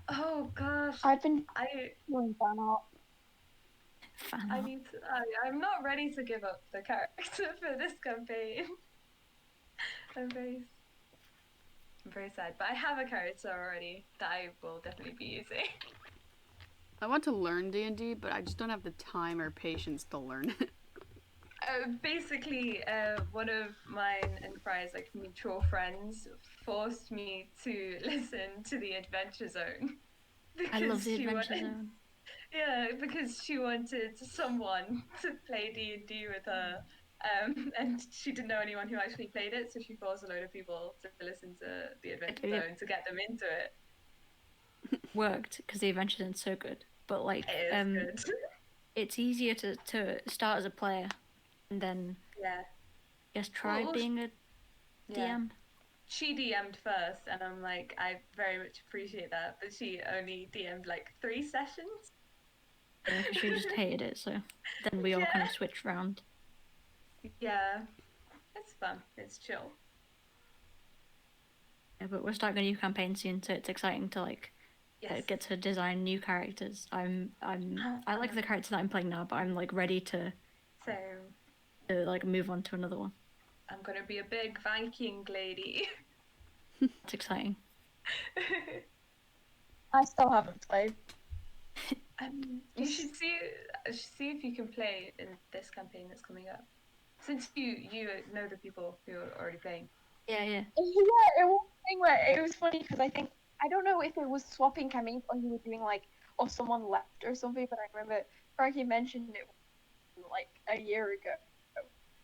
Oh gosh. I've been I doing fan art. Fan I art. need to. I'm not ready to give up the character for this campaign. I'm very sad, but I have a character already that I will definitely be using. I want to learn D&D, but I just don't have the time or patience to learn it. Basically, one of mine and Fry's like mutual friends forced me to listen to the Adventure Zone I love because the she Adventure wanted, Zone. yeah, because she wanted someone to play D&D with her, and she didn't know anyone who actually played it, so she forced a load of people to listen to the Adventure It Zone to get them into it. worked because the Adventure Zone's so good, but like It is good. it's easier to start as a player and then Yeah. just try Well, being a yeah. DM. She DM'd first, and I'm like, I very much appreciate that, but she only DM'd like 3 sessions. Yeah, because she just hated it, so then we all kind of switched round. Yeah, it's fun. It's chill. Yeah, but we're starting a new campaign soon, so it's exciting to like Yes. get to design new characters. I like the character that I'm playing now, but I'm like ready to So like move on to another one. I'm gonna be a big Viking lady. It's exciting. I still haven't played. You should see if you can play in this campaign that's coming up. Since you know the people who are already playing. Yeah. Yeah, it was a thing where it was funny because I don't know if it was swapping campaigns or you were doing like, or someone left or something, but I remember Frankie mentioned it like a year ago.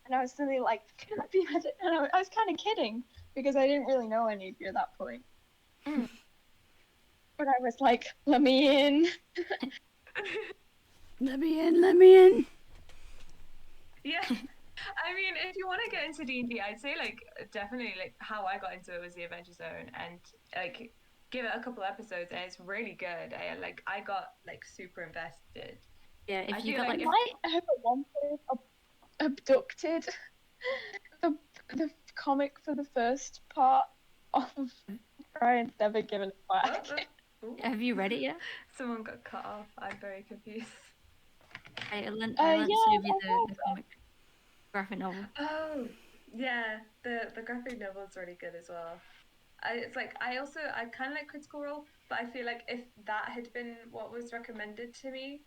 And I was suddenly like, can I be at it? And I was kind of kidding because I didn't really know any of you at that point. But I was like, let me in. Let me in. Yeah. I mean, if you want to get into D&D, I'd say like definitely like how I got into it was the Adventure Zone, and like give it a couple episodes and it's really good. I got like super invested. Yeah, if I you feel got like like I have at one point abducted the comic for the first part of Brian's never given it back. Ooh, have you read it yet? someone got cut off. I'm very confused. I lent Yeah, Sylvie I the have. comic graphic novel. Oh, yeah, the graphic novel is really good as well. It's like I kind of like Critical Role, but I feel like if that had been what was recommended to me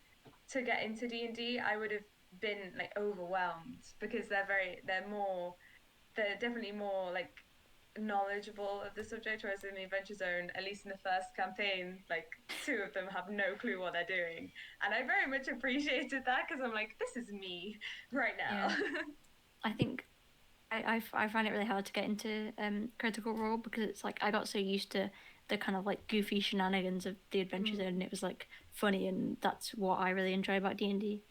to get into D&D, I would have been like overwhelmed because they're definitely more like knowledgeable of the subject, whereas in the Adventure Zone, at least in the first campaign, like 2 of them have no clue what they're doing, and I very much appreciated that because I'm like, this is me right now. Yeah. I think I find it really hard to get into Critical Role because it's like I got so used to the kind of like goofy shenanigans of the Adventure Zone, and it was like funny, and that's what I really enjoy about D&D.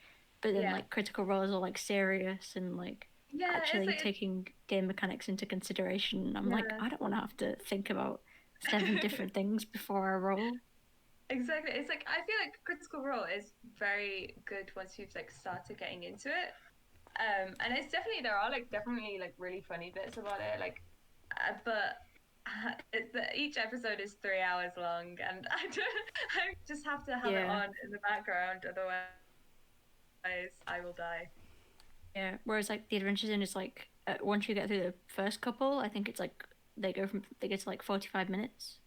But then Yeah. like Critical Role is all like serious and like Yeah, actually like, taking game mechanics into consideration. I'm like, Yeah. I don't want to have to think about 7 different things before I roll. Exactly. It's like I feel like Critical Role is very good once you've like started getting into it. And it's there are like definitely like really funny bits about it, like, but each episode is 3 hours long, and I just have to have it Yeah. on in the background, otherwise I will die. Yeah. Whereas like the Adventure Zone is like once you get through the first couple, I think it's like they get to like 45 minutes,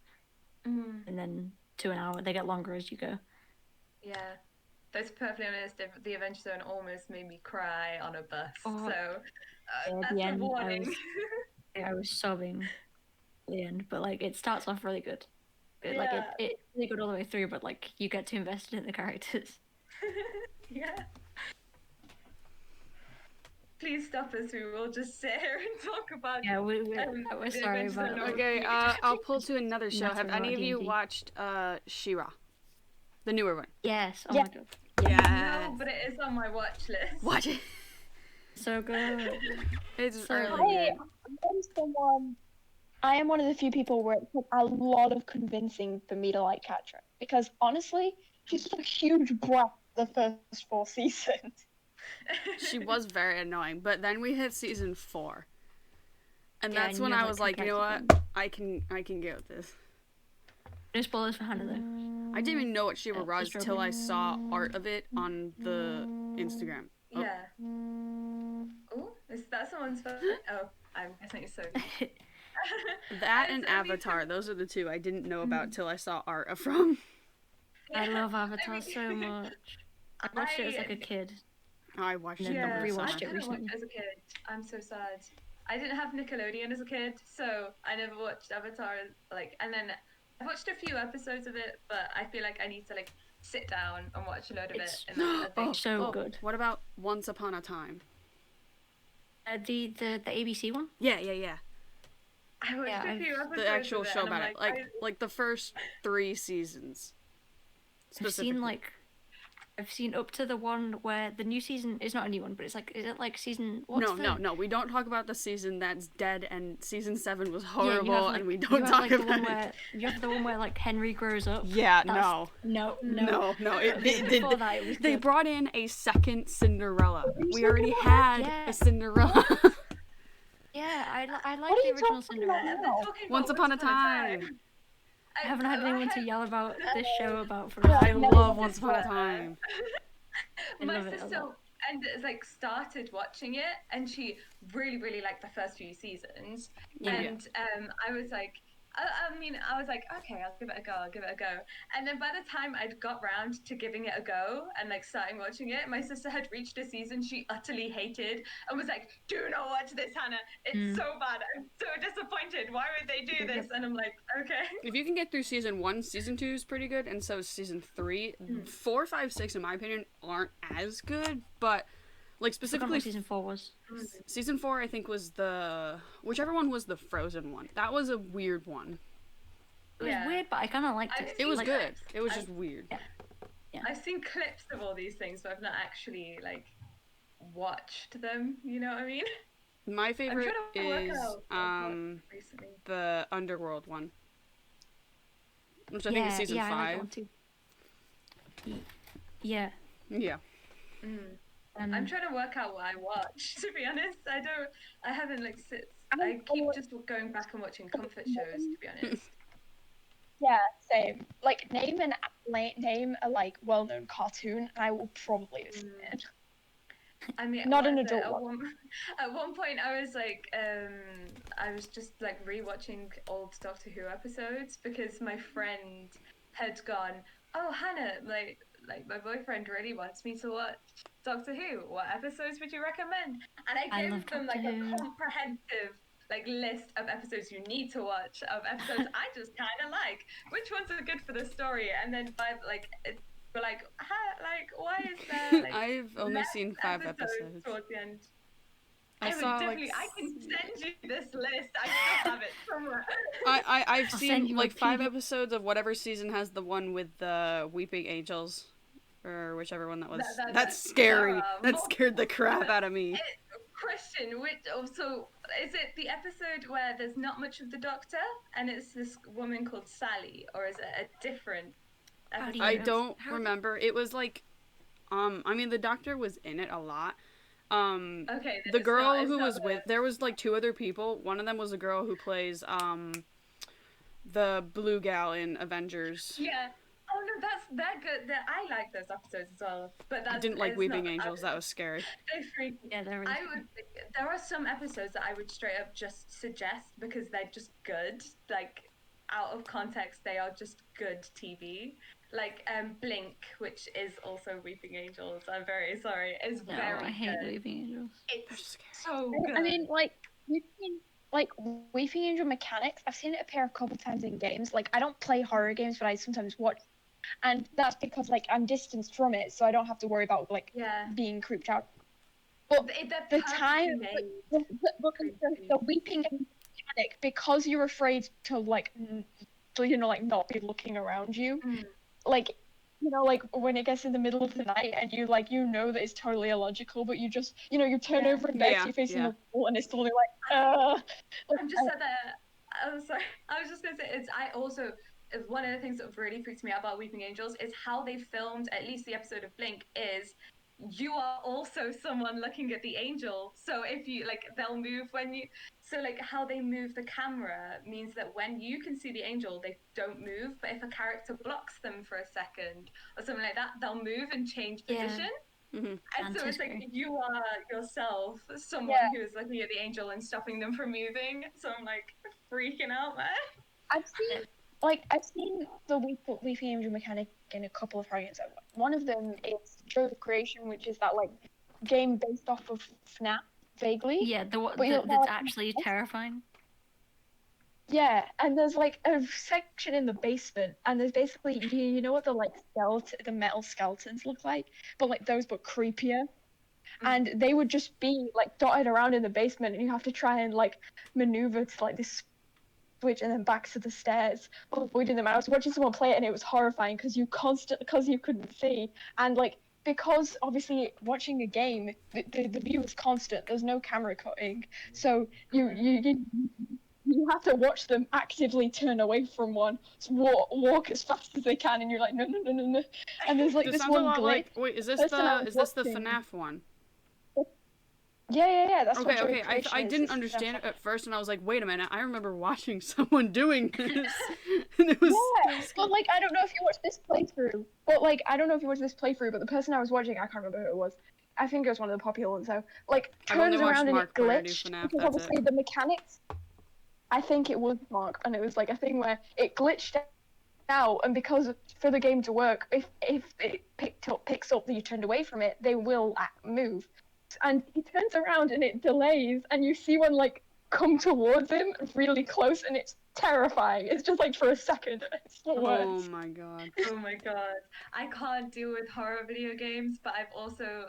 and then to an hour. They get longer as you go. Yeah. That's perfectly honest. The Adventure Zone almost made me cry on a bus. Oh, So yeah, at that's the a end, warning. I was sobbing at the end, but like it starts off really good. Like Yeah. it's really good all the way through, but like you get too invested in the characters. Yeah. Please stop us. We will just sit here and talk about. Yeah, we're sorry Adventure about Zone like, Okay, I'll pull to another show. Have Nattering any about of you D&D. watched She-Ra? The newer one. yes. Oh Yeah. my god, Yeah. No, but it is on my watch list. Watch it. so good. It's So really good. I am one of the few people where it took a lot of convincing for me to like Catra because honestly, she's just a huge brat the first 4 seasons. She was very annoying, but then we hit season 4. And Yeah, that's and when you have, I like, was like, you know what? complexity. I can get with this. No spoilers for Hannah though. I didn't even know what Shiva was just till I saw art of it on the Instagram. Oh, Yeah. Oh, is that someone's phone? Oh, I'm guessing it's Sophie. that and Avatar, those are the two I didn't know about till I saw art from. I love Avatar mean, so much. I watched it as like a kid. I watched And it then over the rewatched summer. it I didn't recently. watch it as a kid. I'm so sad. I didn't have Nickelodeon as a kid, so I never watched Avatar. Like, and then I watched a few episodes of it, but I feel like I need to like sit down and watch a load of It's it in like a big. so good. What about Once Upon a Time? The ABC one. Yeah. I watched yeah, a few episodes The actual of it, show and I'm about it, like the first 3 seasons. I've seen I've seen up to the one where the new season is not a new one, but it's like, is it like season? No. We don't talk about the season that's dead, and season 7 was horrible, you have, like, and we you don't have, talk like, the about one it. where you have the one where like Henry grows up. Yeah, That's- no. no. Before that, it was They good. brought in a second Cinderella. We already had Yeah. a Cinderella. Yeah, I like What are the you original talking about Cinderella. now? Once Upon a Time. I haven't had anyone to yell about this show about for I a love Once Upon a Time. I My love it a sister lot. and like started watching it, and she really liked the first few seasons. Yeah. And I was like, I was like, okay, I'll give it a go. And then by the time I'd got round to giving it a go and like starting watching it, my sister had reached a season she utterly hated and was like, do not watch this, Hannah. It's so bad. I'm so disappointed. Why would they do this? And I'm like, okay. If you can get through season 1, season 2 is pretty good, and so is season 3. 4, 5, 6, in my opinion, aren't as good, but like specifically Season 4 was. season 4, I think was whichever one was the Frozen one. That was a weird one. It was weird, but I kind of liked it. It was like, good. It was just weird. Yeah. I've seen clips of all these things, but I've not actually like watched them. You know what I mean? My favorite to work is out what recently. the Underworld one, which I think is season I like 5. that one too. Yeah. Yeah. I'm trying to work out what I watch. To be honest, I haven't like I keep just going back and watching comfort shows. To be honest. Yeah, same. Like, name a like well-known cartoon, and I will probably have seen it. I mean, Not an what is it? adult one. At one point, I was like, I was just like rewatching old Doctor Who episodes because my friend had gone, "Oh, Hannah, like my boyfriend really wants me to watch Doctor Who. What episodes would you recommend?" And I love gave them like Doctor Who. a comprehensive like list of episodes you need to watch, of episodes I just kind of like, which ones are good for the story, and then by like we're like, why is there like I've only less seen 5 episodes. towards the end? I would saw definitely, like I can send you this list. I still have it somewhere. I've I'll send seen you like a 5 PDF. episodes of whatever season has the one with the Weeping Angels, or whichever one that was. That's scary. That scared the crap out of me. Question, which also is it the episode where there's not much of the Doctor and it's this woman called Sally, or is it a different How do episode? you I know? don't remember. It was like, I mean, the Doctor was in it a lot. Okay, then The it's girl not- it's who not was the- with, there was like 2 other people. One of them was a girl who plays the blue gal in Avengers. Yeah. Oh no, they're good. I like those episodes as well. But that's, I didn't like it's Weeping not- Angels. That was scary. They freak me. Yeah, there is. There are some episodes that I would straight up just suggest because they're just good. Like out of context, they are just good TV. Like Blink, which is also Weeping Angels. I'm very sorry. Is No, very I hate good. Weeping Angels. It's so good. I mean, Weeping Angel mechanics, I've seen it appear a couple times in games. Like, I don't play horror games, but I sometimes watch. And that's because, like, I'm distanced from it, so I don't have to worry about, like, yeah. being creeped out. But They're the time, perfectly made. the weeping mechanic, because you're afraid to, like, like, not be looking around you, like, like, when it gets in the middle of the night and you, like, that it's totally illogical, but you just, you turn over in bed, Yeah, you're facing yeah. the wall, and it's totally like, I'm just at the. I'm sorry. I was just gonna say one of the things that really freaks me out about Weeping Angels is how they filmed at least the episode of Blink is you are also someone looking at the angel. So if you like, they'll move when you. So like how they move the camera means that when you can see the angel, they don't move. But if a character blocks them for a second or something like that, they'll move and change Yeah. position. Mhm. And so it's like Anti-screen. you are yourself someone Yeah. who is looking at the angel and stopping them from moving. So I'm like freaking out, man. I've seen the leafy angel mechanic in a couple of horror games. One of them is Joy of Creation, which is that like game based off of FNAF vaguely. Yeah, the one But you that's know, like, actually terrifying. yeah, and there's like a section in the basement, and there's basically you know what the like the metal skeletons look like, but like those but creepier. And they would just be like dotted around in the basement, and you have to try and like maneuver to like this switch and then back to the stairs, avoiding them. I was watching someone play it, and it was horrifying because you couldn't see, and like because obviously watching a game, the view is constant. There's no camera cutting, so you have to watch them actively turn away from one, walk as fast as they can, and you're like, no, no, no, no, no. And there's like This this sounds a one lot glitch. like. Wait, is this Person I the was watching- FNAF one? Yeah. That's what Okay, Joy okay. of Creation I is. didn't It's understand it FNAF. at first, and I was like, wait a minute. I remember watching someone doing this, and it was. Yeah, but like I don't know if you watched this playthrough, but the person I was watching, I can't remember who it was. I think it was one of the popular ones. So like I've only turns watched around and Mark it play or do glitched FNAF, because that's obviously it. the mechanics. I think it was Mark, and it was like a thing where it glitched out, and because for the game to work, if it picks up that you turned away from it, they will move. And he turns around and it delays, and you see one like come towards him really close, and it's terrifying. It's just like for a second, and it's the Oh worst. my god. Oh my god. I can't deal with horror video games, but I've also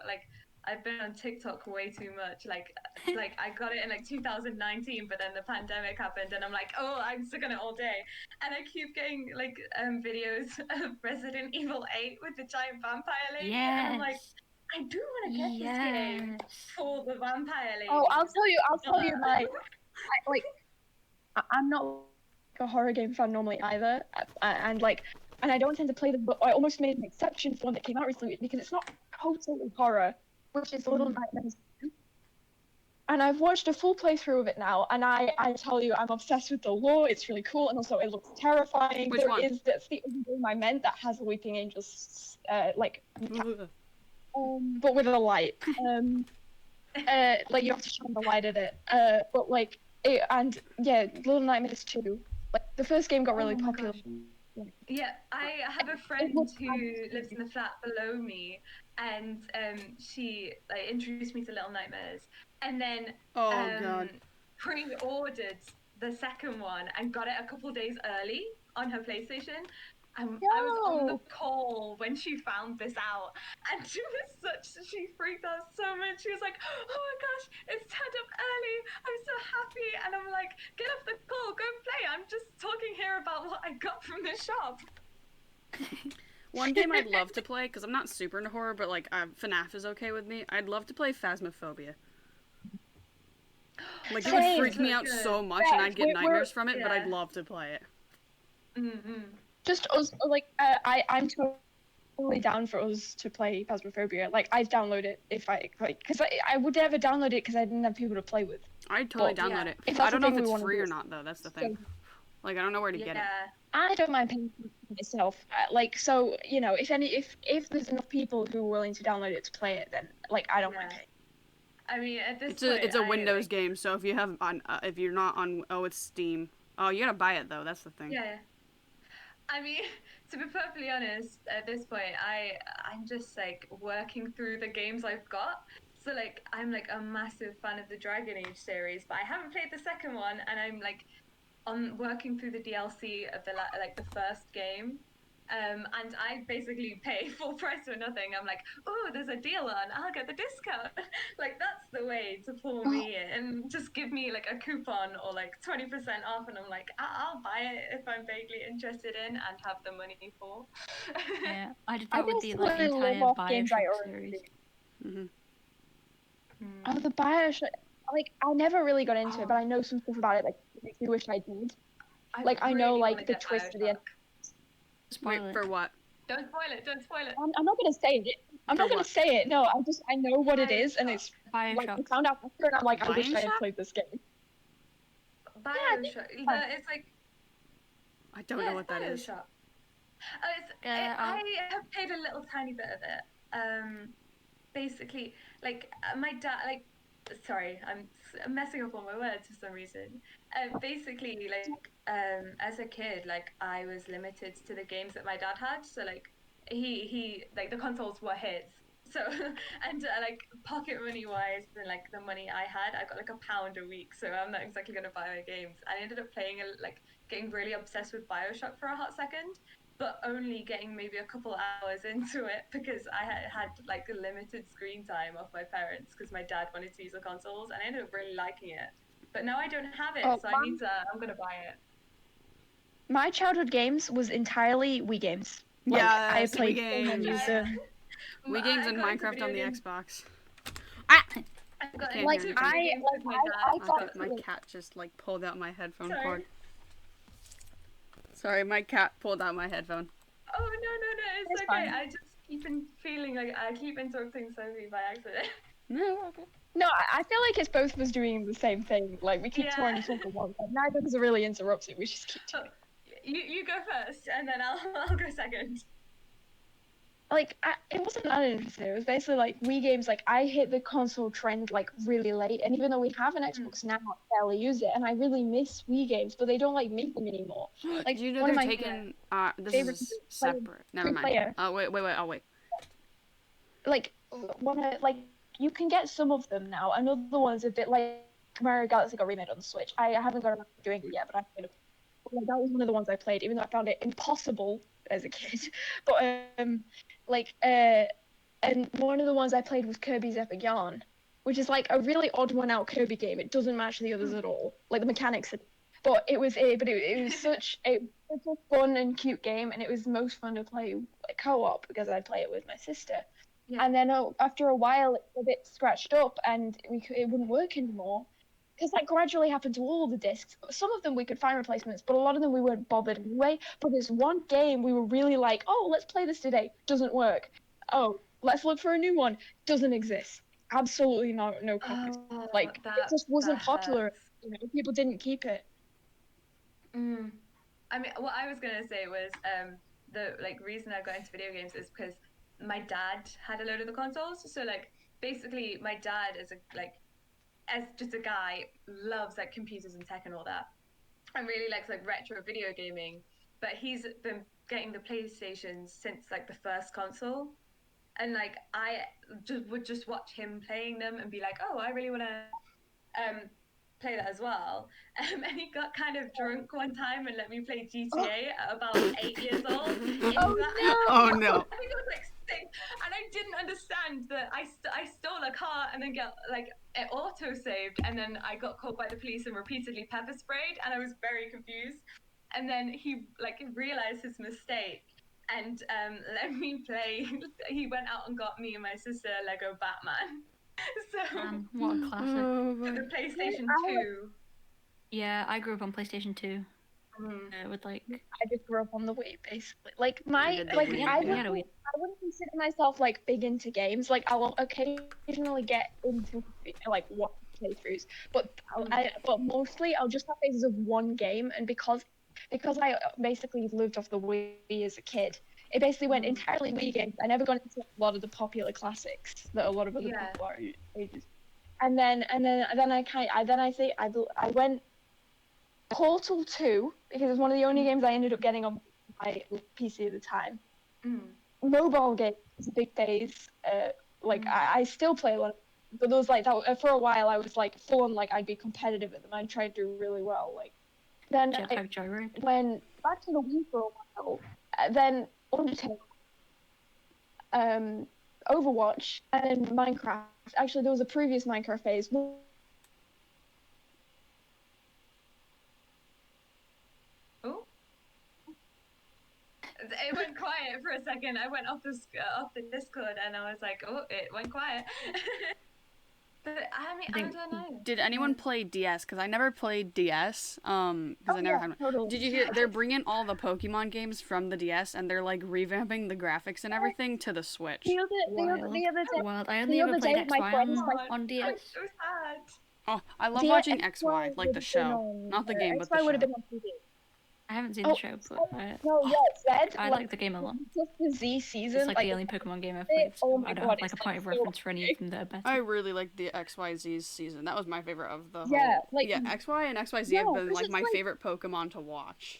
I've been on TikTok way too much. Like I got it in like 2019, but then the pandemic happened and I'm like, oh, I'm stuck on it all day. And I keep getting like videos of Resident Evil 8 with the giant vampire lady and I'm like, Yes. I do want to get this game for the vampire lady. Oh, I'll tell you I'm not like a horror game fan normally either, and I don't tend to play them, but I almost made an exception for one that came out recently because it's not totally horror, which is Little Nightmares. And I've watched a full playthrough of it now, and I tell you, I'm obsessed with the lore. It's really cool, and also it looks terrifying. Which one? That's the only game I meant that has a weeping angels, but with a light. Like you have to shine the light at it. But like it, and yeah, Little Nightmares 2. Like the first game got really Oh my popular. gosh. Yeah, I have a friend who lives in the flat below me, and she like introduced me to Little Nightmares, and then Oh god. pre-ordered the second one and got it a couple days early on her PlayStation. I was on the call when she found this out, and she freaked out so much. She was like, "Oh my gosh, it's turned up early! I'm so happy!" And I'm like, "Get off the call, go play! I'm just talking here about what I got from the shop." One game I'd love to play, because I'm not super into horror, but like FNAF is okay with me. I'd love to play Phasmophobia. Like it would Same. freak me out so much, and I'd get nightmares from it. But I'd love to play it. Mm-hmm. Just us, like I'm totally down for us to play Phasmophobia. Like I'd download it if I like, because I would never download it because I didn't have people to play with. I'd totally Well, download yeah. it. If I that's don't the know if thing we it's wanna free do. or not, though. That's the thing. Like I don't know where to get it. I don't mind paying for it myself. Like so, you know, if there's enough people who are willing to download it to play it, then like I don't mind paying. I mean, at this It's point, a Windows game, so if you have on if you're not on it's Steam. Oh, you gotta buy it though. That's the thing. Yeah. I mean, to be perfectly honest, at this point, I'm just like working through the games I've got. So like, I'm like a massive fan of the Dragon Age series, but I haven't played the second one, and I'm like working through the DLC of the first game. And I basically pay full price for nothing. I'm like, oh, there's a deal on, I'll get the discount. Like, that's the way to pull me in. And just give me, like, a coupon or, like, 20% off. And I'm like, I'll buy it if I'm vaguely interested in and have the money for. Yeah, I did I that with just the like really entire love games I Bioshock already series. Mm-hmm. Oh, the Bioshock. Like I never really got into it, but I know some stuff about it. Like makes me wish I did. Like I know really like wanna the get twist at the end. Bioshock. Wait, Spoiler. for what? Don't spoil it. Don't spoil it. I'm not gonna say it. I'm The not gonna what? say it. No, I know what it is, and Bioshock. it's like I Bioshock. found out after, and I'm like, I wish I had Bioshock? played this game. Bioshock. It's like I don't know what that is. Bioshock. Oh, I'll- I have played a little tiny bit of it. Basically, like my dad, like, sorry, I'm messing up all my words for some reason. Basically, like, as a kid, like I was limited to the games that my dad had. So like, he like the consoles were his. So and like pocket money wise, and like the money I had, I got like £1 a week. So I'm not exactly gonna buy my games. I ended up playing like getting really obsessed with Bioshock for a hot second, but only getting maybe a couple hours into it because I had like a limited screen time off my parents because my dad wanted to use the consoles, and I ended up really liking it. But now I don't have it, Oh, so I need to. I'm gonna buy it. My childhood games was entirely Wii games. Like, I Yes, played Wii so many games. of them. Wii games I and got into Minecraft on the video games- Xbox. Ah! I got can't into hear video anything. games with my dad. I My, got my cat just like pulled out my headphone Sorry. cord. Sorry, my cat pulled out my headphone. Oh no, It's it's okay. fine. I just keep feeling like I keep interrupting Sophie by accident. No, okay. No, I feel like it's both of us doing the same thing. Like, we keep Yeah. trying to talk at once. Like, neither of us are really interrupting. We just keep doing You go first, and then I'll go second. like it wasn't that interesting. It was basically like Wii games. Like, I hit the console trend like really late, and even though we have an Xbox now, I barely use it, and I really miss Wii games, but they don't like make them anymore. Like, Do you know one of they're my taking? This favorite is player- separate. Never mind. player. Oh wait. I'll wait. like you can get some of them now. Another one's a bit like Mario Galaxy got remade on the Switch. I haven't got around to doing it yet, but like, that was one of the ones I played, even though I found it impossible as a kid. But like and one of the ones I played was Kirby's Epic Yarn, which is like a really odd one out Kirby game. It doesn't match the others at all. Like the mechanics, but it was such a fun and cute game, and it was the most fun to play like, co-op because I'd play it with my sister. Yeah. And then after a while, it was a bit scratched up, and it wouldn't work anymore. Because that gradually happened to all the discs. Some of them we could find replacements, but a lot of them we weren't bothered anyway. But there's one game we were really like, oh, let's play this today. Doesn't work. Oh, let's look for a new one. Doesn't exist. Absolutely no copies. Like, it just wasn't popular. hurts. You know, people didn't keep it. I mean, what I was gonna say was the like reason I got into video games is because my dad had a load of the consoles. So like basically, my dad is as just a guy loves like computers and tech and all that, and really likes like retro video gaming. But he's been getting the PlayStations since like the first console, and like I would just watch him playing them and be like, oh, I really want to play that as well. And he got kind of drunk one time and let me play GTA at about 8 years old. Oh no. I think I was like 6, and I didn't understand that I stole a car and then got like it auto saved, and then I got caught by the police and repeatedly pepper sprayed, and I was very confused. And then he like realized his mistake and let me play. He went out and got me and my sister Lego Batman. So What a classic. the PlayStation 2. Yeah, I grew up on PlayStation 2. With like I just grew up on the Wii, basically. Like I did the like Wii, I yeah. wouldn't consider myself like big into games. Like, I will occasionally get into like what playthroughs, but but mostly I'll just have phases of one game, and because I basically lived off the Wii as a kid, it basically went entirely Wii games. I never got into a lot of the popular classics that a lot of other people are ages. And then I went Portal 2 because it was one of the only games I ended up getting on my PC at the time. Mobile games was a big phase. Like I still play a lot, but there was like that for a while. I was like full on like I'd be competitive at them. I'd try to do really well. Like then I went back to the Wii for a while. Then Undertale, Overwatch, and then Minecraft. Actually, there was a previous Minecraft phase. Oh, it went quiet for a second. I went off the Discord and I was like, oh, it went quiet. But I mean, I think- don't know. Did anyone play DS? Because I never played DS. Because I never had one. Totally. Did you hear? They're bringing all the Pokemon games from the DS, and they're like revamping the graphics and everything to the Switch. The other day, Wild. I only the ever other played day, my XY friends, on I'm DS. so sad. Oh, I love the watching XY XY, like would the have been show, on- not the game, but the XY would have show. been on TV. I haven't seen Oh, the show, but No, yeah, Zed. I like the game a lot. Just the Z season. It's like the only Pokemon game I've they- played, so oh my I don't God, have like a it's, point like, of so reference for any of them that are better. I really liked the XYZ season. That was my favorite of the whole. Yeah, like- yeah, XY and XYZ Yeah, have been 'cause like it's my like- favorite Pokemon to watch.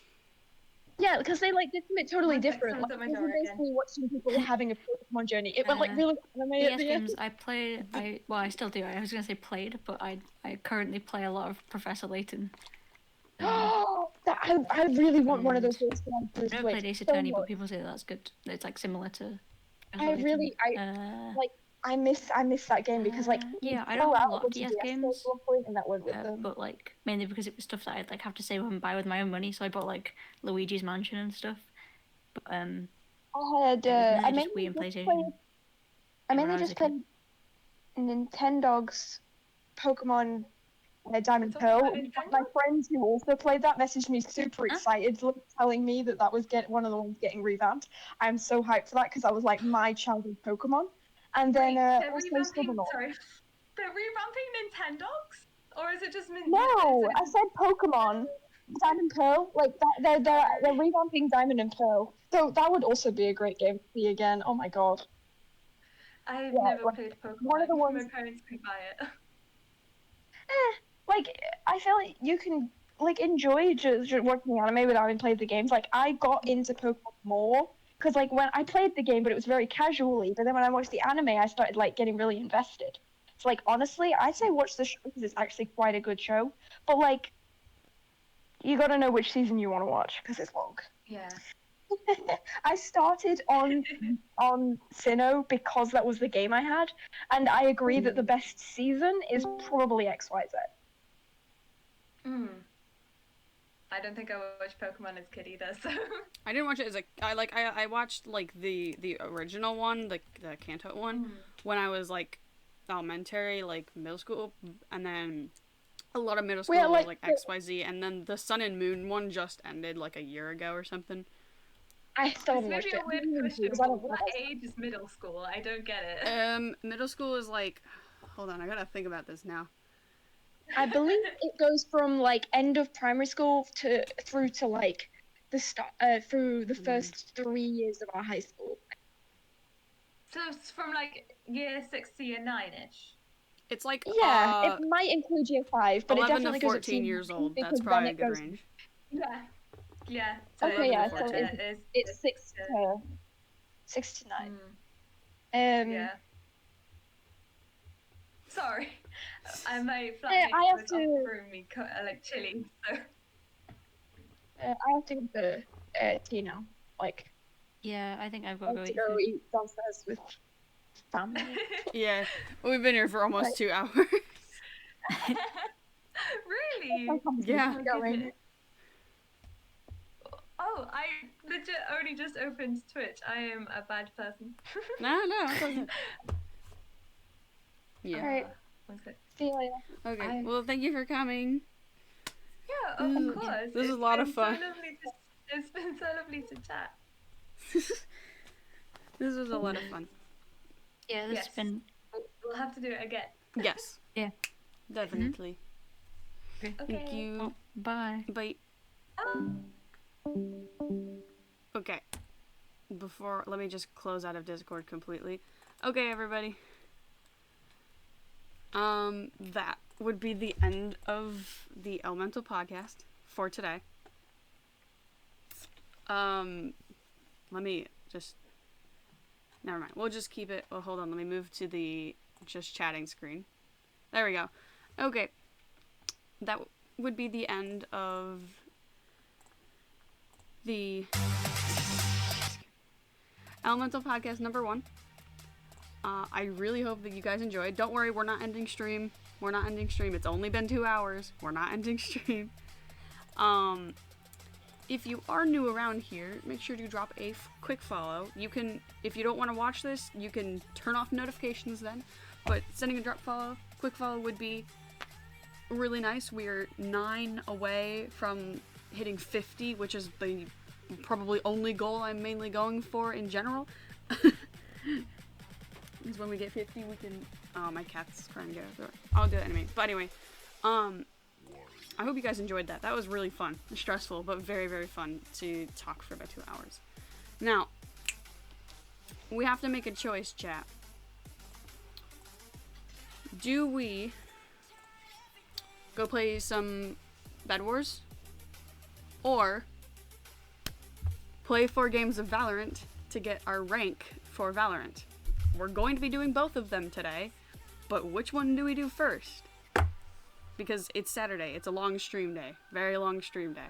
Yeah, because they like did something totally My different. son's Like, at my we door were again. basically watching people having a Pokemon journey. It went like really anime at DS the end. games I played, I still do. I was gonna say played, but I currently play a lot of Professor Layton. I really want one of those games to on the I never Switch. played Ace so Attorney, but much. people say that's good. It's like similar to. I really- I miss that game because like yeah, I throw don't have out a lot bunch of DS DS games, games at one point and that went with them. but like mainly because it was stuff that I'd like have to save and buy with my own money. So I bought like Luigi's Mansion and stuff. But I had yeah, I just mainly Wii and just PlayStation. played I when mainly I was just a kid. played Nintendo's Pokemon Diamond Talking Pearl. about Nintendo? My friends who also played that messaged me super excited, telling me that was one of the ones getting revamped. I'm so hyped for that because that was like my childhood Pokemon. And then They're also revamping. Scribblenauts. Sorry, they're revamping Nintendogs, or is it just No, is it- I said Pokemon. Diamond Pearl, like that, they're revamping Diamond and Pearl. So that would also be a great game to see again. Oh my god. I've Yeah, never like, played Pokemon. one of the ones- My parents couldn't buy it. Like I feel like you can like enjoy just watching anime without having played the games. Like I got into Pokemon more because like when I played the game, but it was very casually. But then when I watched the anime, I started like getting really invested. So like honestly, I'd say watch the show because it's actually quite a good show. But like, you got to know which season you want to watch because it's long. Yeah. I started on Sinnoh because that was the game I had, and I agree that the best season is probably XYZ. I don't think I watched Pokemon as a kid either. So I didn't watch it as a. I watched like the original one, the Kanto one, when I was like elementary, like middle school, and then a lot of middle school Well, was like, like XYZ, and then the Sun and Moon one just ended like a year ago or something. I still it's haven't watched maybe a it. weird question. Because I But don't what realize- age is middle school? I don't get it. Middle school is like. Hold on, I gotta think about this now. I believe it goes from like end of primary school through to like the start through the first 3 years of our high school. So it's from like year 6 to year 9-ish. It's like Yeah, it might include year 5, but it 11 definitely to goes up 14 to years old. because That's then probably a it good goes- range. Yeah. Yeah. So Okay, 11 yeah, to so 14. it's 6 to 9. Yeah. Sorry, my flatmate Yeah, I have was to- offering me like chili. So I have to go to tea now. Like, Yeah, I think I've I got to have go to eat go food. eat downstairs with family. Yeah, we've been here for almost Right. 2 hours. really? Yeah. Going. Oh, I legit only just opened Twitch. I am a bad person. No, it's okay. Yeah. Alright, One sec. see you later. Okay. I- Well, thank you for coming. Yeah, Ooh, of course. this is a It's lot of been fun. So lovely it's been so lovely to chat. This was a lot of fun. Yeah, this has Yes. been. We'll have to do it again. Yes. Yeah. Definitely. Okay. Thank you. Bye. Bye. Okay. Let me just close out of Discord completely. Okay, everybody. That would be the end of the Elemental podcast for today. Let me just... Never mind. We'll just keep it... Well, hold on. Let me move to the just chatting screen. There we go. Okay. That would be the end of the Elemental Podcast number 1. I really hope that you guys enjoyed. Don't worry, we're not ending stream. It's only been 2 hours. We're not ending stream. If you are new around here, make sure to drop a quick follow. You can, if you don't want to watch this, you can turn off notifications then. But sending a drop follow quick follow would be really nice. We're 9 away from hitting 50, which is the probably only goal I'm mainly going for in general. Because when we get 50, we can... Oh, my cat's trying to get out the door. I'll do it anyway. But anyway, I hope you guys enjoyed that. That was really fun. Stressful, but very, very fun to talk for about 2 hours. Now, we have to make a choice, chat. Do we go play some Bedwars? Or play 4 games of Valorant to get our rank for Valorant? We're going to be doing both of them today, but which one do we do first? Because it's Saturday. It's a long stream day. Very long stream day.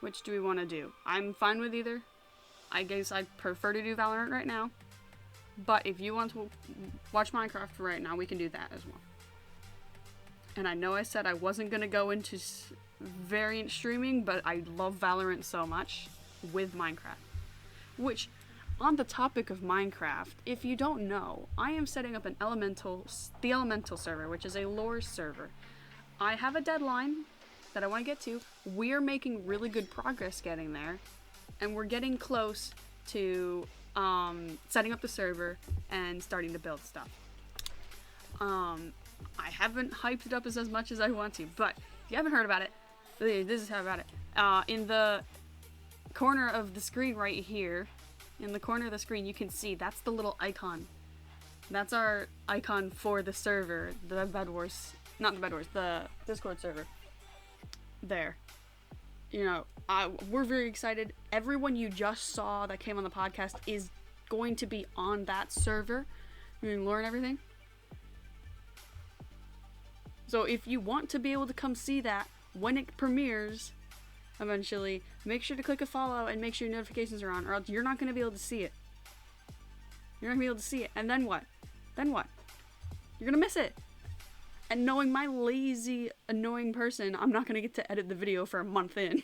Which do we want to do? I'm fine with either. I guess I'd prefer to do Valorant right now. But if you want to watch Minecraft right now, we can do that as well. And I know I said I wasn't going to go into variant streaming, but I love Valorant so much with Minecraft. Which, on the topic of Minecraft, if you don't know, I am setting up the Elemental server, which is a lore server. I have a deadline that I want to get to. We're making really good progress getting there, and we're getting close to setting up the server and starting to build stuff. I haven't hyped it up as much as I want to, but if you haven't heard about it, this is how about it. In the corner of the screen right here, in the corner of the screen, you can see that's the little icon. That's our icon for the server, the Bedwars, not the Bedwars, the Discord server. There. You know, we're very excited. Everyone you just saw that came on the podcast is going to be on that server. You can learn everything. So if you want to be able to come see that when it premieres, eventually, make sure to click a follow and make sure your notifications are on, or else you're not going to be able to see it. You're not going to be able to see it. And then what? Then what? You're going to miss it. And knowing my lazy, annoying person, I'm not going to get to edit the video for a month in.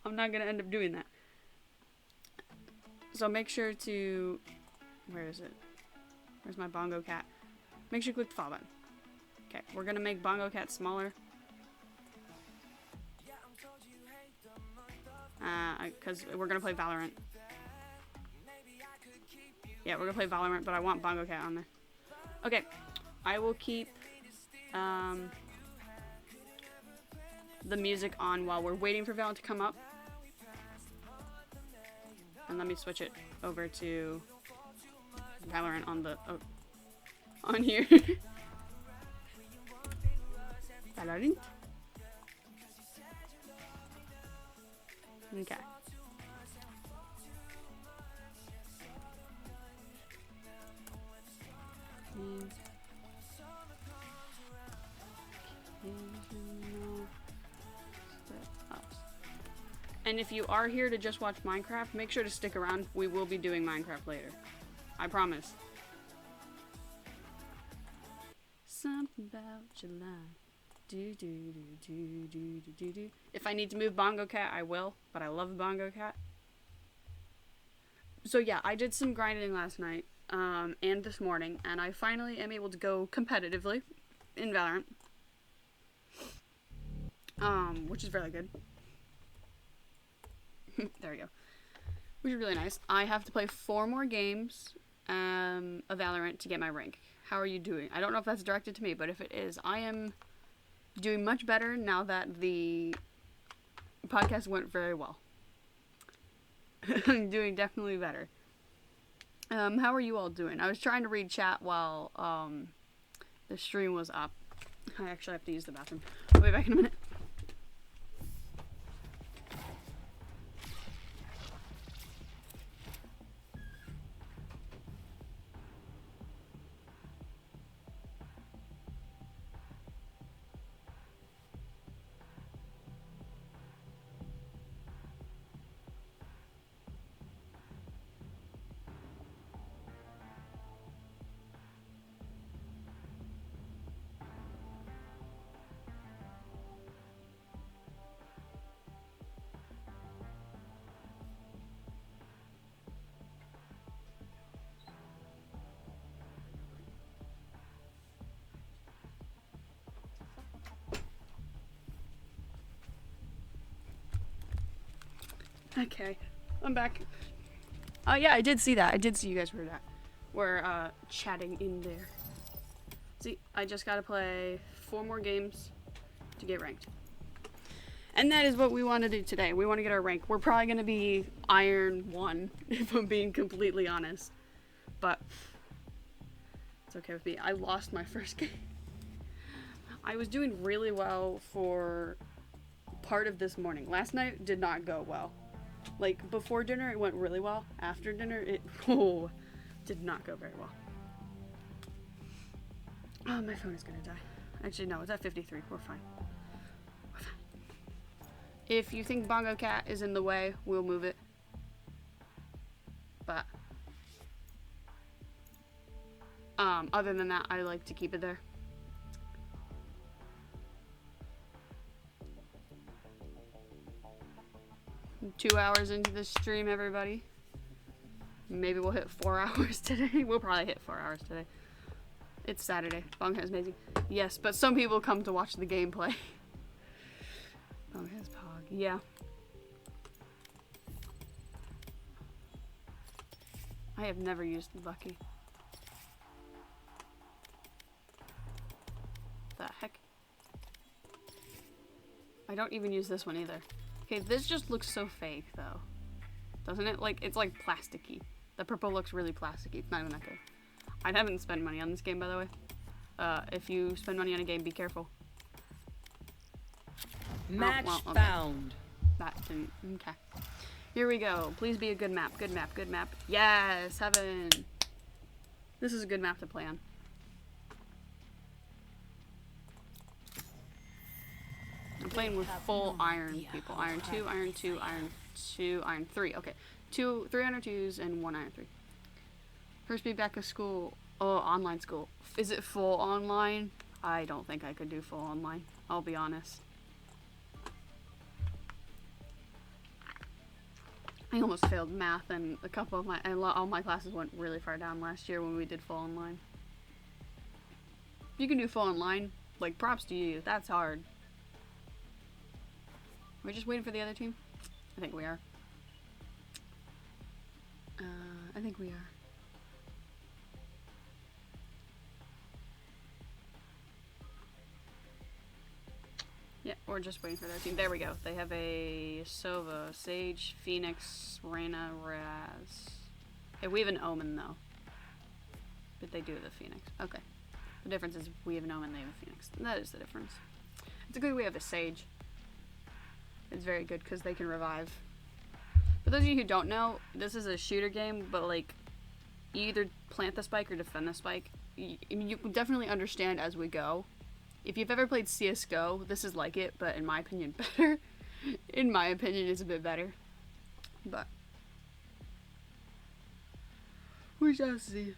I'm not going to end up doing that. So make sure to... Where is it? Where's my Bongo Cat? Make sure you click the follow button. Okay, we're going to make Bongo Cat smaller. Because we're going to play Valorant. Yeah, we're going to play Valorant, but I want Bongo Cat on there. Okay, I will keep the music on while we're waiting for Valorant to come up. And let me switch it over to Valorant on the... Oh, on here. Valorant. Okay. And if you are here to just watch Minecraft, make sure to stick around. We will be doing Minecraft later. I promise. Something about July. Do do do do do do do. If I need to move Bongo Cat, I will. But I love Bongo Cat. So yeah, I did some grinding last night and this morning, and I finally am able to go competitively in Valorant, which is really good. There we go. Which is really nice. I have to play 4 more games of Valorant to get my rank. How are you doing? I don't know if that's directed to me, but if it is, I am doing much better now that the podcast went very well. I'm doing definitely better. How are you all doing? I was trying to read chat while the stream was up. I actually have to use the bathroom. I'll be back in a minute. Okay, I'm back. Oh yeah, I did see that. I did see you guys were chatting in there. See, I just gotta play 4 more games to get ranked. And that is what we want to do today. We want to get our rank. We're probably gonna be Iron 1, if I'm being completely honest. But it's okay with me. I lost my first game. I was doing really well for part of this morning. Last night did not go well. Like, before dinner it went really well. After dinner it did not go very well. Oh, my phone is gonna die. Actually, no, it's at 53. We're fine. We're fine. If you think Bongo Cat is in the way, we'll move it. But other than that, I like to keep it there. I'm 2 hours into the stream, everybody. Maybe we'll hit 4 hours today. We'll probably hit 4 hours today. It's Saturday. Bongo is amazing. Yes, but some people come to watch the gameplay. Bongo has Pog. Yeah. I have never used Lucky. The heck? I don't even use this one either. Okay, this just looks so fake though. Doesn't it? Like, it's like plasticky. The purple looks really plasticky. It's not even that good. I haven't spent money on this game, by the way. If you spend money on a game, be careful. Match okay. found. That didn't. Okay. Here we go. Please be a good map. Good map. Good map. Yes, heaven. This is a good map to play on. I'm playing with full iron people. Iron 2, iron 2, iron 2, iron 3. Okay. 3 iron 2s and 1 iron 3. First be back at school. Oh, online school. Is it full online? I don't think I could do full online. I'll be honest. I almost failed math, and a couple of all my classes went really far down last year when we did full online. If you can do full online, like, props to you. That's hard. We're just waiting for the other team? I think we are. I think we are. Yeah, we're just waiting for their team. There we go. They have a Sova, Sage, Phoenix, Reyna, Raz. Okay, we have an Omen though. But they do have a Phoenix. Okay. The difference is we have an Omen, they have a Phoenix. That is the difference. It's good we have a Sage. It's very good because they can revive. For those of you who don't know, this is a shooter game, but like, you either plant the spike or defend the spike. You definitely understand as we go. If you've ever played CSGO, this is like it, but in my opinion, better. In my opinion, it's a bit better. But we shall see.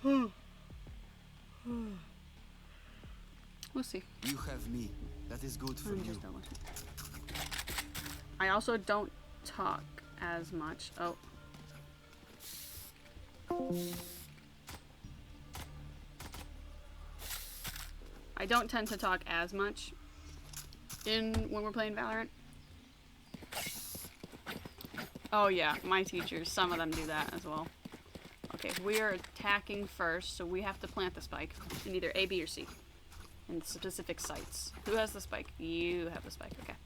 We'll see. You have me. That is good for you. I also don't talk as much. Oh. I don't tend to talk as much when we're playing Valorant. Oh yeah, my teachers, some of them do that as well. Okay, we are attacking first, so we have to plant the spike in either A, B, or C. In specific sites. Who has the spike? You have the spike, okay.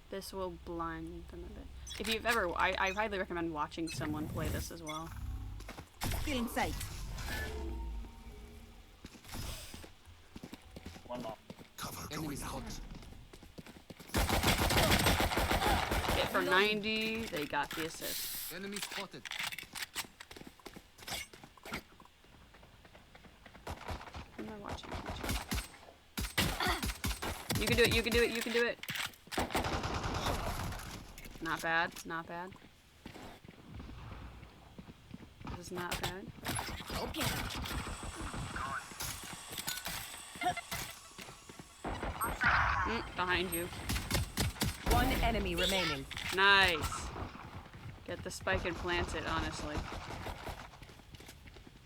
This will blind them a bit. If you've ever, I highly recommend watching someone play this as well. Feeling safe. One more. Cover going out. Hit for 90, they got the assist. Enemy spotted. Who am I watching? You can do it, you can do it, you can do it. Not bad, not bad. This is not bad. Okay. Behind you. One enemy remaining. Nice. Get the spike and plant it, honestly.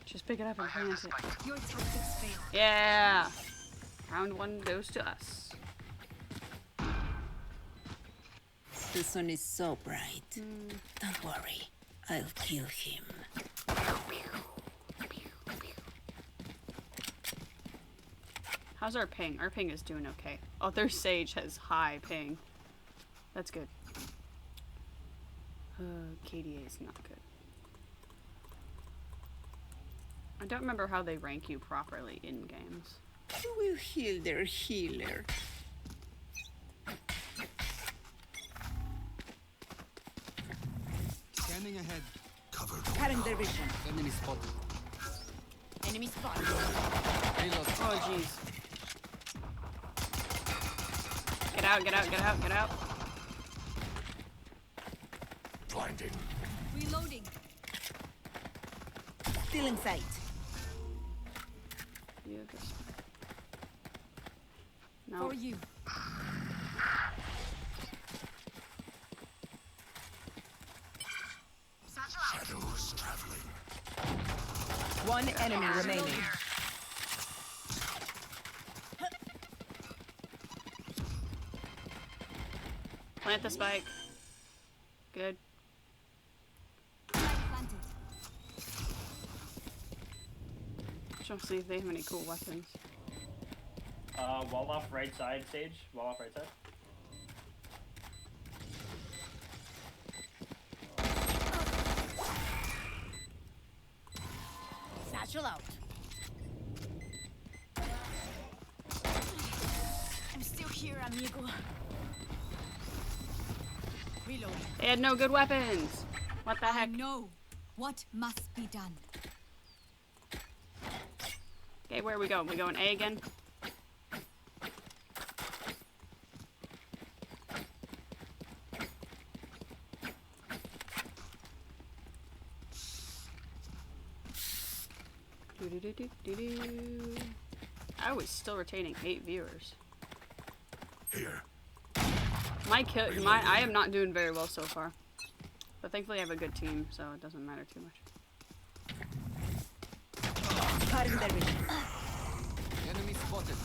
Just pick it up and plant it. Your tactics fail. Yeah. Round 1 goes to us. The sun is so bright. Don't worry, I'll kill him. How's our ping? Our ping is doing okay. Oh, their Sage has high ping. That's good. KDA is not good. I don't remember how they rank you properly in games. You will heal their healer. Scanning ahead. Cover Cutting their vision. Enemy spotted. Enemy spotted. Reload. Oh, jeez. Get out, get out, get out, get out. Blinding. Reloading. Still in sight. You just... No. For you. Shadows traveling. One enemy remaining. Plant the spike. Good. Just see if they have any cool weapons. Wall off right side, Sage. Wall off right side. Satchel out. I'm still here, amigo. Reload. They had no good weapons. What the heck? No. What must be done? Okay, where are we going? We going A again? I was still retaining 8 viewers. Here. I am not doing very well so far. But thankfully I have a good team, so it doesn't matter too much. Cutting their vision. Enemy spotted.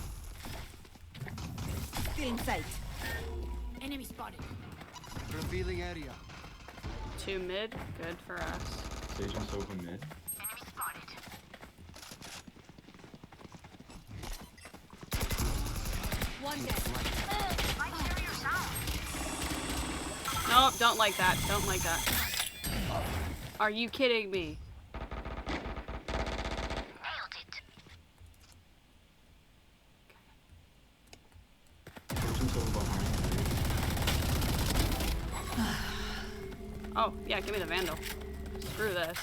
Still in sight. Enemy spotted. Revealing area. 2 mid, good for us. Sage and Sova mid. One dead. Nope, don't like that. Don't like that. Are you kidding me? Sage and Sova behind. Oh, yeah, give me the Vandal. Screw this.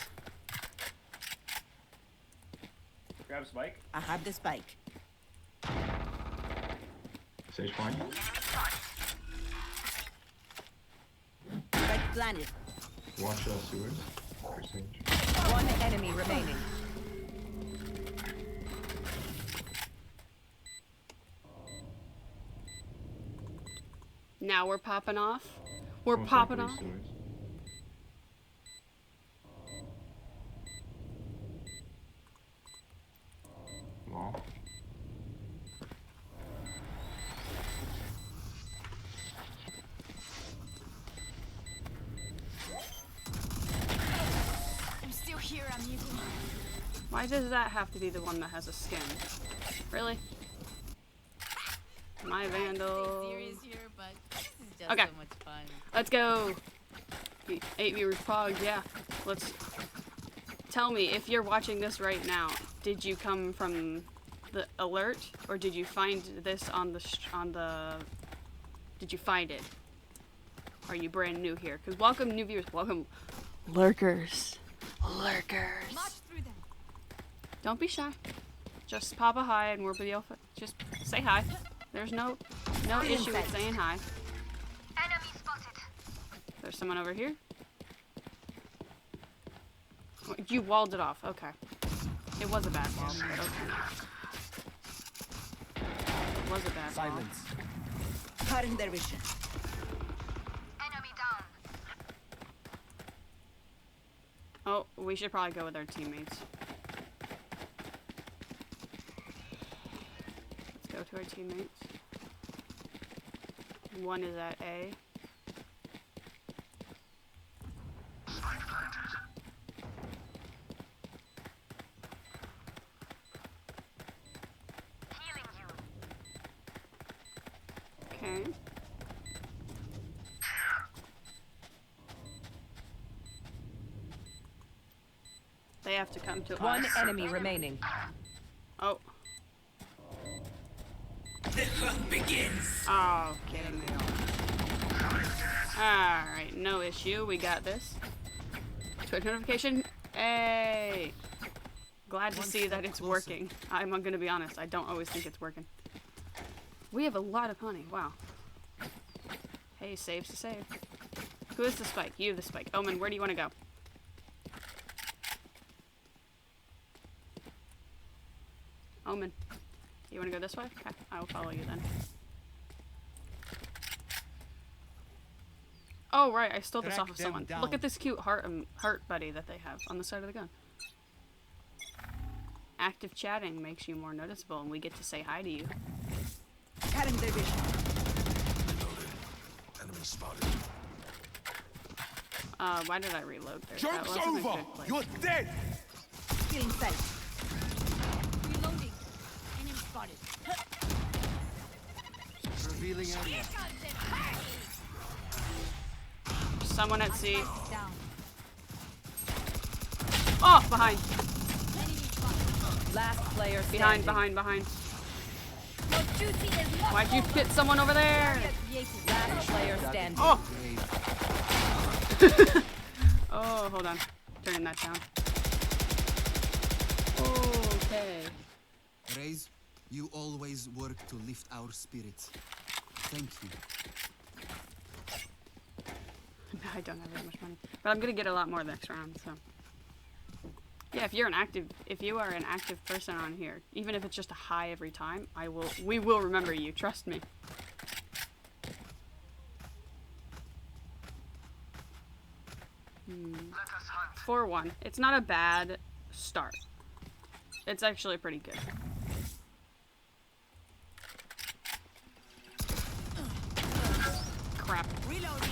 Grab spike. I have the spike. Sage point. Spike planted. Watch sewers. For Sage. One enemy remaining. Now we're popping off. We're Most popping likely off. sewers. Wall. I'm still here, amigo. Why does that have to be the one that has a skin? Really? My Vandal. Here, but this is just Okay. so much fun. Let's go. 8 viewers pog, yeah. Let's tell me if you're watching this right now. Did you come from the alert, or did you find this on the Did you find it? Are you brand new here? Because welcome new viewers. Welcome lurkers. Lurkers. March through them. Don't be shy. Just pop a hi and we'll be able. Just say hi. There's no issue with saying hi. Enemy spotted. There's someone over here. Oh, you walled it off. Okay. It was a bad wall, but okay. It was a bad wall. Silence. Cutting their vision. Enemy down. Oh, we should probably go with our teammates. Let's go to our teammates. One is at A. Okay. They have to come to One us. enemy remaining. Oh. The hunt begins. Oh, kidding me. Alright, no issue. We got this. Twitch notification. Hey. Glad to see that it's working. I'm gonna be honest. I don't always think it's working. We have a lot of honey. Wow. Hey, saves to save. Who is the spike? You have the spike. Omen, where do you want to go? Omen. You want to go this way? Okay, I will follow you then. Oh, right, I stole this off of someone. Look at this cute heart buddy that they have on the side of the gun. Active chatting makes you more noticeable, and we get to say hi to you. Cutting their vision. Enemy spotted. Why did I reload there? That Joke's wasn't a over! good place. You're dead! Feeling safe. Reloading. Enemy spotted. Revealing area. Someone at C. Down. Oh, behind. Last player Behind, standing. behind. Why'd you hit someone over there? Last player standing. Oh! Oh, hold on. Turning that down. Okay. Raze, you always work to lift our spirits. Thank you. I don't have that much money. But I'm gonna get a lot more next round, so. Yeah, if you are an active person on here, even if it's just a hi every time, we will remember you, trust me. 4-1. It's not a bad start. It's actually pretty good. Crap. Reloading.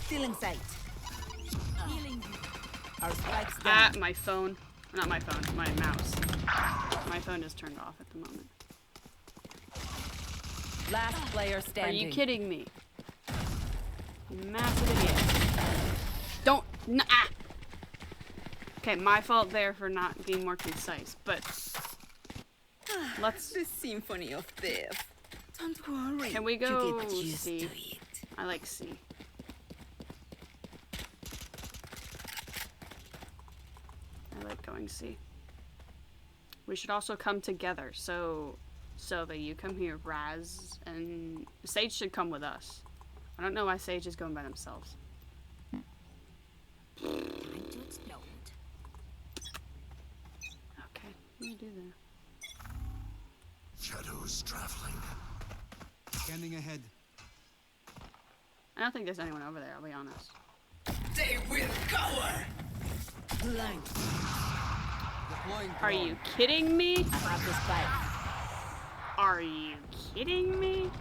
Still in sight. Healing you. Our spikes down. My phone. Not my phone, my mouse. My phone is turned off at the moment. Last player Are standing. you kidding me? You massive idiot. Don't. Ah! Okay, my fault there for not being more concise, but let's. The symphony of death. Don't worry. Can we You go get used C? to it. I like C. I like going C. We should also come together. So, Silva, you come here. Raz and Sage should come with us. I don't know why Sage is going by themselves. Okay, what do you do there? Shadows traveling. Scanning ahead. I don't think there's anyone over there, I'll be honest. They will cower. Blind. Deploying Are drone. you kidding me? I have this fight. Are you kidding me?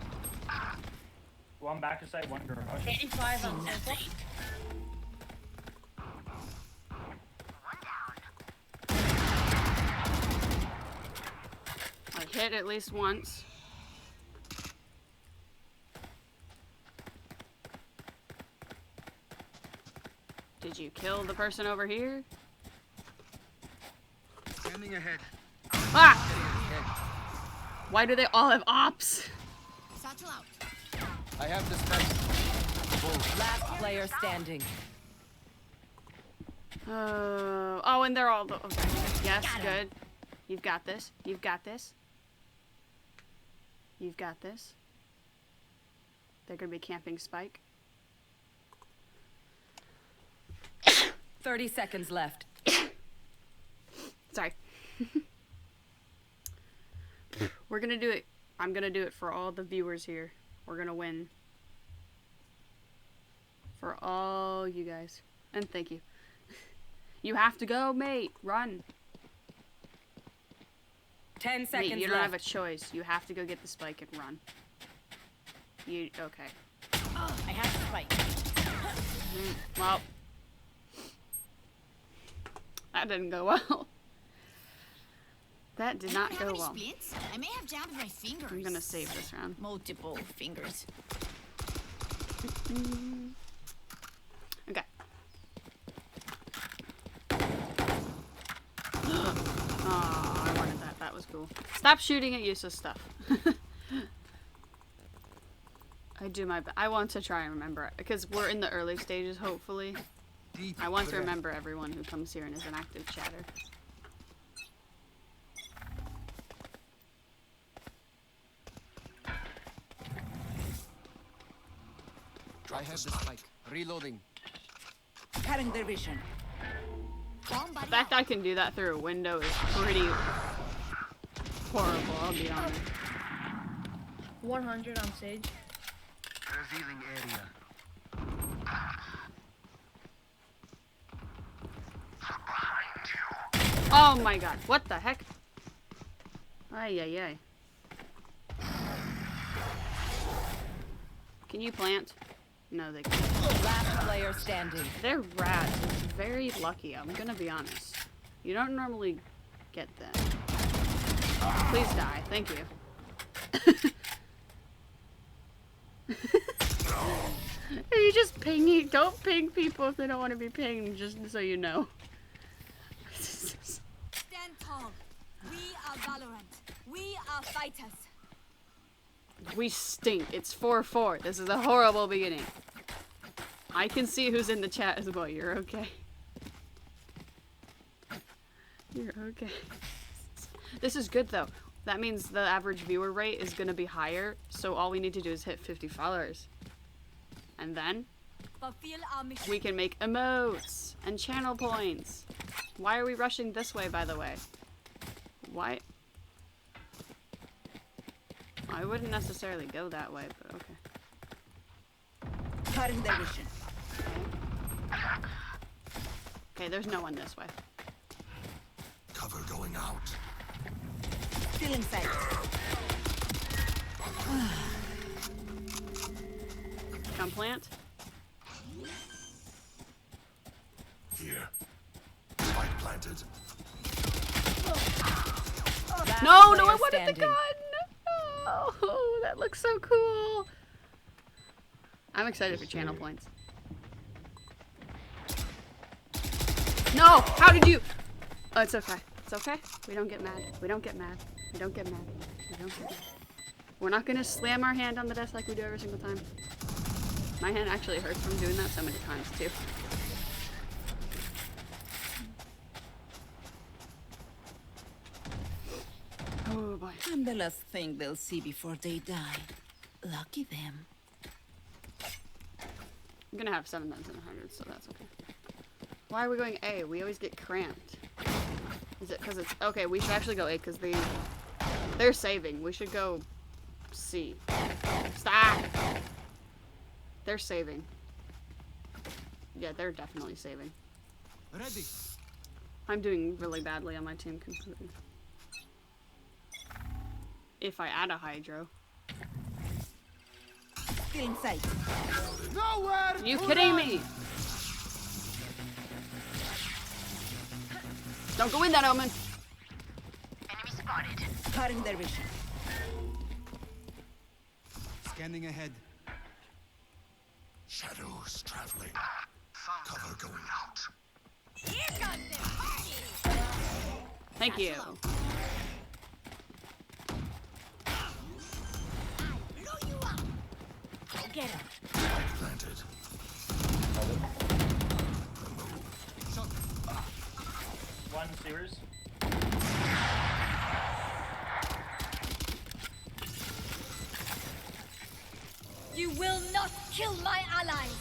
One back to side, one garage. 85 on Silva. I hit at least once. Did you kill the person over here? Scanning ahead. Ah! Why do they all have ops? I have the spike. Last player standing. Oh, and they're all. Okay. Yes, good. You've got this. You've got this. You've got this. They're gonna be camping Spike. 30 seconds left. Sorry. We're gonna do it. I'm gonna do it for all the viewers here. We're gonna win. For all you guys. And thank you. You have to go, mate. Run. 10 Wait, seconds you don't have a left. choice. You have to go get the spike and run. You okay? I have the spike. Well, that didn't go well. That did not go well. I may have jammed my fingers. I'm gonna save this round. Multiple fingers. Okay. Oh, I wanted that. That was cool. Stop shooting at useless stuff. I do my best. I want to try and remember it because we're in the early stages, hopefully. I want to remember everyone who comes here and is an active chatter. I have the spike. Reloading. Cutting their vision. The fact I can do that through a window is pretty horrible, I'll be honest. 100 on Sage. Revealing area. Oh my god, what the heck? Ay, ay, ay. Can you plant? No, they can't. Last player standing. They're rats. It's very lucky, I'm gonna be honest. You don't normally get them. Please die, thank you. Are you just pinging? Don't ping people if they don't want to be pinged, just so you know. Stand tall. We are Valorant. We are fighters. We stink. It's 4-4. This is a horrible beginning. I can see who's in the chat as well. You're okay. You're okay. This is good though. That means the average viewer rate is gonna be higher, so all we need to do is hit 50 followers. And then Fulfill our mission. we can make emotes and channel points. Why are we rushing this way, by the way? Why? I wouldn't necessarily go that way, but okay. Cutting their vision. Okay, there's no one this way. Cover going out. Still in sight. Come plant. Here. Spike planted. Last No, I player wanted standing. the gun! Oh, that looks so cool. I'm excited for channel points. No! How did you? Oh, it's okay. It's okay. We don't get mad. We don't get mad. We don't get mad. We don't get mad. We're not gonna slam our hand on the desk like we do every single time. My hand actually hurts from doing that so many times too. Oh boy. I'm the last thing they'll see before they die. Lucky them. I'm gonna have 7 9s and 100s, so that's okay. Why are we going A? We always get cramped. Is it because it's... Okay, we should actually go A because they're saving. We should go C. Stop! They're saving. Yeah, they're definitely saving. Ready. I'm doing really badly on my team completely. If I add a hydro. Still in sight. Nowhere. You kidding me? Don't go in that omen. Enemy spotted. Cutting their vision. Scanning ahead. Shadows traveling. Cover going out. Here comes the party. Thank you. Blow you up. Go get him. Spike planted. Shot. One sewers. You will not kill my allies.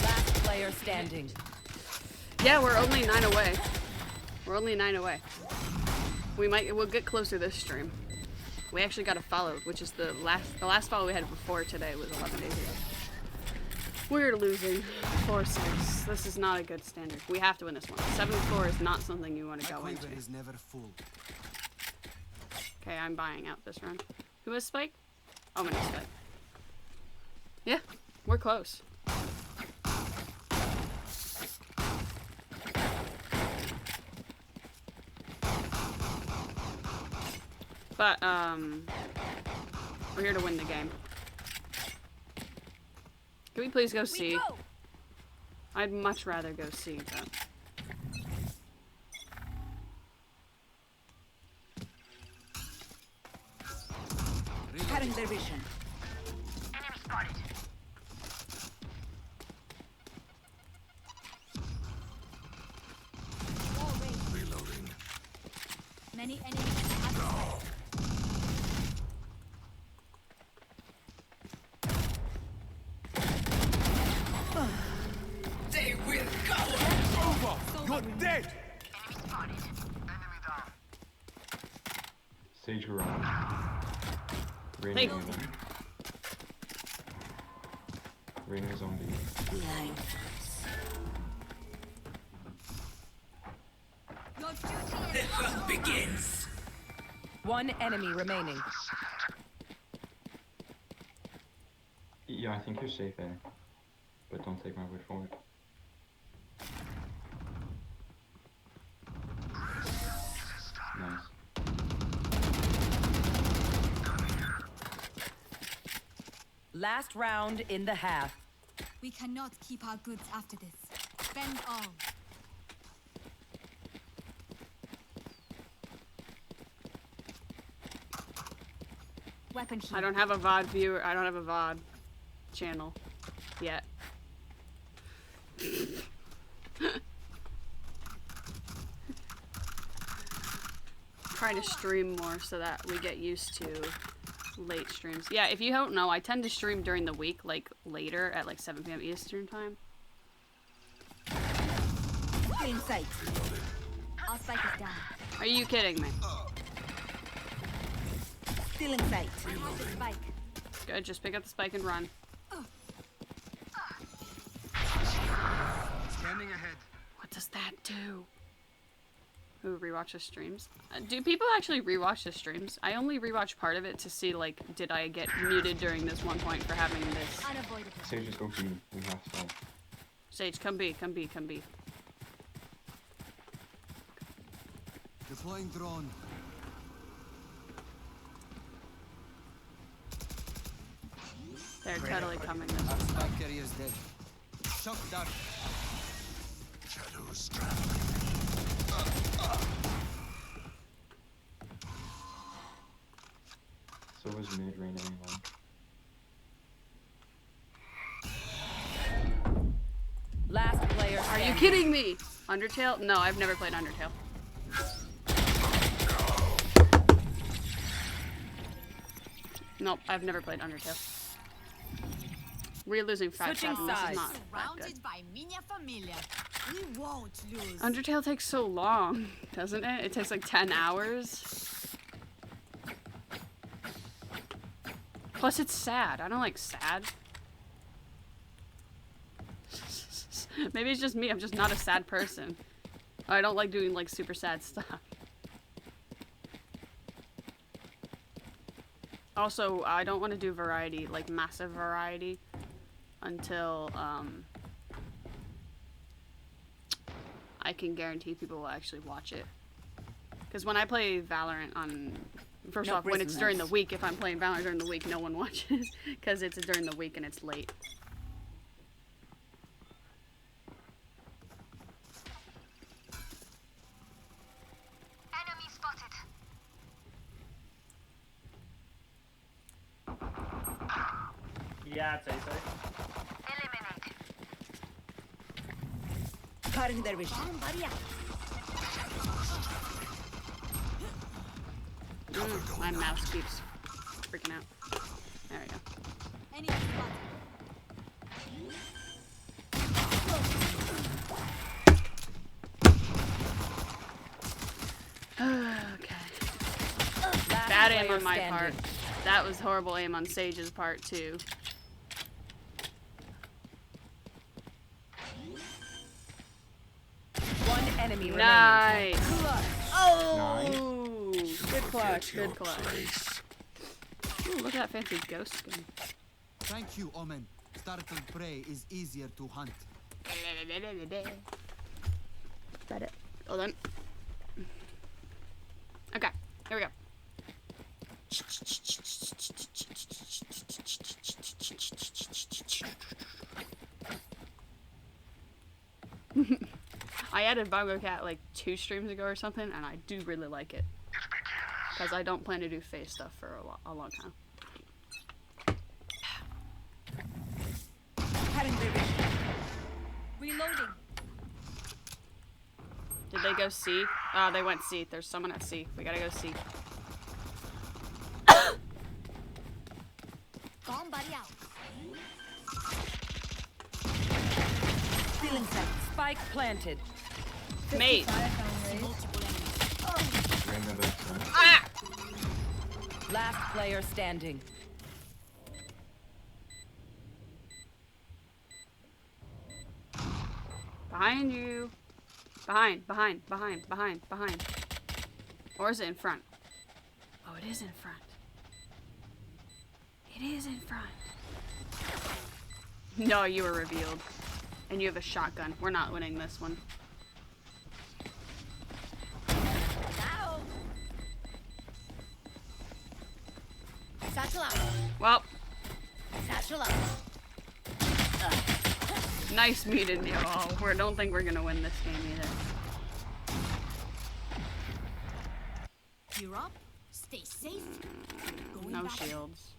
Last player standing. Yeah, we're only 9 away. We're only 9 away. We'll get closer this stream. We actually got a follow, which is the last follow we had before today was 11 days ago. We're losing 4-6. This is not a good standard. We have to win this one. 7-4 is not something you want to go into. Is never full. Okay, I'm buying out this run. Who has Spike? Oh, I'm gonna Spike. Yeah, we're close. But, we're here to win the game. Can we please go C? I'd much rather go C, but... Cutting their vision. Enemy spotted. Reloading. Many enemies. No. They will go. Over. You're dead. Enemy spotted. Enemy down. Sage around. Reyna Hey. on one. Reyna's on B. The hunt begins. One enemy remaining. Yeah, I think you're safe there. But don't take my word for it. Nice. Last round in the half. We cannot keep our goods after this. Spend all. Weapon here. I don't have a VOD viewer. I don't have a VOD channel yet. Trying to stream more so that we get used to late streams. Yeah, if you don't know, I tend to stream during the week, like later at like 7 p.m. Eastern time. In sight. Our spike is down. Are you kidding me? Still in sight. Have the spike. Good, just pick up the spike and run. Scanning ahead. What does that do? Who rewatches streams? Do people actually rewatch the streams? I only rewatch part of it to see, like, did I get muted during this one point for having this? Unavoidable. Sage is OP. We have to. Sage, come B, come B, come B. Deploying drone. They're totally coming this Our way. spike carrier's dead. Shock dart. Shadows traveling. So was mid Reyna anyway. Last player. Are you kidding me? Undertale? No, I've never played Undertale. Nope, I've never played Undertale. We're losing 5-7. This is not that good. Surrounded by minha familia. We won't lose. Undertale takes so long, doesn't it? It takes like 10 hours. Plus, it's sad. I don't like sad. Maybe it's just me. I'm just not a sad person. I don't like doing like super sad stuff. Also, I don't want to do variety, like massive variety, until I can guarantee people will actually watch it. Because when I play Valorant on, first off, when it's during the week, if I'm playing Valorant during the week, no one watches, because it's during the week and it's late. Enemy spotted. Yeah, I'd say so. Eliminate. Cutting their vision. My mouse keeps freaking out. There we go. Enemy spotted. Okay. Last Bad aim player on my standing. part. That was horrible aim on Sage's part too. enemy Nice. remaining. Oh, good clutch. Good clutch. Ooh, look at that fancy ghost skin. Thank you, Omen. Startled prey is easier to hunt. Is that it? Hold on. Okay, here we go. I added Bongo Cat like 2 streams ago or something, and I do really like it. Because I don't plan to do face stuff for a long time. Reloading. Did they go C? Oh, they went C. There's someone at C. We gotta go C. Somebody out. Stealing sight. Spike planted. Mate. Reyna backside. Ah! Last player standing. Behind you. Behind. Or is it in front? Oh, it is in front. It is in front. No, you were revealed. And you have a shotgun. We're not winning this one. Satchel out. Well, Satchel out. nice meeting you all. We don't think we're gonna win this game either. You're up. Stay safe. Going No back. shields.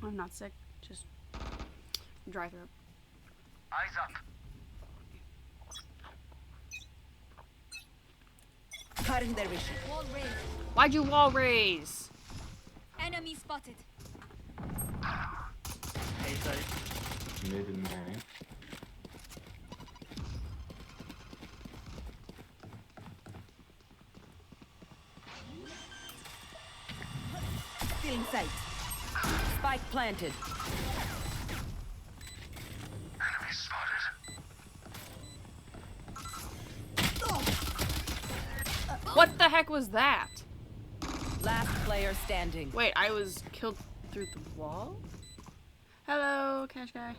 I'm not sick, just dry throat. Eyes up. Cutting their vision. Wall raised. Why'd you wall raise? Enemy spotted. A side. Mid and main. Stealing sight. Spike planted. Enemy spotted. What the heck was that? Last player standing. Wait, I was killed through the wall? Hello, Cash Guy.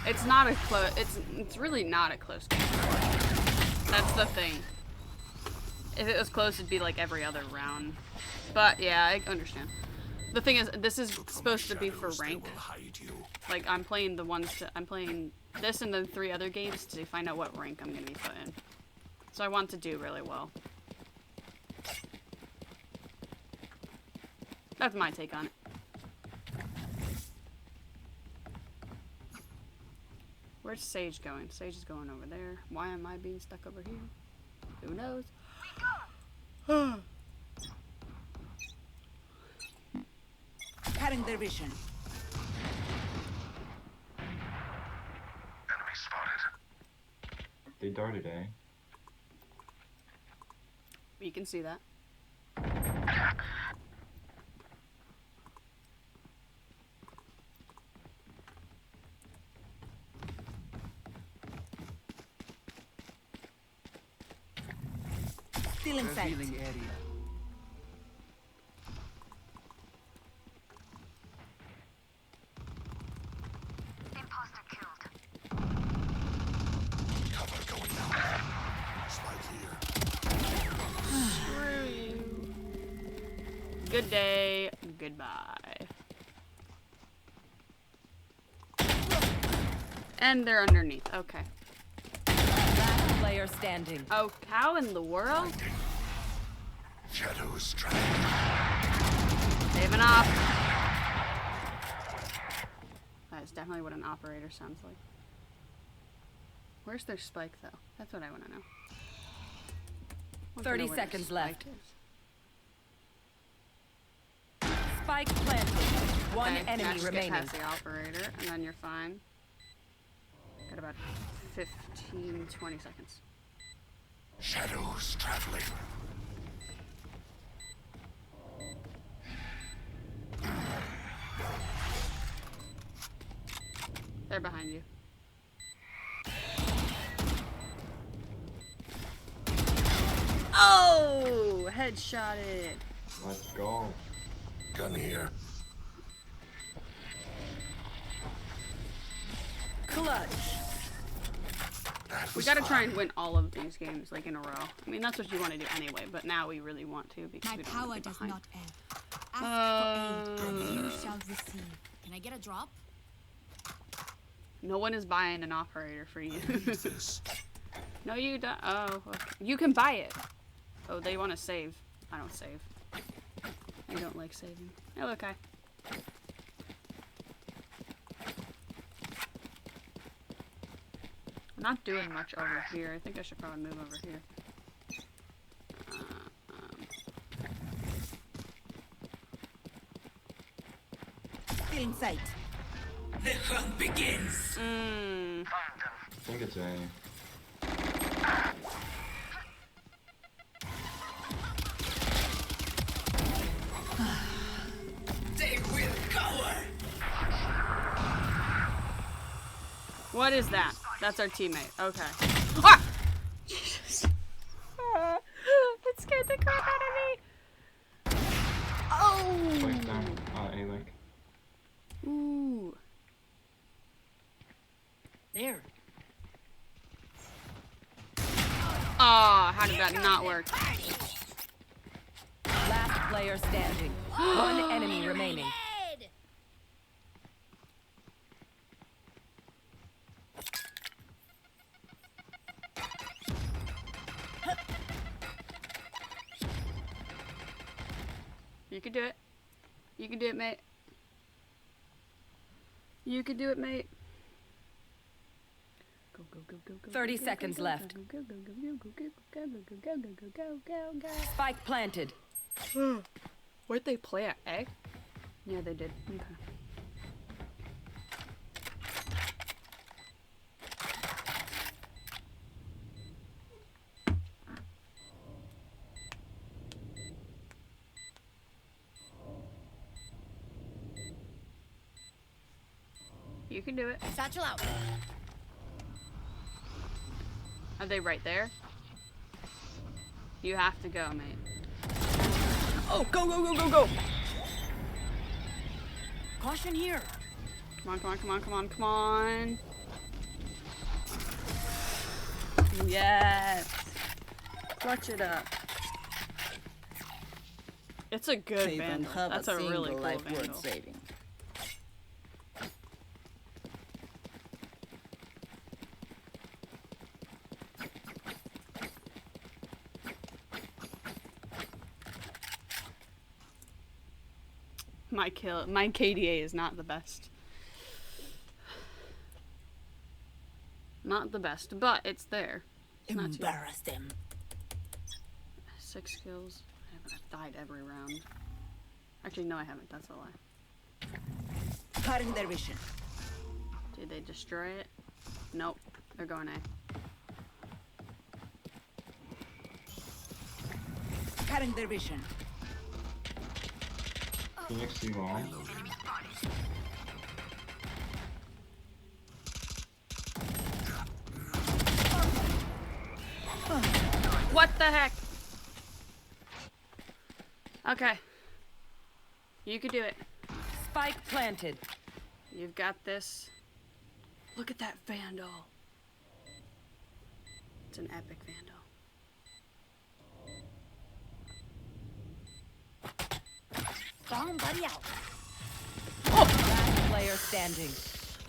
It's not a close. It's really not a close game. That's the thing. If it was close, it'd be like every other round. But yeah, I understand. The thing is, this is supposed to be for rank. Like I'm playing I'm playing this and then 3 other games to find out what rank I'm gonna be put in. So I want to do really well. That's my take on it. Where's Sage going? Sage is going over there. Why am I being stuck over here? Who knows? Cutting their vision. Enemy spotted. They darted A. You can see that. Stealing sight. Revealing area. Imposter killed. Cover going out. Spike here. Screw you. Good day. Goodbye. And they're underneath. Okay. Last player standing. Oh, how in the world? Shadows traveling. Saving up. That is definitely what an operator sounds like. Where's their spike, though? That's what I want to know. 30 seconds left. Is. Spike planted. One Okay, enemy just remaining. Get past the operator, and then you're fine. got about 15, 20 seconds. Shadows traveling. They're behind you. Oh! Headshotted. Let's go. Gun here. Clutch. We gotta try and win all of these games like in a row. I mean, that's what you want to do anyway, but now we really want to because My we don't power want to be does behind. not end. Ask for aid, and you shall receive. Can I get a drop? No one is buying an operator for you. No, you don't. Oh, okay. You can buy it. Oh, they want to save. I don't save. I don't like saving. Oh, okay. I'm not doing much over here. I think I should probably move over here. Still in sight. The hunt begins. I think it's A. They will cower. What is that? That's our teammate. Okay. Ah! Jesus. That scared the crap out of me. Oh! Spike down. A like. Ooh. There. Oh, how did that not work? Last player standing. One enemy remaining. You can do it. You can do it, mate. You can do it, mate. Go, go, go, go, go. 30 go, seconds go, left. Go, go, go, go, go, go, go, go, go, go, go, go, go, go. Spike planted. Where'd they play at? A? Yeah, they did. Okay. You can do it. Satchel out. Are they right there? You have to go, mate. Oh, go, go, go, go, go! Caution here. Come on, come on, come on, come on, come on. Yes. Clutch it up. It's a good vandal. That's a really cool vandal. Saving. My KDA is not the best. Not the best, but it's there. It's not too bad. Embarrass them. 6 kills. I've died every round. Actually, no, I haven't. That's a lie. Cutting their vision. Did they destroy it? Nope. They're going A. Cutting their vision. Phoenix C long. What the heck? Okay. You could do it. Spike planted. You've got this. Look at that vandal. It's an epic vandal. Somebody out. Oh! Last player standing.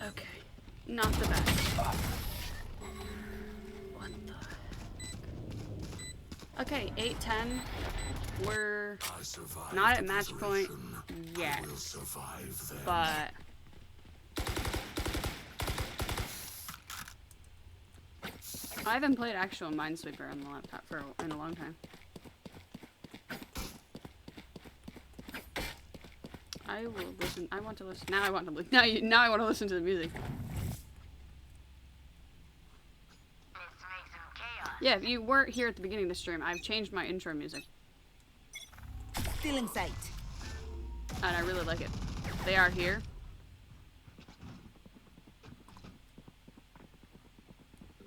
Okay. Not the best. What the heck? Okay, 8-10. We're not at match point yet. But I haven't played actual Minesweeper on the laptop in a long time. I will listen. I want to listen. Now I want to. Now I want to listen to the music. Yeah, if you weren't here at the beginning of the stream, I've changed my intro music. Still in sight. And I really like it. They are here.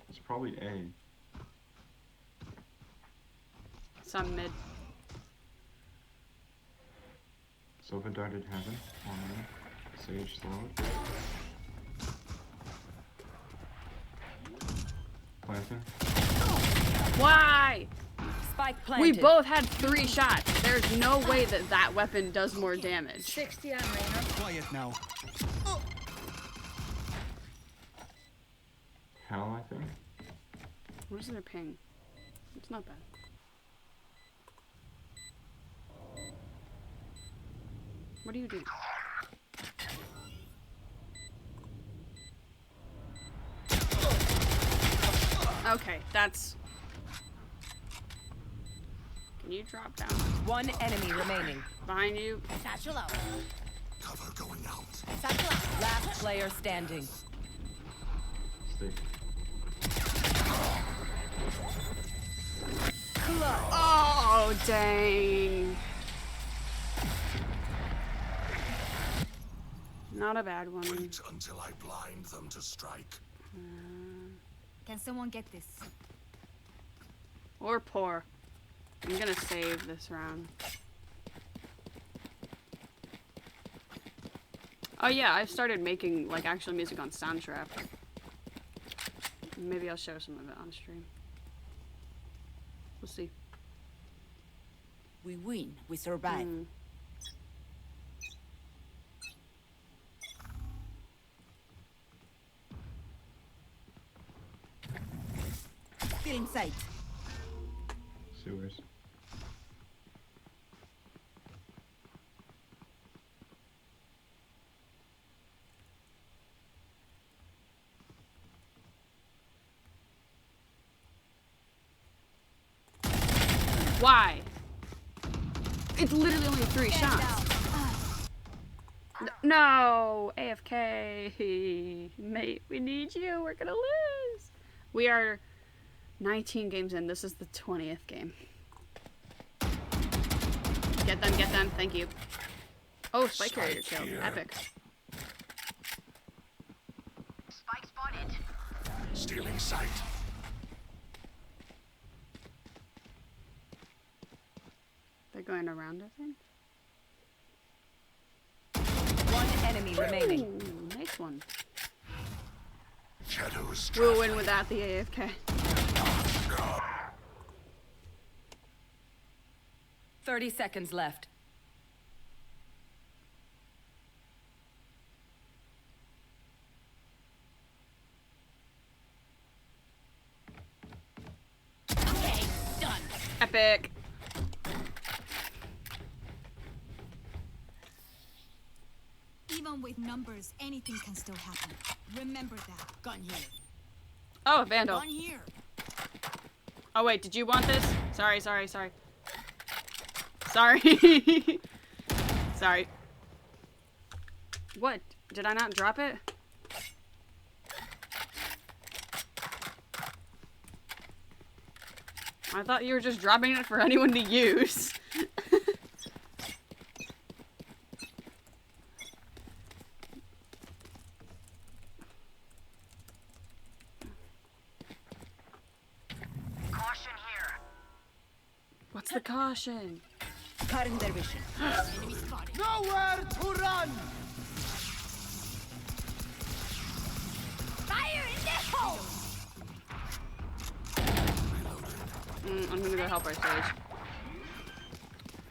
It's probably A. Some mid. Silver darted heaven. Sage slowed. Planting. Why? Spike planted. We both had 3 shots. There's no way that that weapon does more damage. 60 on Reyna. Quiet now. Hell, I think. Where's their ping? It's not bad. What do you do? Okay, that's... Can you drop down? One enemy remaining. Behind you. Satchel out. Cover going out. Satchel out. Last player standing. Stay. Oh, dang. Not a bad one. Wait until I blind them to strike. Can someone get this? Or poor. I'm gonna save this round. Oh yeah, I've started making like actual music on Soundtrap. Maybe I'll show some of it on stream. We'll see. We win. We survive. Still in sight. Sewers. Why? It's literally only 3 shots. No, AFK. Mate, we need you. We're gonna lose. We are 19 games in. This is the 20th game. Get them, get them. Thank you. Oh, spike carrier kill. Epic. Spike spotted. Stealing sight. They're going around, I think. One enemy remaining. Ooh, nice one. Shadows. We'll win without the AFK. 30 seconds left. Okay, done. Epic. Even with numbers, anything can still happen. Remember that. Gun here. Oh, Vandal. Gun here. Oh wait, did you want this? Sorry, sorry, sorry. Sorry. Sorry. What? Did I not drop it? I thought you were just dropping it for anyone to use. Caution here. What's the caution? Cutting their vision. Enemy spotted. Nowhere to run! Fire in the hole! I'm gonna go help our stage.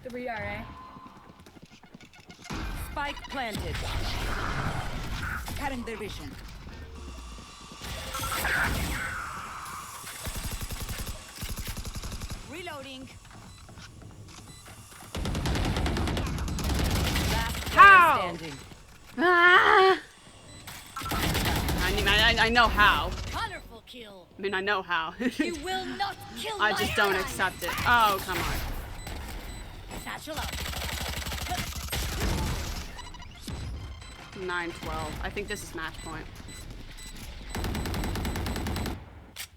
3 RA. Spike planted. Cutting their vision. Reloading. Last player How? standing. Ah! I know how. Colorful kill. I mean, I know how. You will not kill I my just don't ally. accept it. Oh, come on. Satchel out. 9-12. I think this is match point.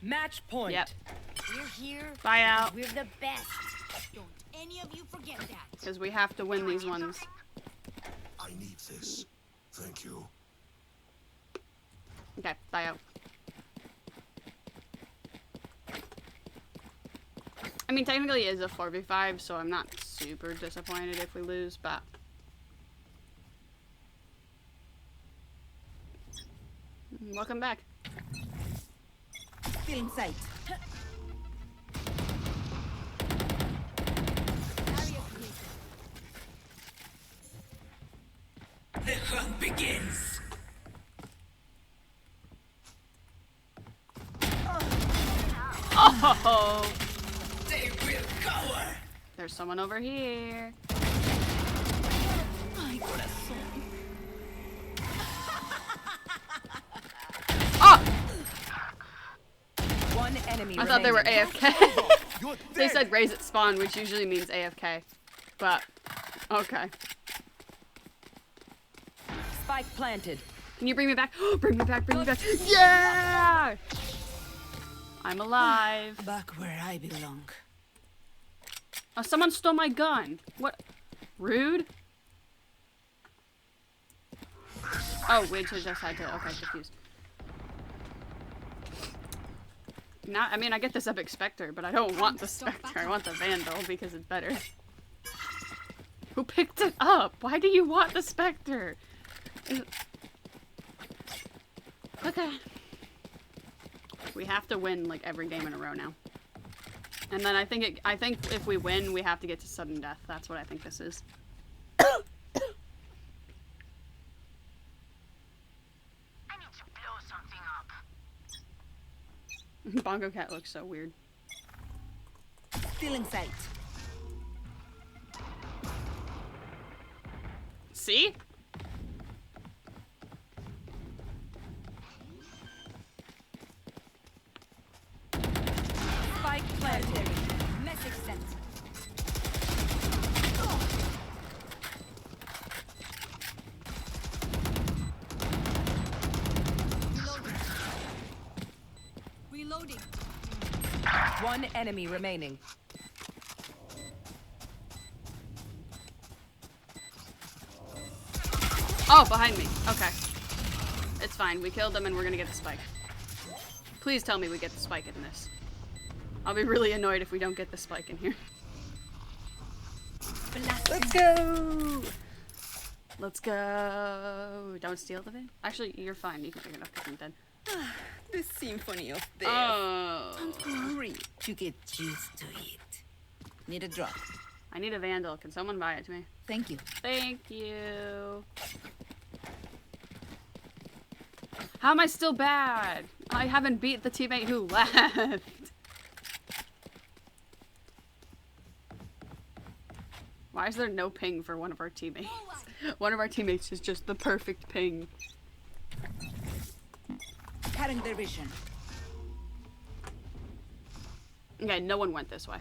Match point. Yep. We're here. Bye out. We're the best. Don't any of you forget that. Because we have to win these ones. I need this. Thank you. Okay, bye out. I mean, technically it is a 4v5, so I'm not super disappointed if we lose, but... Welcome back. Still in sight. The hunt begins. Oh! They will cower. There's someone over here. Ay, corazón. Oh! One enemy I thought they were remaining. AFK. They said raise at spawn, which usually means AFK. But, okay. Spike planted. Can you bring me back? Bring me back, bring me back. Yeah! I'm alive. Back where I belong. Oh, someone stole my gun. What? Rude? Oh, wait, I just had to. Okay, confused. Now, I mean, I get this Epic Spectre, but I don't want the Spectre. I want the Vandal because it's better. Who picked it up? Why do you want the Spectre? Okay. We have to win like every game in a row now. And then I think if we win, we have to get to sudden death. That's what I think this is. Bongo Cat looks so weird. Still in sight. See? Spike planted. Message sent. Reloading. One enemy remaining. Oh, behind me. Okay. It's fine. We killed them and we're gonna get the spike. Please tell me we get the spike in this. I'll be really annoyed if we don't get the spike in here. Let's go! Let's go! Don't steal the vid. Actually, you're fine. You can pick it up because I'm dead. The symphony of death. Oh. Don't worry, you get used to it. Need a drop. I need a Vandal. Can someone buy it to me? Thank you. Thank you. How am I still bad? I haven't beat the teammate who left. Why is there no ping for one of our teammates? One of our teammates is just the perfect ping. Cutting their vision. Okay, no one went this way.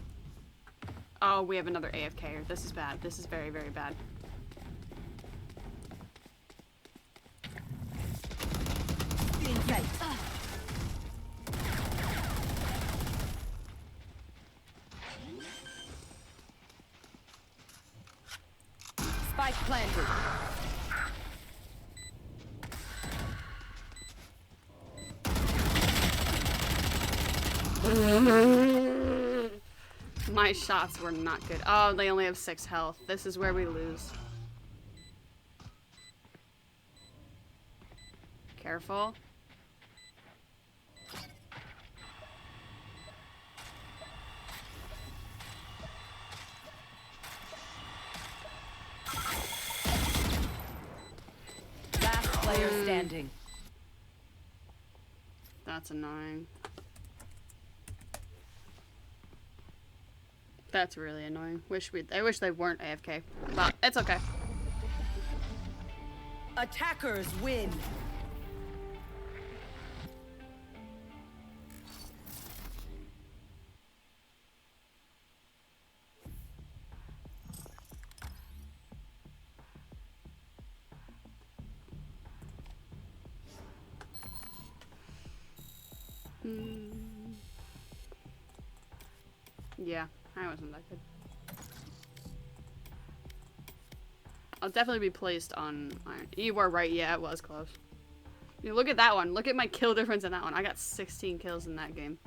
Oh, we have another AFK. This is bad. This is very, very bad. Still in sight. Spike planted. My shots were not good. Oh, they only have 6 health. This is where we lose. Careful. Last player standing. That's annoying. That's really annoying. I wish they weren't AFK, but it's okay. Attackers win. Yeah, I wasn't that good. I'll definitely be placed on iron. You were right, yeah, it was close. You look at that one. Look at my kill difference in that one. I got 16 kills in that game.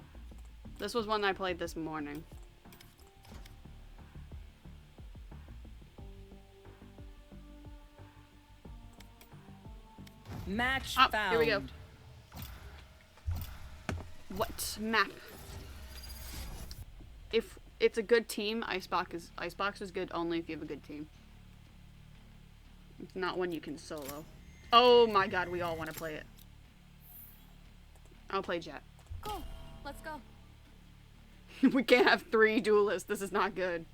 This was one I played this morning. Match Oh, found. here we go. What map? If it's a good team, Icebox is good only if you have a good team. It's not one you can solo. Oh my god, we all want to play it. I'll play Jet. Go. Let's go. We can't have 3 duelists. This is not good.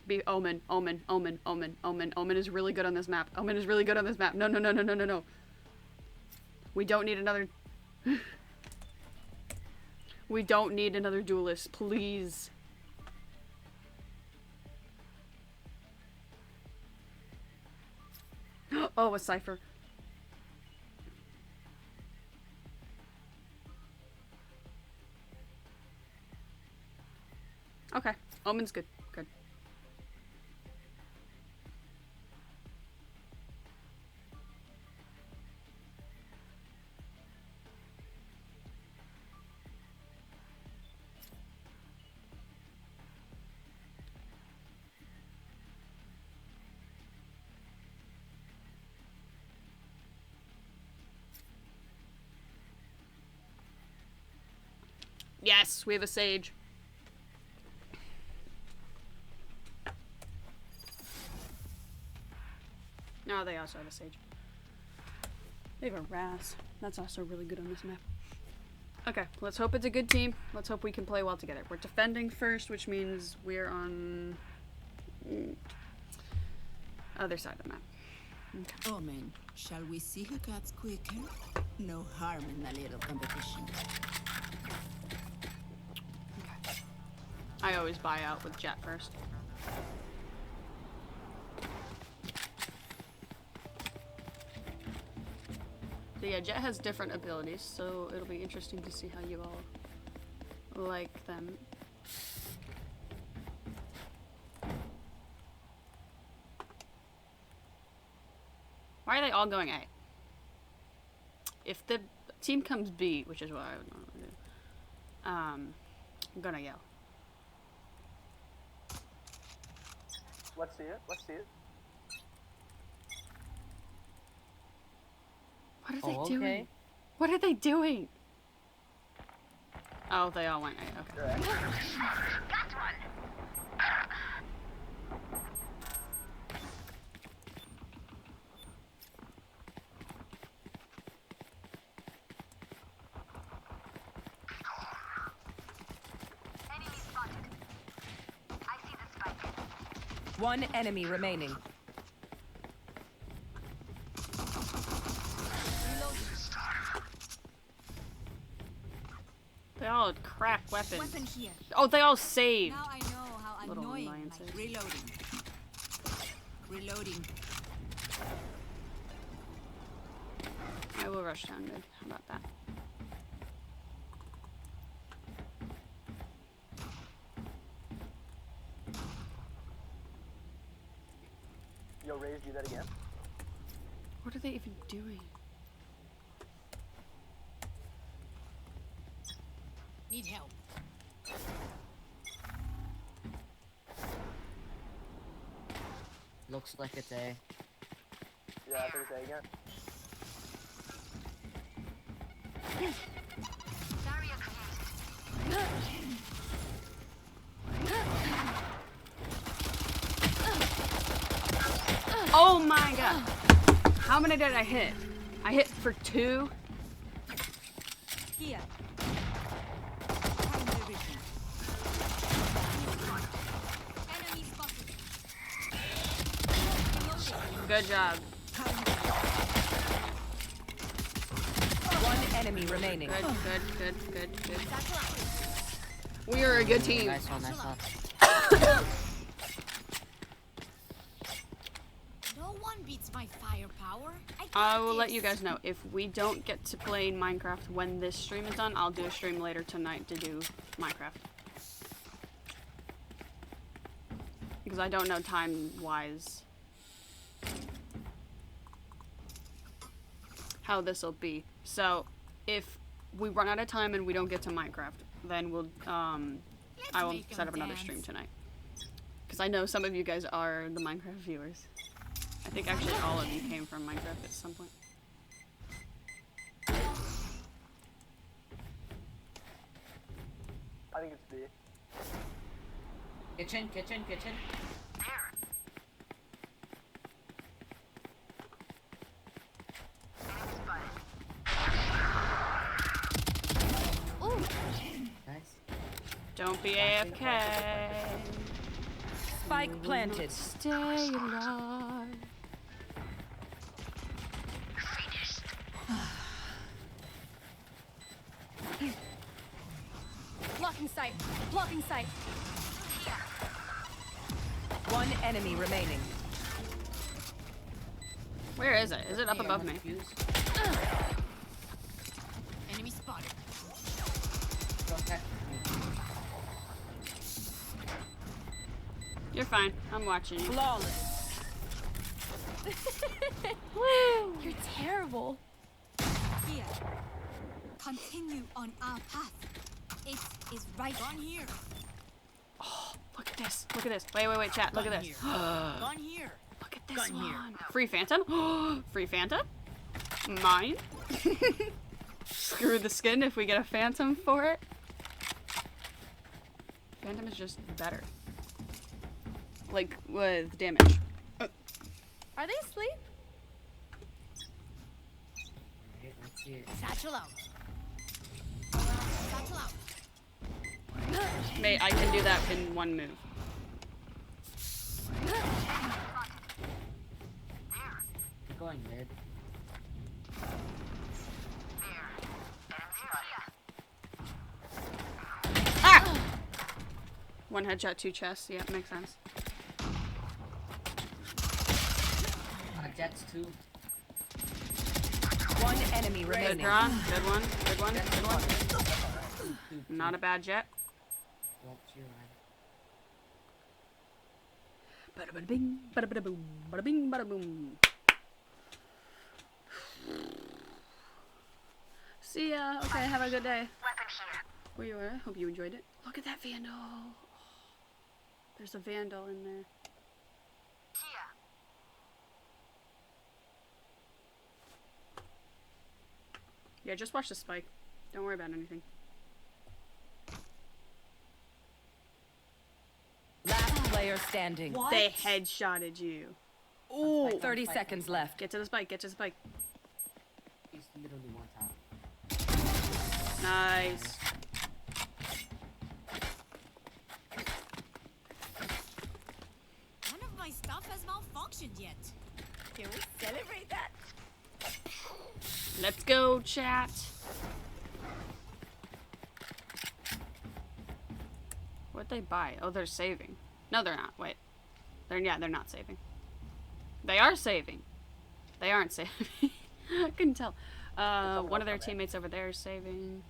Be Omen, Omen, Omen, Omen, Omen. Omen is really good on this map. Omen is really good on this map. No, no, no, no, no, no, no. We don't need another... We don't need another duelist, please. Oh, a Cypher. Okay, Omen's good. Good. Yes, we have a Sage. No, they also have a Sage. They have a Ras. That's also really good on this map. Okay, let's hope it's a good team. Let's hope we can play well together. We're defending first, which means we're on... other side of the map. Okay. Omen, shall we see who cuts quicker? No harm in a little competition. Okay. I always buy out with Jet first. So yeah, Jet has different abilities, so it'll be interesting to see how you all like them. Why are they all going A? If the team comes B, which is what I would normally do, I'm gonna yell. Let's see it. Let's see it. What are they doing? What are they doing? Oh, they all went A. Okay. Got one. One enemy remaining. They all had cracked weapons. Weapon here. Oh, they all saved. Now I know how Little annoying. annoyances. Reloading. Reloading. I will rush down mid. How about that? Yo, Raze, do that again. What are they even doing? Need help. Looks like it's A. Yeah, I think it's A again. Oh my god! How many did I hit? I hit for 2. Here. Enemy spotted. Good job. One enemy remaining. Good. We are a good team. Nice one. No one beats my firepower. I will let you guys know if we don't get to play Minecraft when this stream is done. I'll do a stream later tonight to do Minecraft. Because I don't know time-wise how this will be. So if we run out of time and we don't get to Minecraft, then we'll I will set up another stream tonight. Because I know some of you guys are the Minecraft viewers. I think actually all of you came from Minecraft at some point. I think it's B. Kitchen, kitchen, kitchen. Ooh. Nice. Don't be AFK. Spike planted. Stay alive. Blocking sight. Blocking sight. One enemy remaining. Where is it? Is it up above me? Enemy spotted. You're fine. I'm watching you. Flawless. Woo! You're terrible. Here. Continue on our path. It is right on here. Oh, look at this. Look at this. Wait, chat. Look at this. Gone here. Look at this one. Free Phantom. Free Phantom. Mine. Screw the skin if we get a Phantom for it. Phantom is just better. Like, with damage. Are they asleep? Satchel out. Satchel out. Mate, I can do that in one move. Keep going mid. Ah! One headshot, two chests. Yeah, makes sense. Jets too. One enemy remaining. Good run. Good one. Good one. Good one. Not a bad jet. Bada bada bing, bada bada boom, bada bing, bada boom. See ya. Okay, have a good day. Where you are? Hope you enjoyed it. Look at that Vandal. Oh, there's a Vandal in there. Yeah, just watch the spike. Don't worry about anything. Last player standing. What? They headshotted you. Ooh. 30 seconds left. Get to the spike. Get to the spike. He's literally one top. Nice. None of my stuff has malfunctioned yet. Can we celebrate that? Let's go, chat. What'd they buy? Oh, they're saving. No, they're not. Wait. They're not saving. They are saving. They aren't saving. I couldn't tell. One of their teammates over there is saving.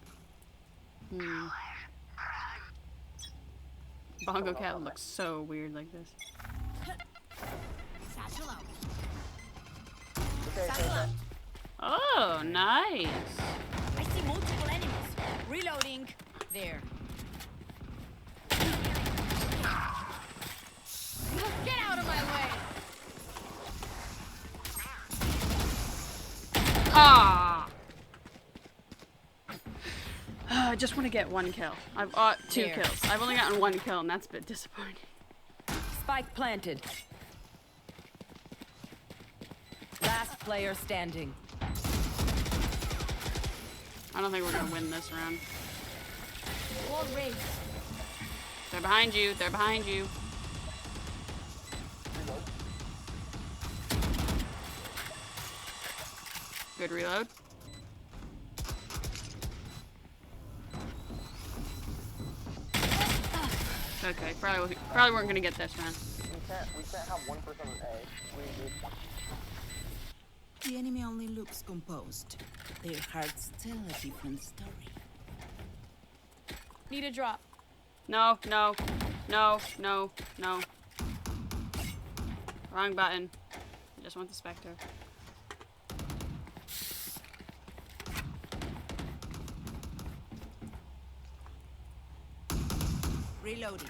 Bongo Cat looks so weird like this. Satchel out. Satchel out. Oh, nice. I see multiple enemies. Reloading. There. Get out of my way. Ah! I just want to get one kill. I've two kills. I've only gotten one kill, and that's a bit disappointing. Spike planted. Last player standing. I don't think we're gonna win this round. Wall raised. They're behind you. They're behind you. Good reload. Okay, probably weren't gonna get this round. can't have one person on A. We need one. The enemy only looks composed. Their hearts tell a different story. Need a drop. No, no, no, no, no. Wrong button. I just want the Spectre. Reloading.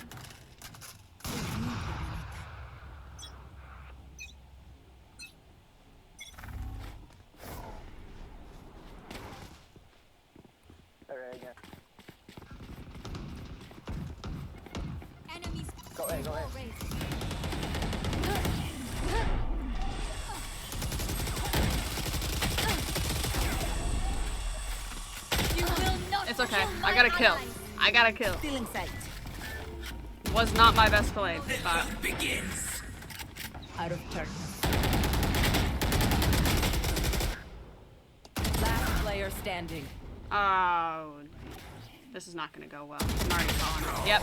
There, A again. Enemies. Go A, go A. You will not. It's okay. kill I got a my kill. allies. I got a kill. Still in sight. Was not my best play, but Begins. Out of turn. Last player standing. oh, this is not gonna go well. I'm already calling it. Yep.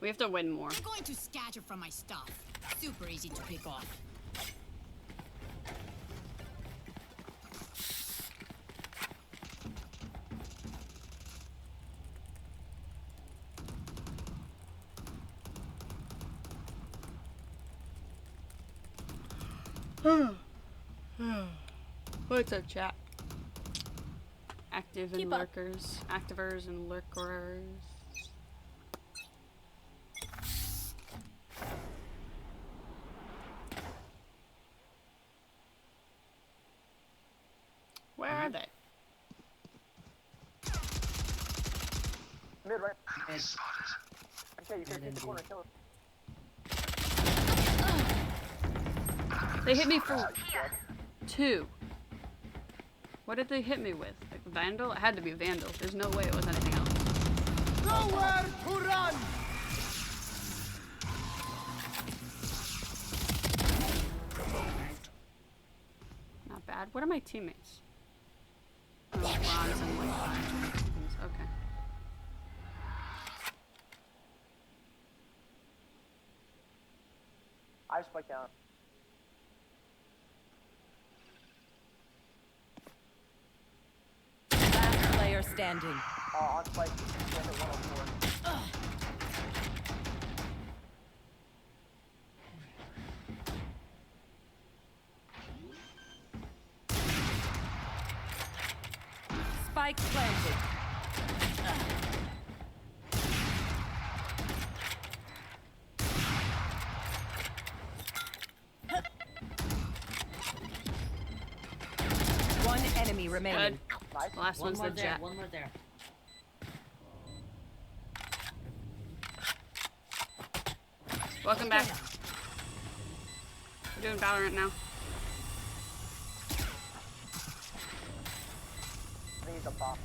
We have to win more. I'm going to scatter from my stuff. Super easy to pick off. What's up, chat? Active and Keep up. lurkers. Activers and lurkers. Where are they? Mid, right? Mid. Okay, you can take the corner, kill it. They hit me for 2. What did they hit me with? Like Vandal? It had to be Vandal. There's no way it was anything else. Nowhere to run! Not bad. What are my teammates? Oh, bronze and like okay. I spike down. Last player standing. On spike. Stand at 104. Spike planted. One enemy remaining. Good. Last One one's more the there, jet. one more there. Welcome back. We're doing Valorant now. I think he's up top.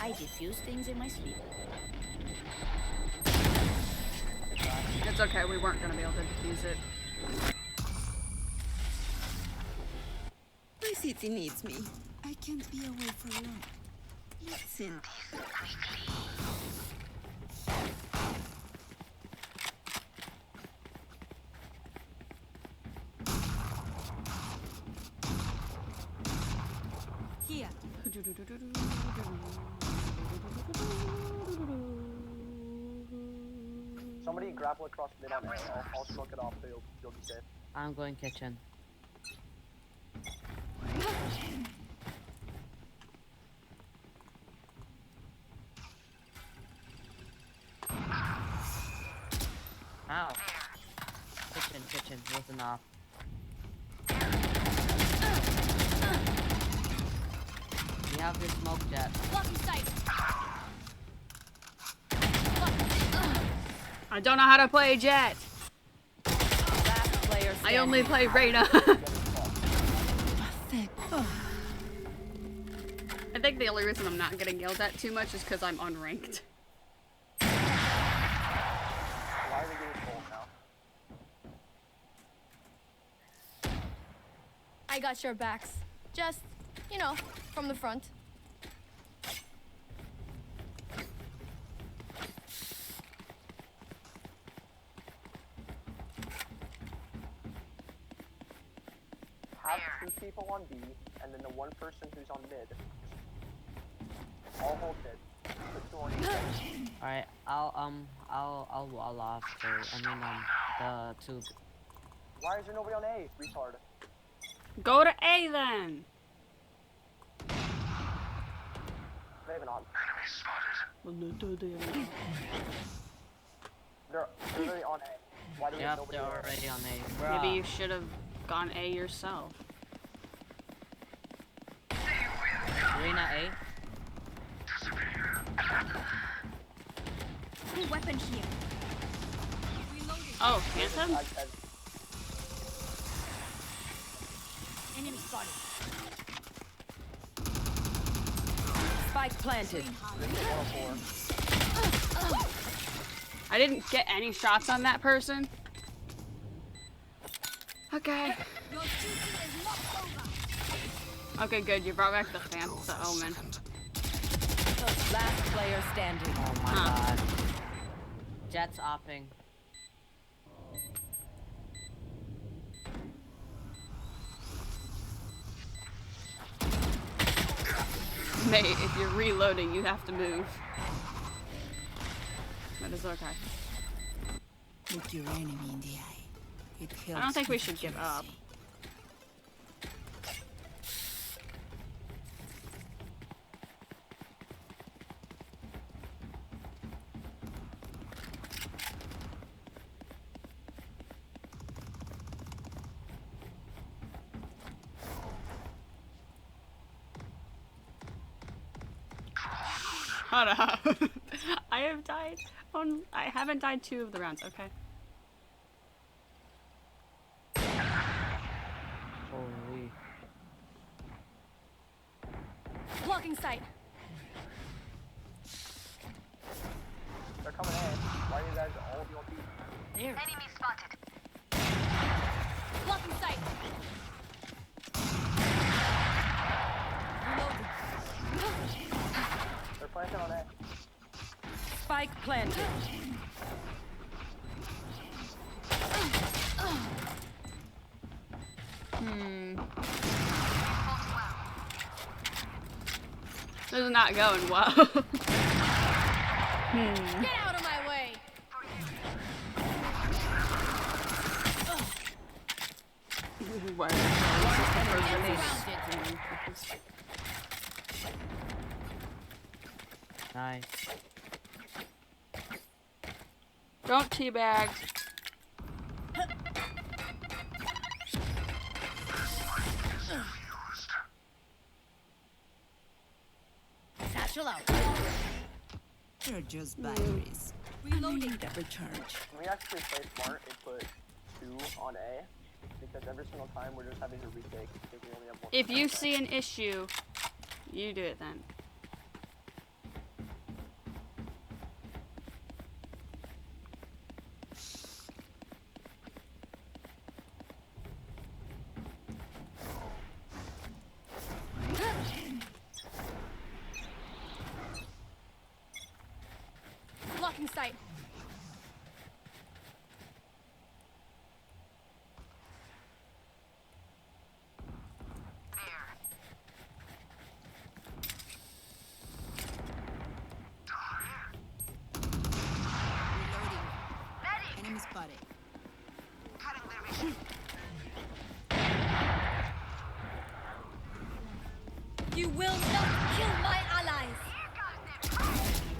I diffuse things in my sleep. It's okay, we weren't gonna be able to defuse it. My city needs me. I can't be away for long. Listen. Here. Somebody grapple across mid on A. I'll smoke it off so you'll be safe. I'm going kitchen. Ow. Kitchen, wasn't off. We have your smoke jet. Blocking sight. I don't know how to play Jet. Last player I only play Reyna. I think the only reason I'm not getting yelled at too much is because I'm unranked. Why are they getting cold now? I I got your backs. Just, you know, from the front. Have 2 people on B, and then the 1 person who's on mid. All hold mid. Put 2 on each side. Alright, I'll wall off the 2. Why is there nobody on A? Retard. Go to A then. They have an on. They're literally on A. Why do you have Yep, nobody they're on A? already on A. Bruh. Maybe you should have gone A yourself. Reyna A. Weapon here. Oh, Phantom? Enemy spotted. Spike planted. I didn't get any shots on that person. Okay. Your duty is not over. Okay, good. You brought back the Omen. Last player standing. Oh my god. Jet's opping. Mate, if you're reloading, you have to move. That is okay. Look your enemy in the eye. It helps. I don't think we with should give up. accuracy. Shut up. I haven't died 2 of the rounds, okay? Holy. Blocking sight. They're coming in. Why are you guys all be on B? There. Enemy spotted. Blocking sight. They're planting on A. Spike planted. This is not going well. Get out of my way. Why Nice. Don't teabag. Satchel out. They're just batteries. Reloading. That recharge. Can we actually play smart and put 2 on A? Because every single time we're just having to retake because we only have 1. If you see an issue, you do it then. Blocking sight. Enemy spotted. You will not kill my allies.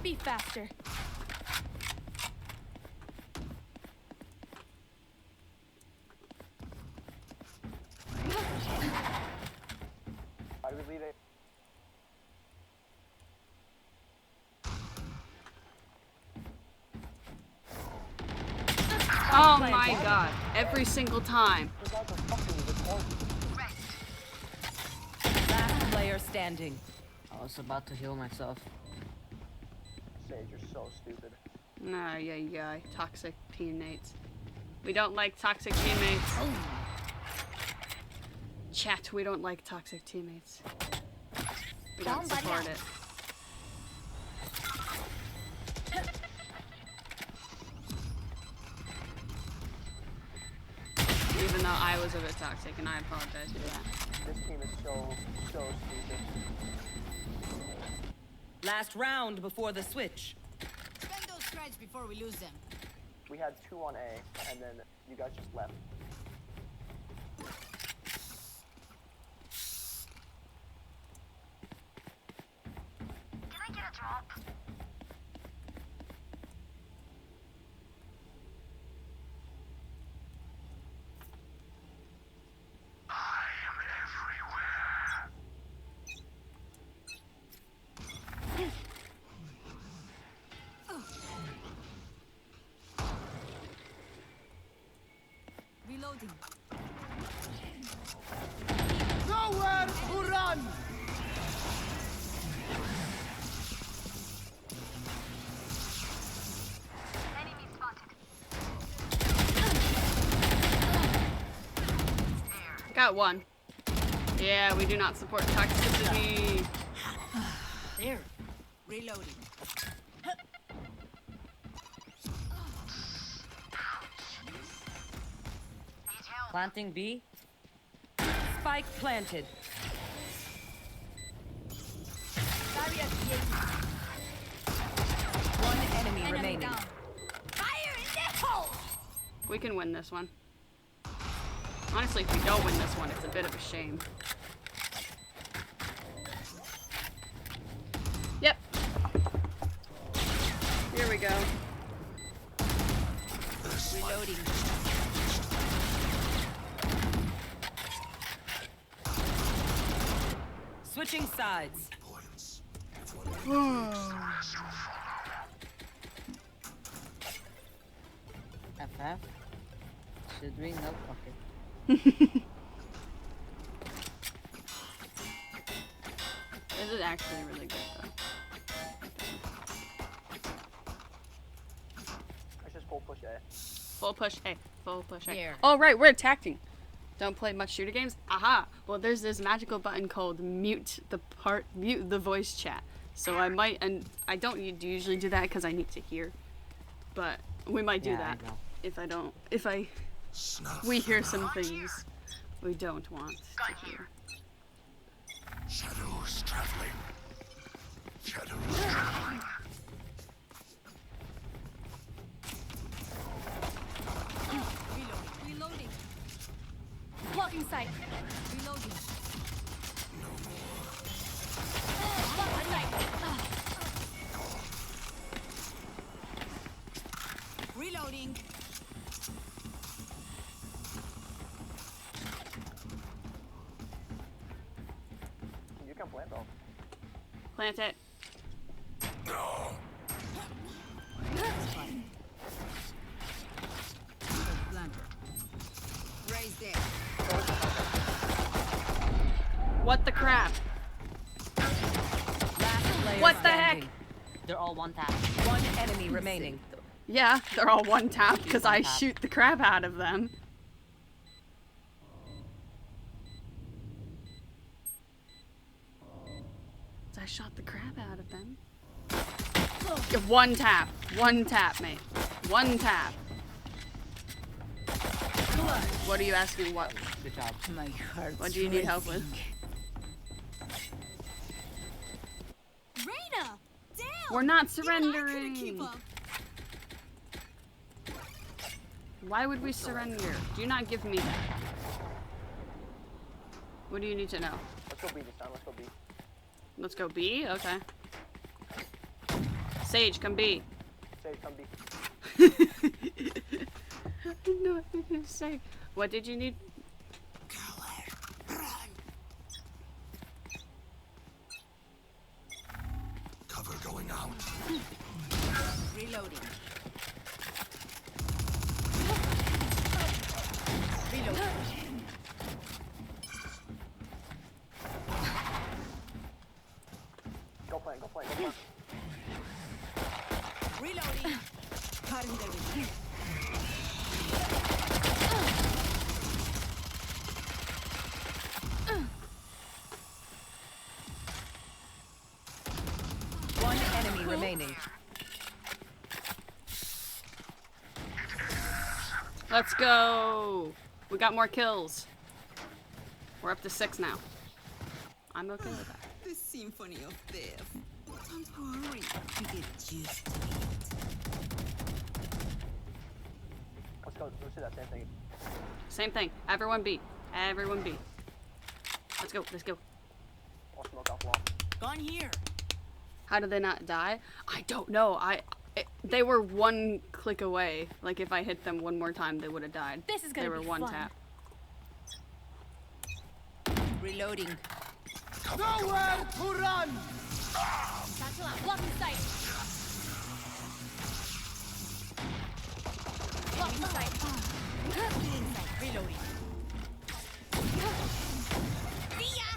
Be faster. Why do we leave it? Oh my god. Every single time. You guys are fucking retarded. Last player standing. I was about to heal myself. Sage, you're so stupid. Nah, yeah. Toxic teammates. We don't like toxic teammates. Chat, we don't like toxic teammates. We don't support it. Even though I was a bit toxic, and I apologize for that. This team is so stupid. Last round before the switch. Spend those spreads before we lose them. We had 2 on A, and then you guys just left. Can I get a drop? Reloading. Nowhere to run! Enemy spotted. Got one. Yeah, we do not support toxicity. There. Reloading. Planting B. Spike planted. Barrier created. One enemy Enemy remaining. down. Fire in the hole! We can win this one. Honestly, if we don't win this one, it's a bit of a shame. Yep. Here we go. Reloading. Switching sides. FF. Should we? No. Okay. This is actually really good, though. It's just full push A. Full push A. Full push A. Here. Oh, right, we're attacking. Don't play much shooter games? Aha! Well, there's this magical button called mute the voice chat. So I might, and I don't usually do that because I need to hear. But we might do that if we hear some things we don't want to hear. Shadows traveling. Shadows traveling. Reloading. Blocking sight. Reloading. Blocking sight. Reloading. You can plant though. Plant it. Raise there. What the crap? Last player What the standing. heck? They're all one tap. One enemy remaining. Yeah, they're all one tap because I shoot the crap out of them. I shot the crap out of them. Yeah, one tap, mate. One tap. What are you asking? What? Good job. My heart. What do you need help with? Reyna! Damn! We're not Even I couldn't keep surrendering. up. Why would we surrender? Do not give me that. What do you need to know? Let's go B this time. Let's go B. Let's go B? Okay. Sage, come B. Sage, come B. I didn't know what I was gonna say. What did you need? Cover going out. Reloading. Go plant, go plant, go plant. Reloading. Cutting their vision. remaining. Let's go. We got more kills. We're up to 6 now. I'm okay with that. The symphony of death. Don't worry, you get used to it. Let's go. Let's do that same thing. Same thing. Everyone B. Everyone B. Let's go. Let's go. I'll smoke off long. Gone here. How did they not die? I don't know. They were one click away. Like if I hit them one more time, they would have died. This is gonna They were be one fun. tap. Reloading. Nowhere to run! Satchel out. Blocking sight. Blocking sight. Feeling sight. Reloading. See ya.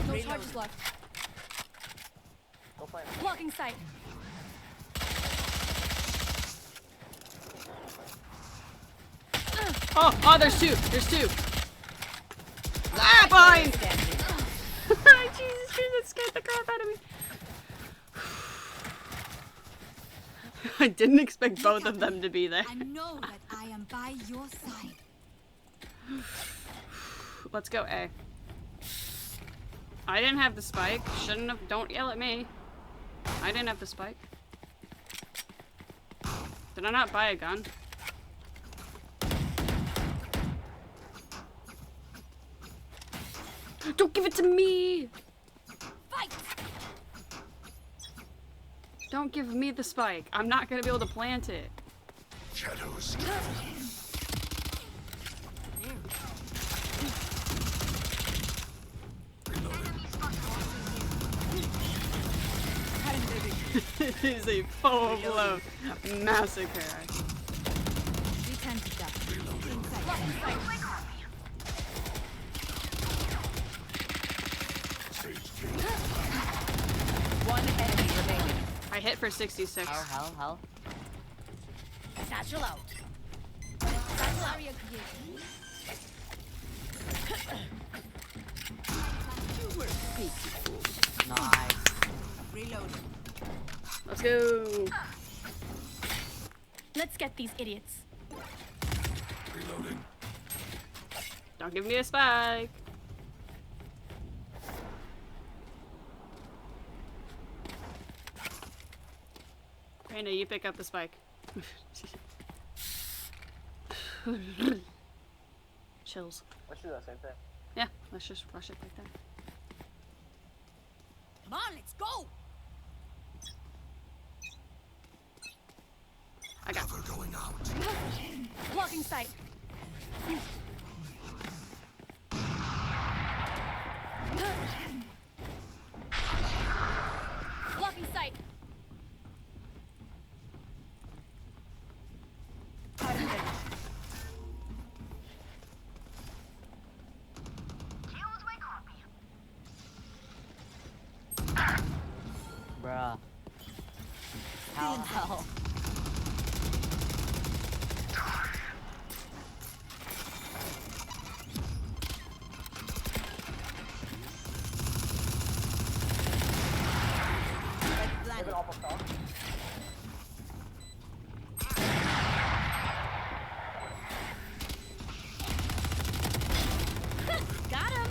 No charges left. Go plant. Blocking sight. Oh, there's two. There's two. Ah, behind! Jesus Christ, that scared the crap out of me. I didn't expect both of them to be there. I know that I am by your side. Let's go A. I didn't have the spike. Shouldn't have. Don't yell at me. I didn't have the spike. Did I not buy a gun? Don't give it to me! Fight! Don't give me the spike. I'm not gonna be able to plant it. Shadows. It is a full-blown massacre. Return to dust. Inside. One enemy remaining. I hit for 66. How? Satchel out. Satchel area creation. You were pitiful. Nice. Reloading. Let's go. Let's get these idiots. Reloading. Don't give me a spike. Reyna, you pick up the spike. Chills. Let's do that same thing. Yeah, let's just rush it like that. Come on, let's go. I got Cover going out. Blocking sight. Blocking sight. Bruh. How? Give it off of top. Got him.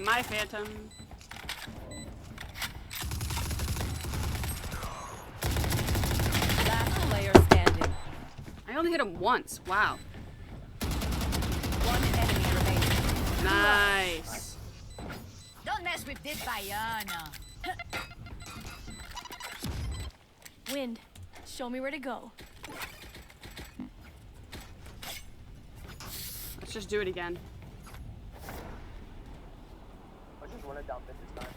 my phantom. Last player standing. I only hit him once. Wow. One enemy remaining. Nice. Don't mess with this Bayana. Wind, show me where to go. Let's just do it again. Let's just run it down mid this time.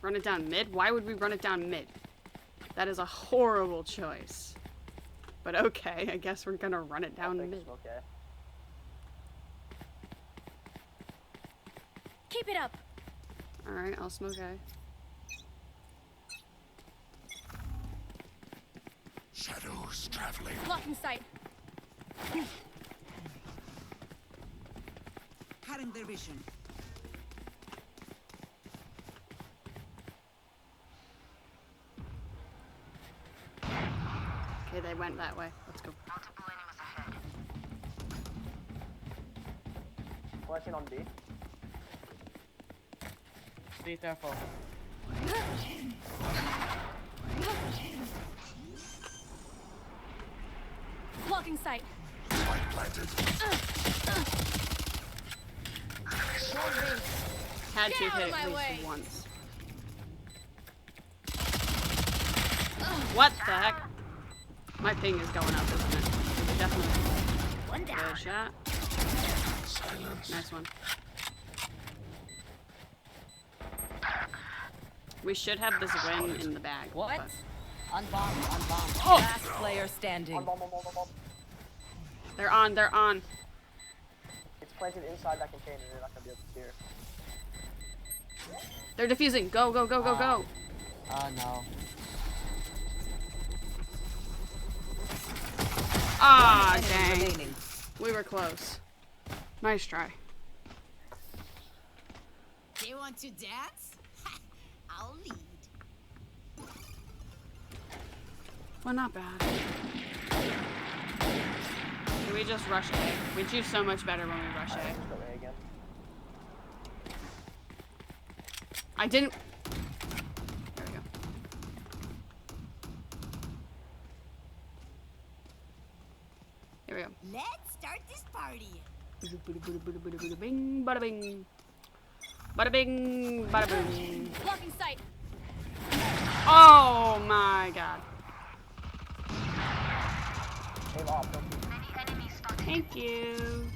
Run it down mid? Why would we run it down mid? That is a horrible choice. But okay, I guess we're gonna run it down mid. Okay. Keep it up. Alright, I'll smoke A. Shadows traveling. Blocking sight. Cutting their vision. they went that way. Let's go. Flashing on B. Be careful. Blocking sight. Had to Get out hit of at my least way. once. What the heck? My ping is going up, isn't it? Definitely. One down. Good shot. Nice one. We should have this win in the bag. What? but- On bomb, on bomb. Oh! Last player standing. On bomb. They're on, they're on. It's planted inside that container. They're not gonna be able to hear. They're defusing. Go, go, go, go, go. Oh no. Ah, Enemy dang. remaining. We were close. Nice try. They want to dance? I'll lead. Well, not bad. Can we just rush A? We do so much better when we rush A. Let's go A again. I didn't... There we go. Here we go. Let's start this party. Bada bing, bada bing. Bada bing, bada boom. Blocking sight. Oh my god. Aim off, don't be. Thank you.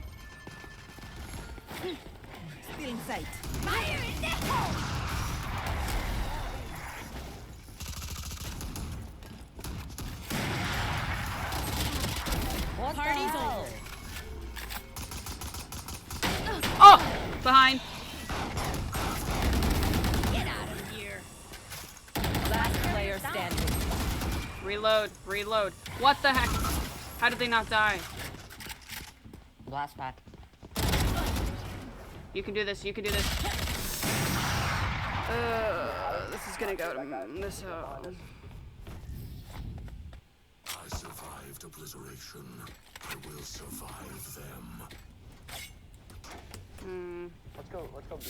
Stealing sight. Fire in the hole. What Party's the hell? over. Oh! Behind. Get out of here. Last player standing. Reload, reload. What the heck? How did they not die? Blast pack. You can do this, you can do this. This is gonna go to this. I survived obliteration. I will survive them. Let's go B.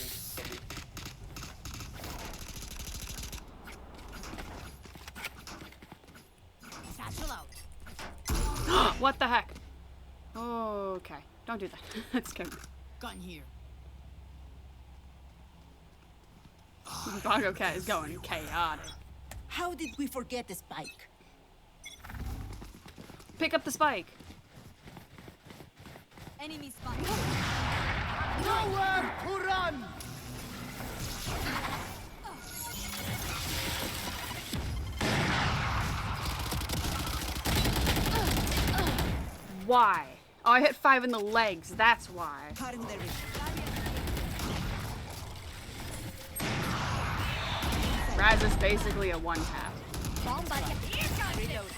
Satchel out. What the heck? Okay, don't do that. That's scary. Gun here. Bongo Cat is going chaotic. How did we forget the spike? Pick up the spike. Enemy spot. Nowhere to run! Why? Oh, I hit 5 in the legs. That's why. Cutting the reach. Raz is basically a one-tap. Bomb buddy. Here comes Reload.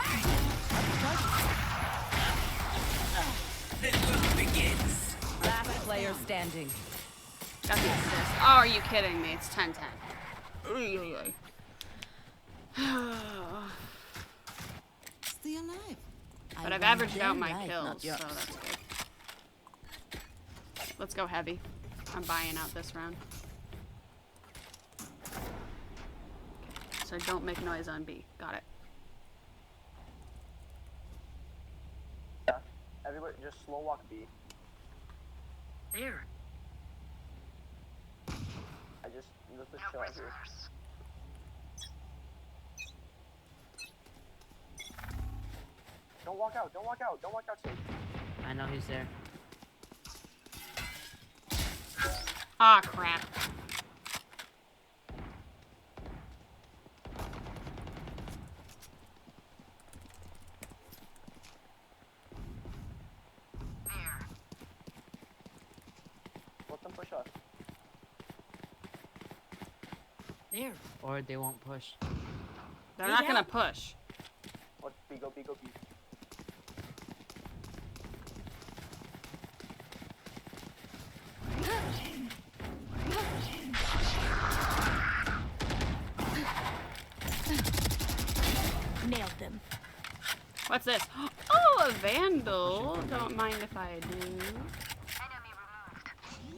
Last player standing. Got the assist. Oh, are you kidding me? It's 10-10. Stay alive. But I've I averaged want out their my life, kills, not so yours. that's good. Let's go heavy. I'm buying out this round. So don't make noise on B. Got it. Yeah. Everybody just slow walk B. There. Let's just chill out here. Don't walk out, don't walk out, don't walk out safe. I know he's there. Ah, crap. Let them push us. There. Or they won't push. They're not gonna push. Let's B, go B, go B. Nailed them. What's this? Oh, a vandal. Don't mind if I do.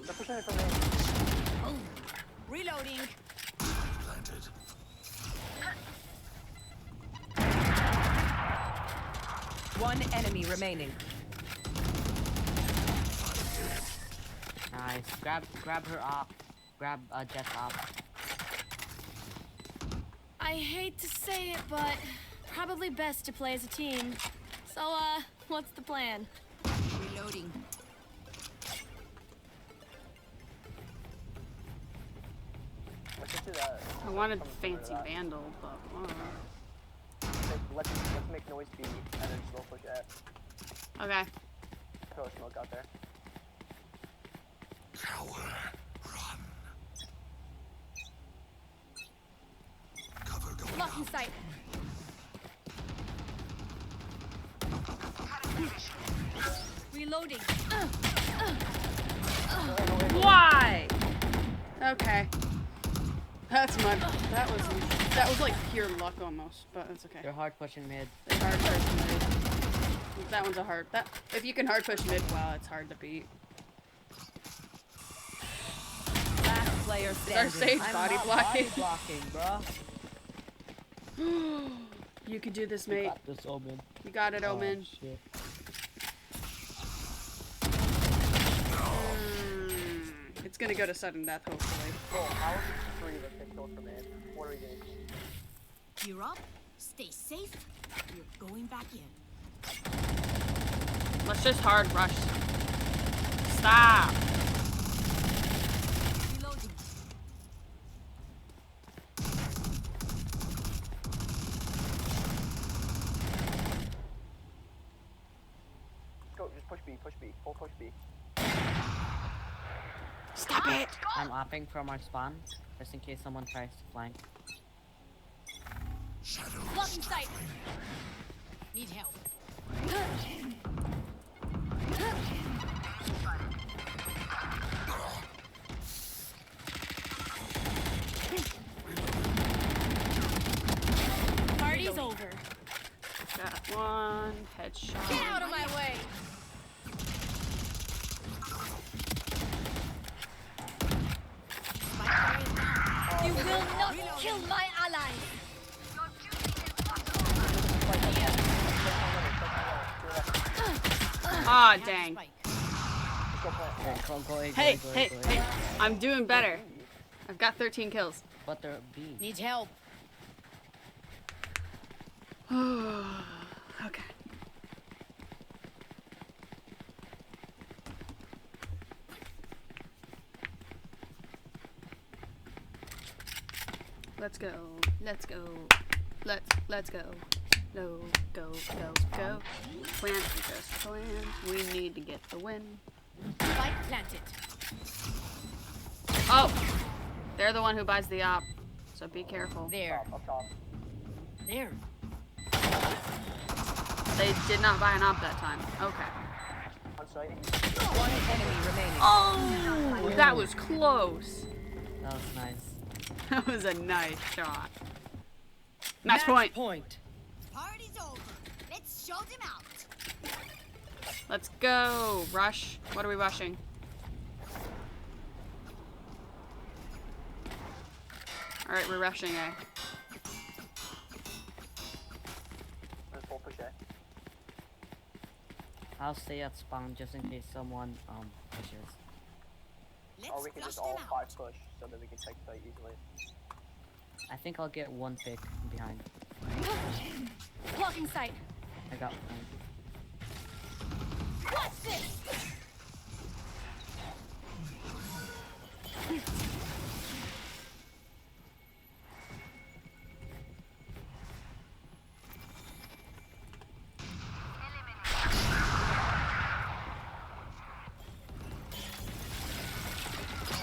They're pushing it from me. Oh, reloading. Planted. One enemy remaining. Nice. Grab her op. Grab Jet's op. I hate to say it, but probably best to play as a team. So, what's the plan? Reloading. Let's just do that. I wanted Come fancy that. vandal, but Let's make noise B and then slow push it. okay. Throw a smoke out there. Cower. Run. Cover going Blocking out. sight. Reloading. Why? Okay. That's my. That was like pure luck almost, but it's okay. They're hard pushing mid. They hard push mid. That one's a hard. If you can hard push mid, wow, it's hard to beat. Last player Is standing. our Sage I'm body not blocking? Body blocking, bro. You could do this, You mate. got this, Omen. You got it, Omen. Oh, shit. It's gonna go to sudden death, hopefully. Bro, how is it 3 of us get killed from it? What are we doing? Gear up. Stay safe. You're going back in. Let's just hard rush. Stop. Reloading. Go, just push B, full push B. Stop it! I'm opping from our spawn, just in case someone tries to flank. Blocking sight. Need help. Party's over. Got one headshot. Get out of my way. You will not kill my ally. Ah, dang. Go A, Hey, go A, hey, go A. hey. I'm doing better. I've got 13 kills. But they're B. Need help. Okay. Let's go. Let's go. Let's go. No, go. Plant, just plant. We need to get the win. Spike planted. Oh! They're the one who buys the op. So be careful. There. Up top. There. They did not buy an op that time. Okay. On site. One enemy remaining. Oh! That was close. That was nice. That was a nice shot. Match point. Party's over. Let's show them out. Let's go. Rush. What are we rushing? Alright, we're rushing A. Let's full push A. I'll stay at spawn just in case someone pushes. Or we can just all 5 push so that we can take site easily. I think I'll get one pick behind. Blocking sight. I got one. What's this?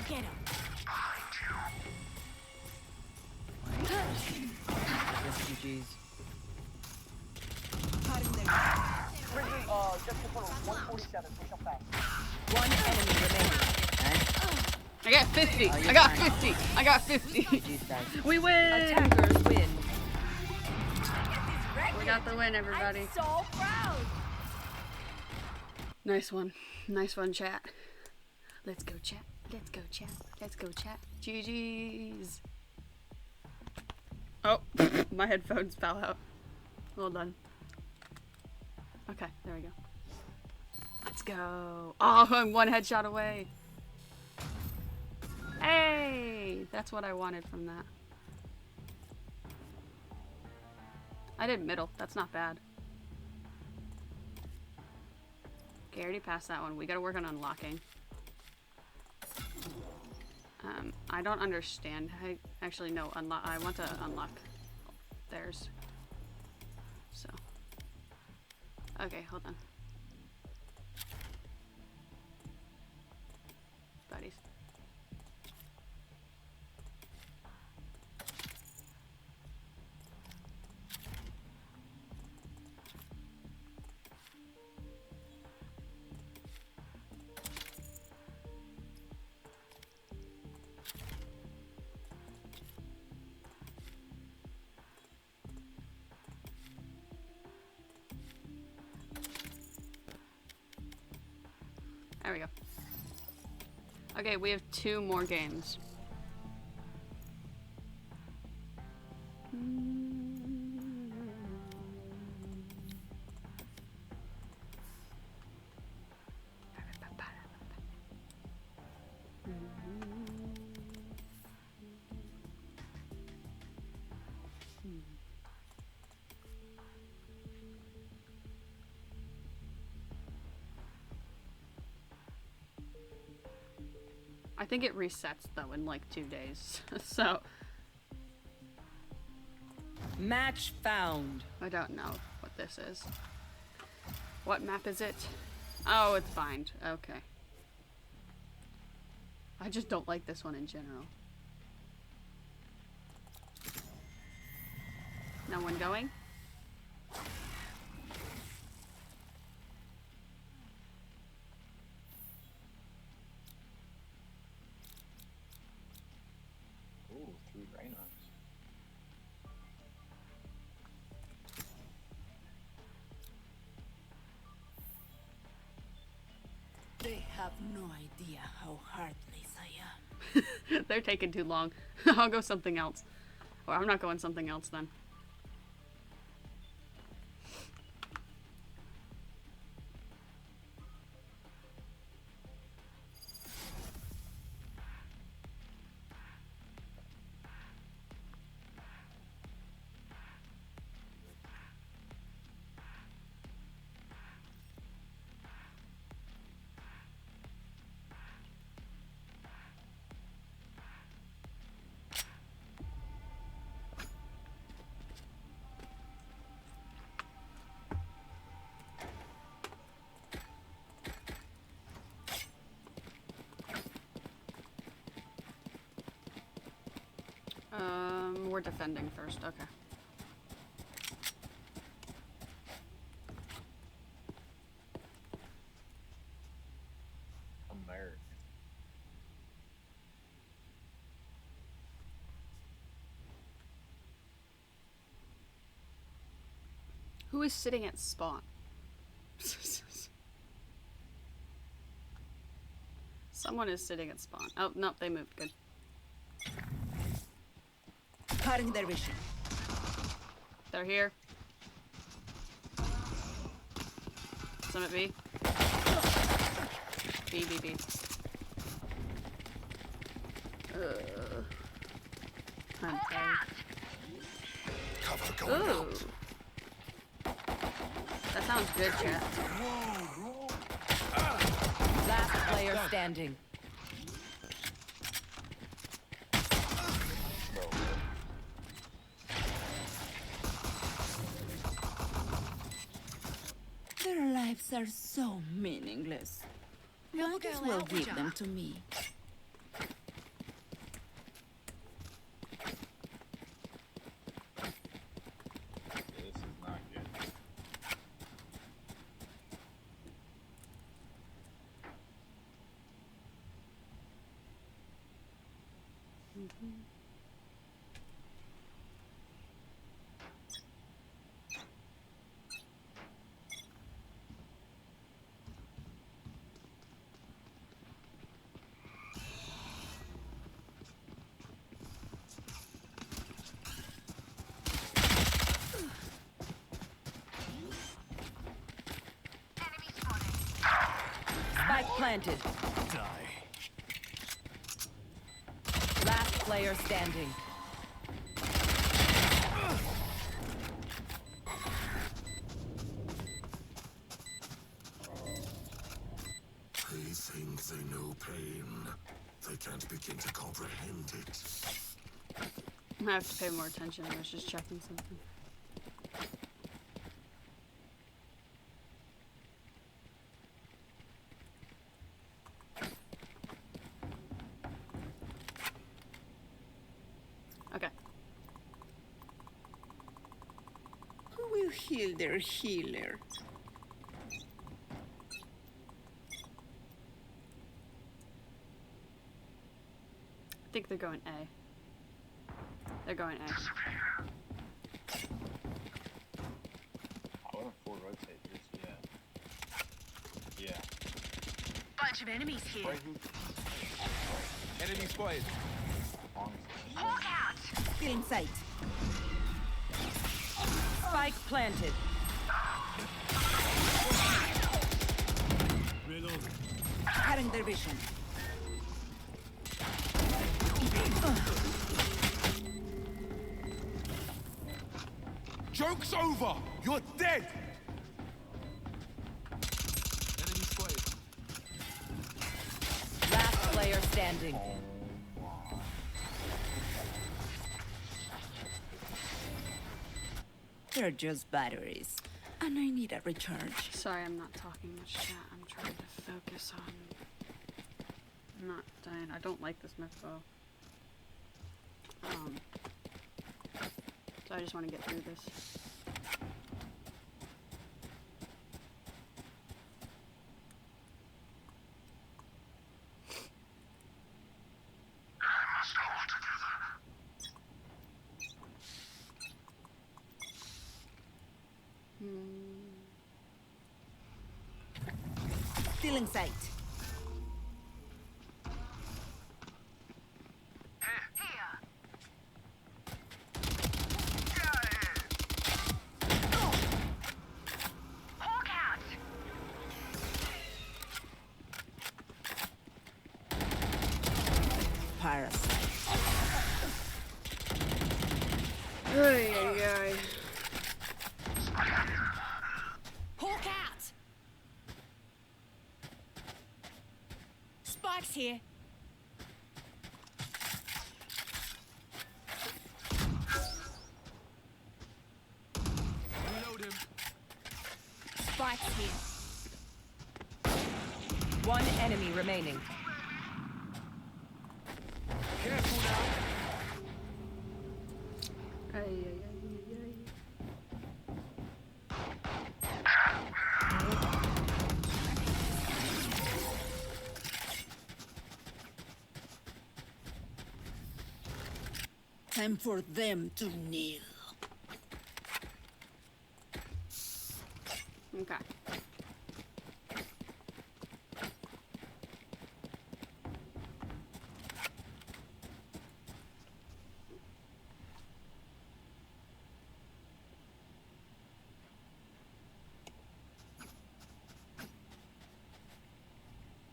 Get him. Just GG's. Just to put 147, push up fast. One enemy remaining. I got 50. Oh, I you're got fine. 50. I got 50. GG's, guys. We win. Attackers win. We're got the win, everybody. I'm so proud. Nice one. Nice one, chat. Let's go, chat. Let's go, chat. Let's go, chat. GG's. Oh, my headphones fell out. Hold on. Okay, there we go. Let's go. Oh, I'm one headshot away. Hey, that's what I wanted from that. I did middle. That's not bad. Okay, I already passed that one. We gotta work on unlocking. I don't understand. Actually, no, unlock. I want to unlock theirs. So. Okay, hold on. Buddies. There we go. Okay, we have 2 more games. I think it resets though in like 2 days. So match found. I don't know what this is. What map is it? Oh, it's bind. Okay. I just don't like this one in general. No one going? Ooh, 3 Reynas. They have no idea how heartless I am. They're taking too long. I'll go something else. Or I'm not going something else then. We're defending first, okay. American. Who is sitting at spawn? Someone is sitting at spawn. Oh, no, they moved. Good. Cutting their vision. They're here. Some at B. B, B, B. I'm tired. Cover going Ooh. That sounds good, chat. Last player standing. Their lives are so meaningless. Might as well give them to me. This is not good. planted. Die. Last player standing. They think they know pain. They can't begin to comprehend it. I have to pay more attention. I was just checking something. Okay. Who will heal their healer? I think they're going A. They're going A. I want a full rotate this, yeah. Bunch of enemies here. Right here. Enemy spotted. Hawk out. Still in sight. Spike planted. Reloading. Cutting their vision. Joke's over! You're dead! Enemy spotted. Last player standing. They're just batteries. And I need a recharge. Sorry, I'm not talking much chat. I'm trying to focus on not dying. I don't like this mytho. So I just want to get through this. Still in sight. Parasite. Ay, ay, ay. Hawk out. Spike's here. Reload him. Spike's here. One enemy remaining. Careful now. Ay, ay, ay, ay. Time for them to kneel. Okay.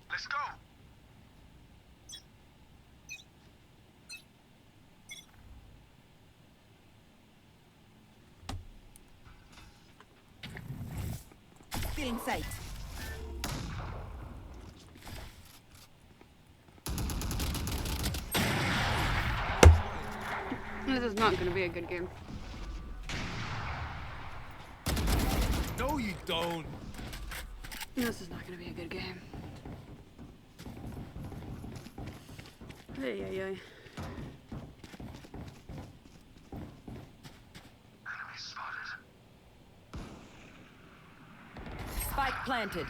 Let's go. Still in sight. This is not going to be a good game. No, you don't. This is not going to be a good game. Ay, ay, ay. Enemy spotted. Spike planted.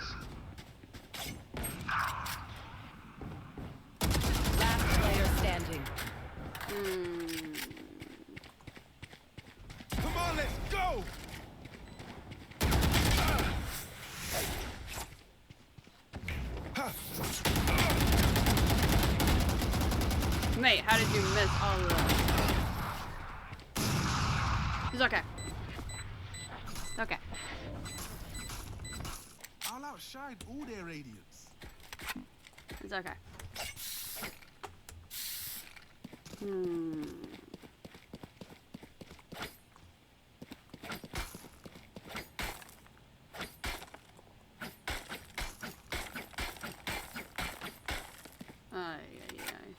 Last player standing. Come on, let's go! Mate, how did you miss all of that? It's okay. Okay. I'll outshine all their radiance. It's okay. Ay, ay, ay.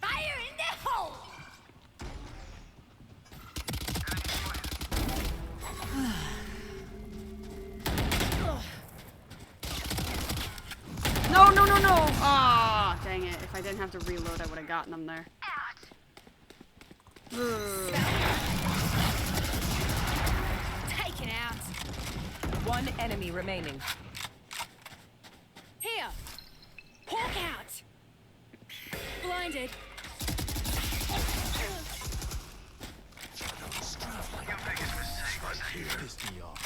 Fire in the hole! No, no, no, no! Ah, dang it. If I didn't have to reload, I would have gotten them there. Ugh. Taken out. One enemy remaining. Here. Hawk out. Blinded. Pissed me off.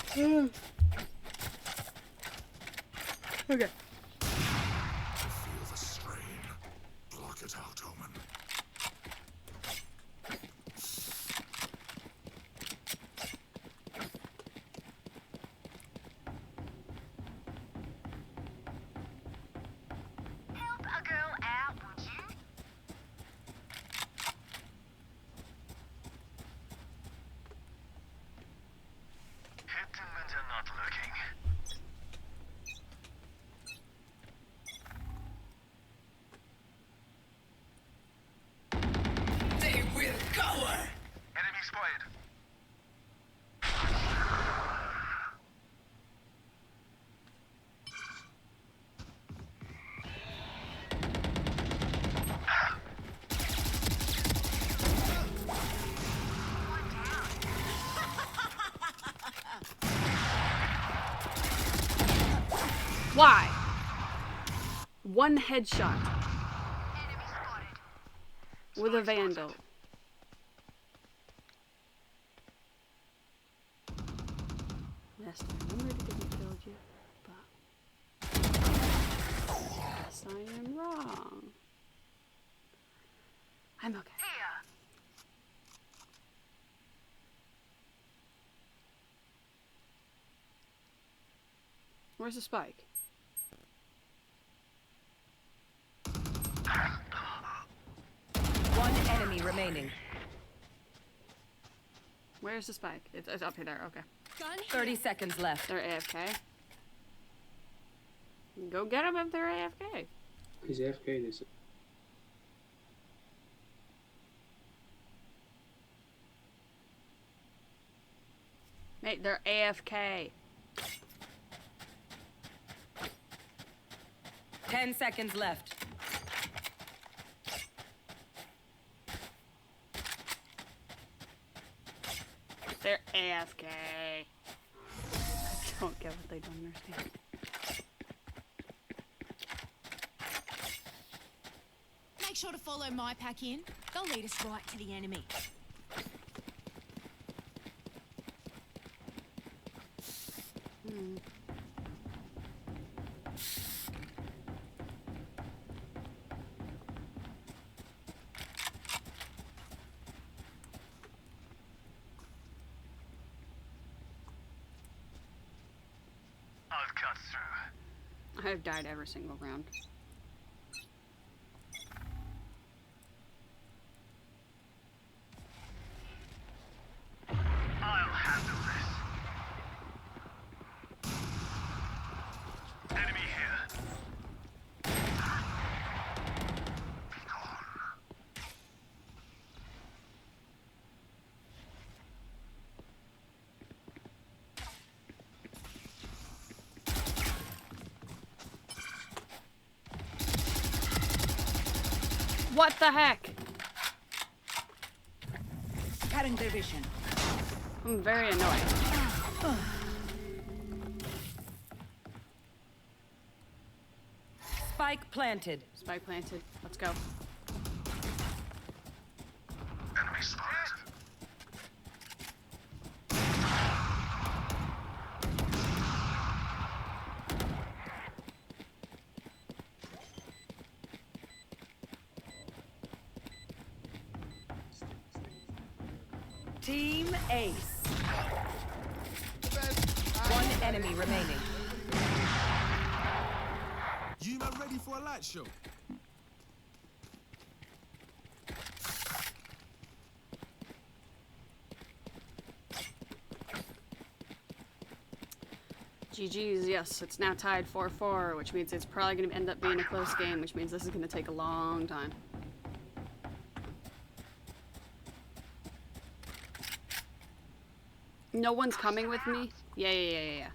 Okay. Feel the strain. Block it out, Omen. Help a girl out, would you? Hit them when they're not looking. They will cower. Enemy spotted. Why? One headshot. With a Vandal. Yes, I remembered it didn't kill you, but yes, I am wrong. I'm okay. Where's the spike? One enemy remaining. Where's the spike? It's up here, there, okay. 30 seconds left. They're AFK. Go get them if they're AFK. He's AFK, they said. Mate, they're AFK. 10 seconds left. They're AFK. I don't get what they don't understand. Make sure to follow my pack in. They'll lead us right to the enemy. I'll cut through. I've died every single round. I'll handle this. Enemy here. What the heck? Cutting their vision. I'm very annoyed. Spike planted. Spike planted. Let's go. Enemy spotted. Team Ace. One enemy remaining. You man ready for a light show? GG's, yes, it's now tied 4-4, which means it's probably going to end up being a close game, which means this is going to take a long time. No one's coming with me? Yeah.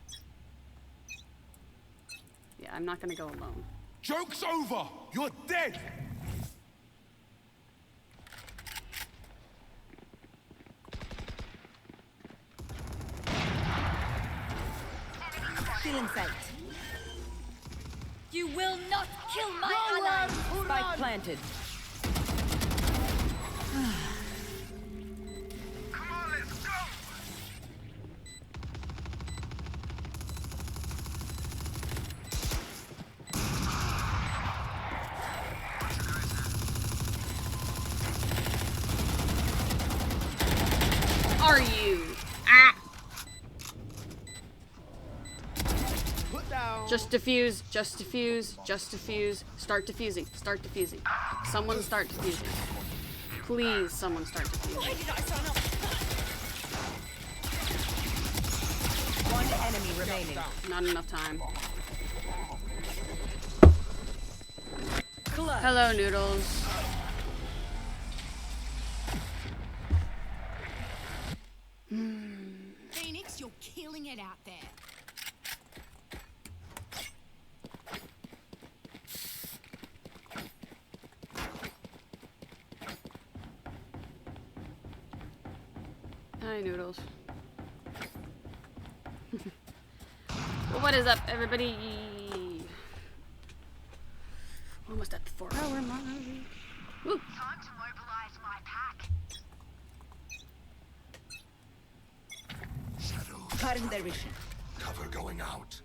Yeah, I'm not going to go alone. Joke's over! You're dead! Feeling sight. You will not kill my ally! Spike planted. Are you? Ah! Just defuse, just defuse, just defuse. Start defusing, start defusing. Someone start defusing. Please, someone start defusing. Why did I sign up? One enemy remaining. Not enough time. Clutch. Hello, Noodles. Phoenix, you're killing it out there. Hi, Noodles. Well, what is up, everybody? Almost at the 4-hour mark. Woo. Time to mobilize my pack. Shadows. Cutting their vision. Cover going out.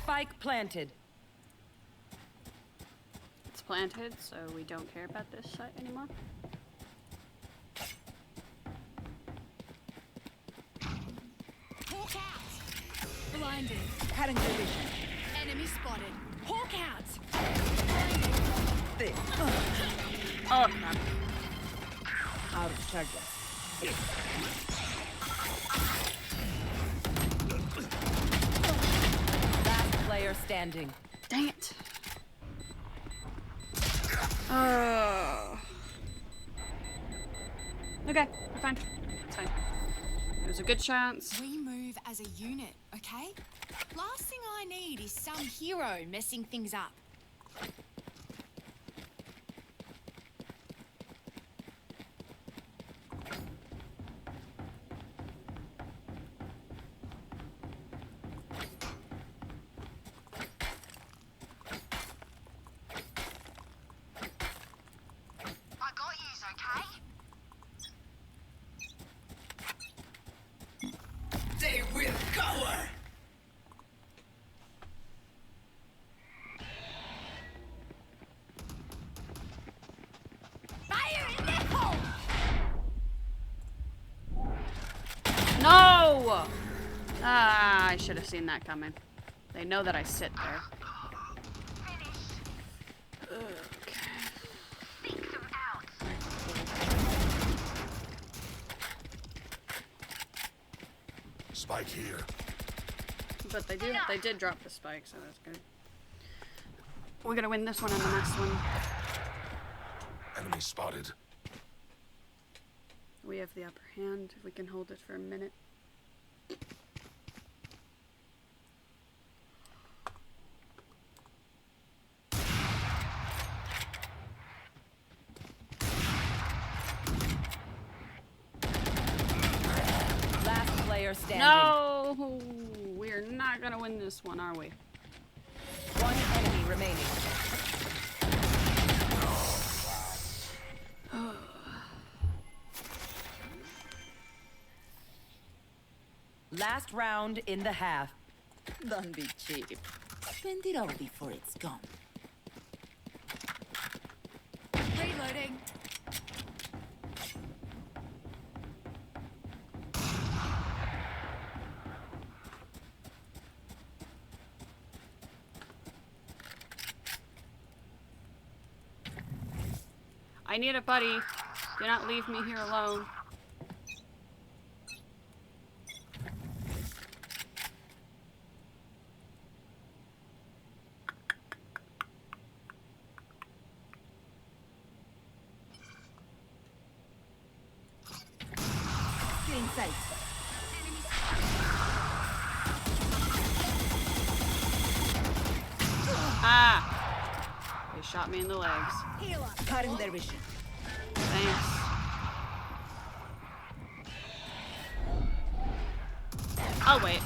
Spike planted. It's planted, so we don't care about this site anymore. Hawk out. Blinded. Cutting their vision. Enemy spotted. Hawk out. This. Oh, crap. Out of charges. Last player standing. Dang it. Oh. Okay, we're fine. It's fine. There's a good chance. We move as a unit, okay? Last thing I need is some hero messing things up. I got yous, okay? They will cower. Fire in the hole! No! Ah, I should have seen that coming. They know that I sit there. Spike here. But they did drop the spike, so that's good. We're gonna win this one and the next one. Enemy spotted. We have the upper hand if we can hold it for a minute. Last player standing. No! We're not gonna win this one, are we? One enemy remaining. Last round in the half. Don't be cheap. Spend it all before it's gone. Reloading. I need a buddy. Do not leave me here alone. Feeling safe. Ah! They shot me in the legs. Cutting their vision. Thanks. I'll wait.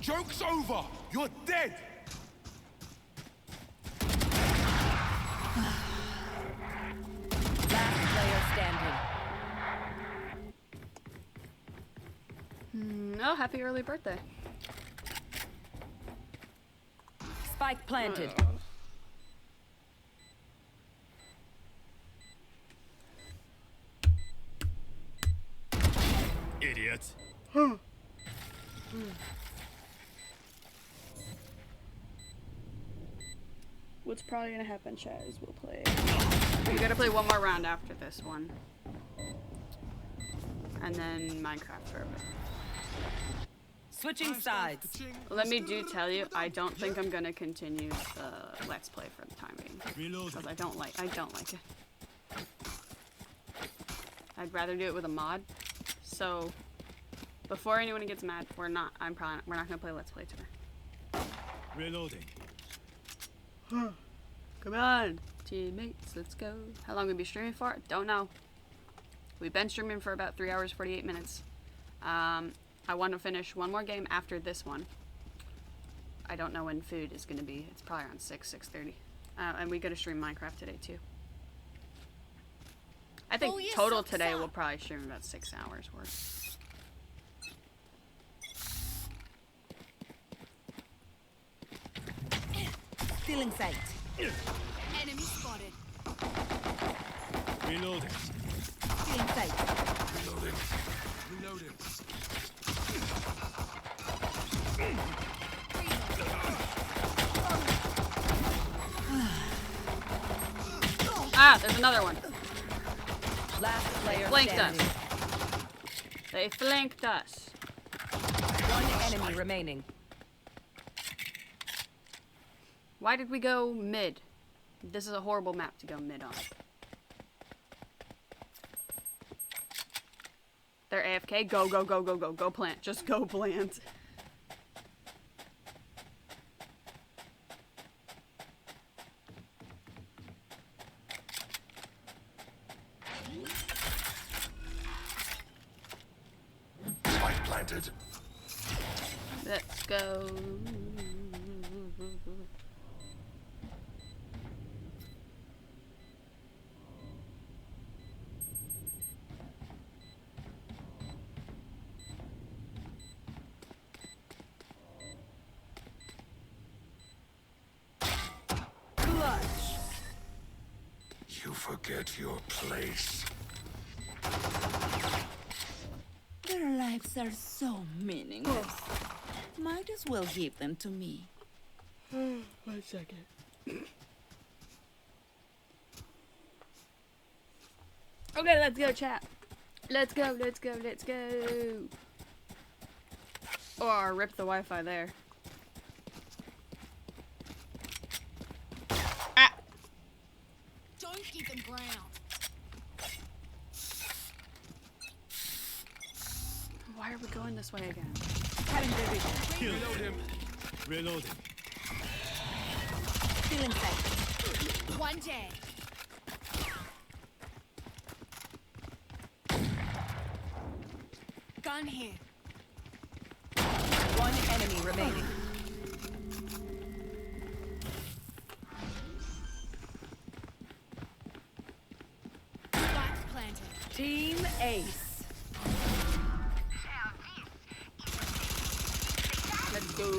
Joke's over! You're dead! Last player standing. Oh, happy early birthday. Spike planted. Idiot. What's probably gonna happen, chat, is we'll play. We gotta play one more round after this one. And then Minecraft for a bit. Switching sides. Let me tell you, I don't think I'm gonna continue the Let's Play for the time being. Because I don't like it. I'd rather do it with a mod. So before anyone gets mad, we're not gonna play Let's Play today. Reloading. Come on, teammates, let's go. How long we be streaming for? Don't know. We've been streaming for about 3 hours, 48 minutes. I want to finish one more game after this one. I don't know when food is going to be. It's probably around 6:30. And we got to stream Minecraft today too. I think total today we'll probably stream about 6 hours worth. Feeling sight. Enemy spotted. Reloading. Feeling sight. Reloading. Reloading. Ah, there's another one. Last player Flanked standing. us. They flanked us. One enemy remaining. Why did we go mid? This is a horrible map to go mid on. They're AFK. Go, go, go, go, go. Go plant. Just go plant. Spike planted. Let's go. You forget your place. Their lives are so meaningless. Might as well give them to me. 1 second. Okay, let's go, chat. Let's go, let's go, let's go. Or rip the Wi-Fi there. Ah! Don't give them ground. Why are we going this way again? Reload him. Reloading. Feeling safe. One day. Gun here. One enemy remaining. Spike Team Ace. Let's go.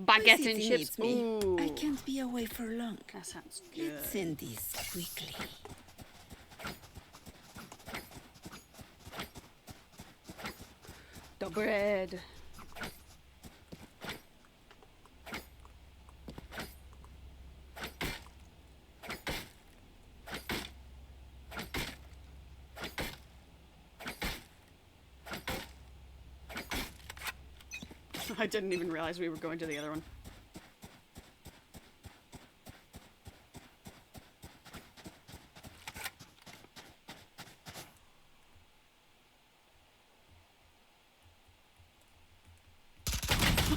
Baguette and City chips. needs me. Ooh. I can't be away for long. That sounds good. Let's end this quickly. The bread. I didn't even realize we were going to the other one.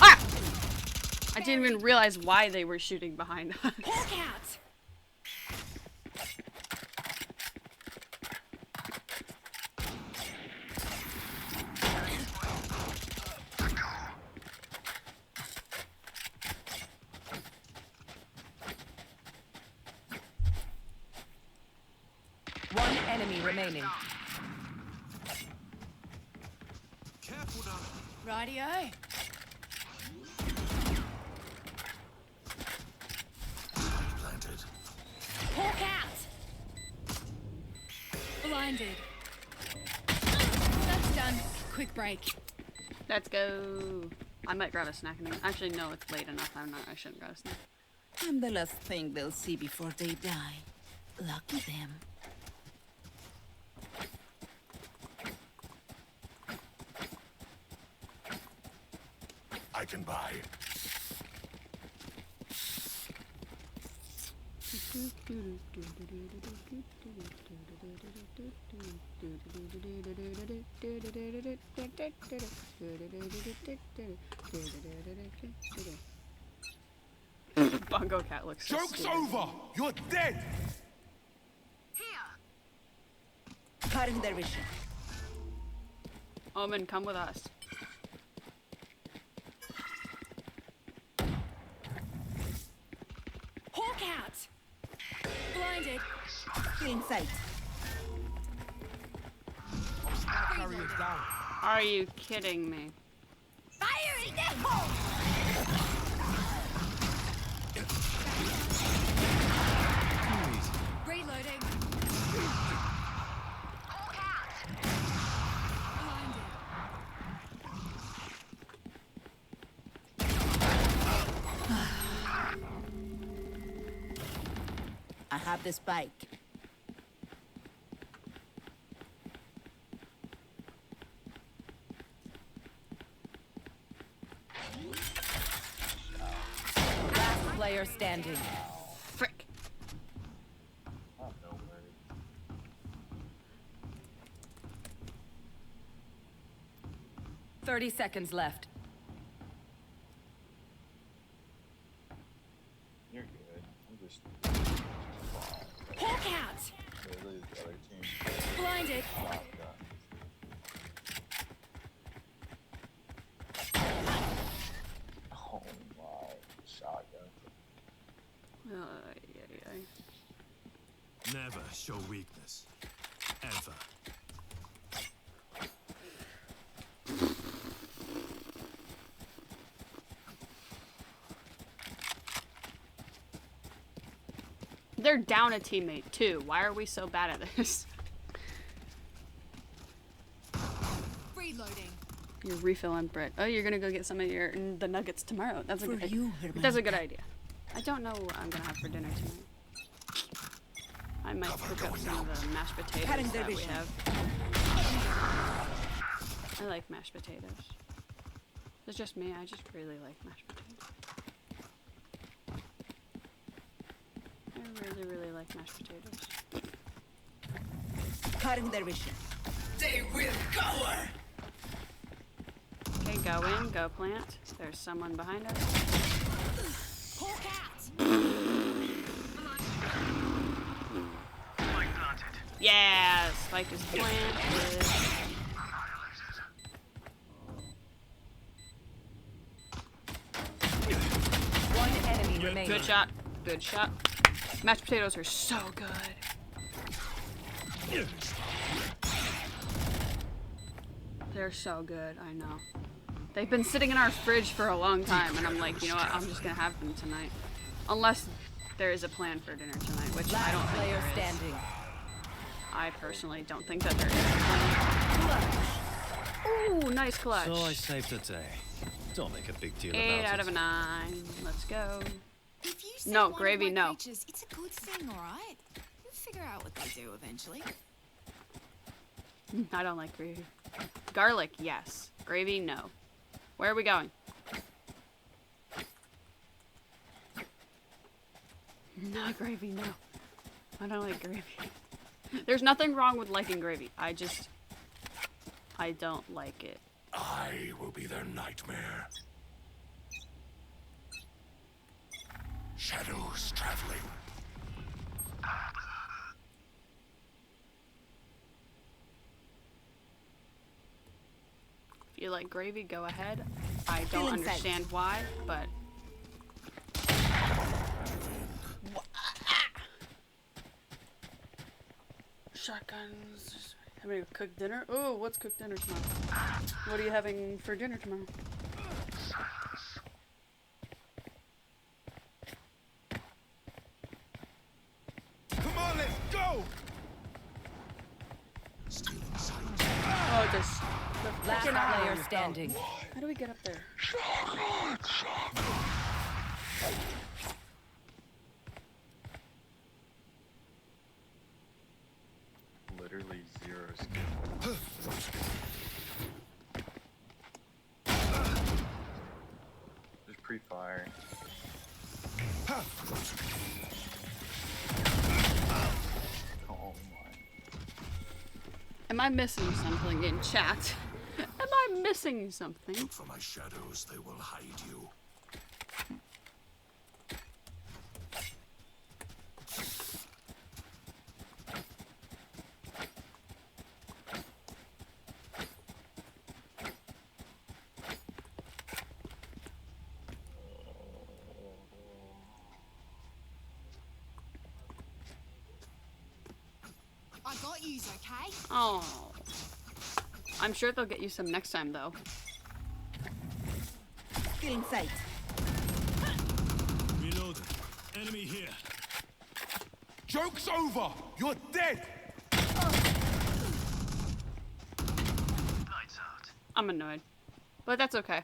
Ah! I didn't even realize why they were shooting behind us. Cat. One enemy remaining. Careful now. Radio. Planted. Hawk out. Blinded. That's done. Quick break. Let's go. I might grab a snack. Actually, no, it's late enough. I shouldn't grab a snack. I'm the last thing they'll see before they die. Lucky them. I can buy. Bongo Cat looks so Joke's stupid. over! You're dead! Cutting their vision. Omen, come with us. Hawk out. Blinded. In sight. Carriers down. Are you kidding me? Fire in the hole. Reloading. I have the spike. Last player standing. Frick. Oh, no worries. Thirty seconds left. You're good. I'm just. Hawk out. They lose the other team. Blinded. Oh my. Shotgun. Never show weakness. Ever. They're down a teammate too. Why are we so bad at this? Reloading. You're refilling Brit. Oh, you're gonna go get some of the nuggets tomorrow. That's a For good you, That's a good idea. I don't know what I'm gonna have for dinner tonight. I might cook up some of the mashed potatoes that we have. I like mashed potatoes. It's just me. I just really like mashed potatoes. I really, really like mashed potatoes. Cutting their vision. They will cower. Okay, go in, go plant. There's someone behind us. Hawk out. Yeah, spike is planted. One enemy remaining. Good shot. Good shot. Mashed potatoes are so good. They're so good, I know. They've been sitting in our fridge for a long time, and I'm like, you know what, I'm just gonna have them tonight. Unless there is a plan for dinner tonight, which I don't think there is. I personally don't think that there is. Ooh, nice clutch. So I saved a day. Don't make a big deal about it. 8 out of 9. Let's go. If you say No, one Gravy, of my no. creatures, it's a good thing, alright? We'll figure out what they do eventually. I don't like gravy. Garlic, yes. Gravy, no. Where are we going? No gravy, no. I don't like gravy. There's nothing wrong with liking gravy. I don't like it. I will be their nightmare. Shadows traveling. If you like gravy, go ahead. I don't understand why, but... Shotguns. Having to cook dinner? Oh, what's cooked dinner tomorrow? What are you having for dinner tomorrow? Come on, let's go! Oh, this. The Last freaking player arm. standing. How do we get up there? Literally 0 skill. Just pre-fire. Oh my. Am I missing something in chat? Am I missing something? Look for my shadows, they will hide you. I got yous, okay? Oh. I'm sure they'll get you some next time, though. Still in sight. Reloaded. Enemy here. Joke's over! You're dead! I'm annoyed. But that's okay.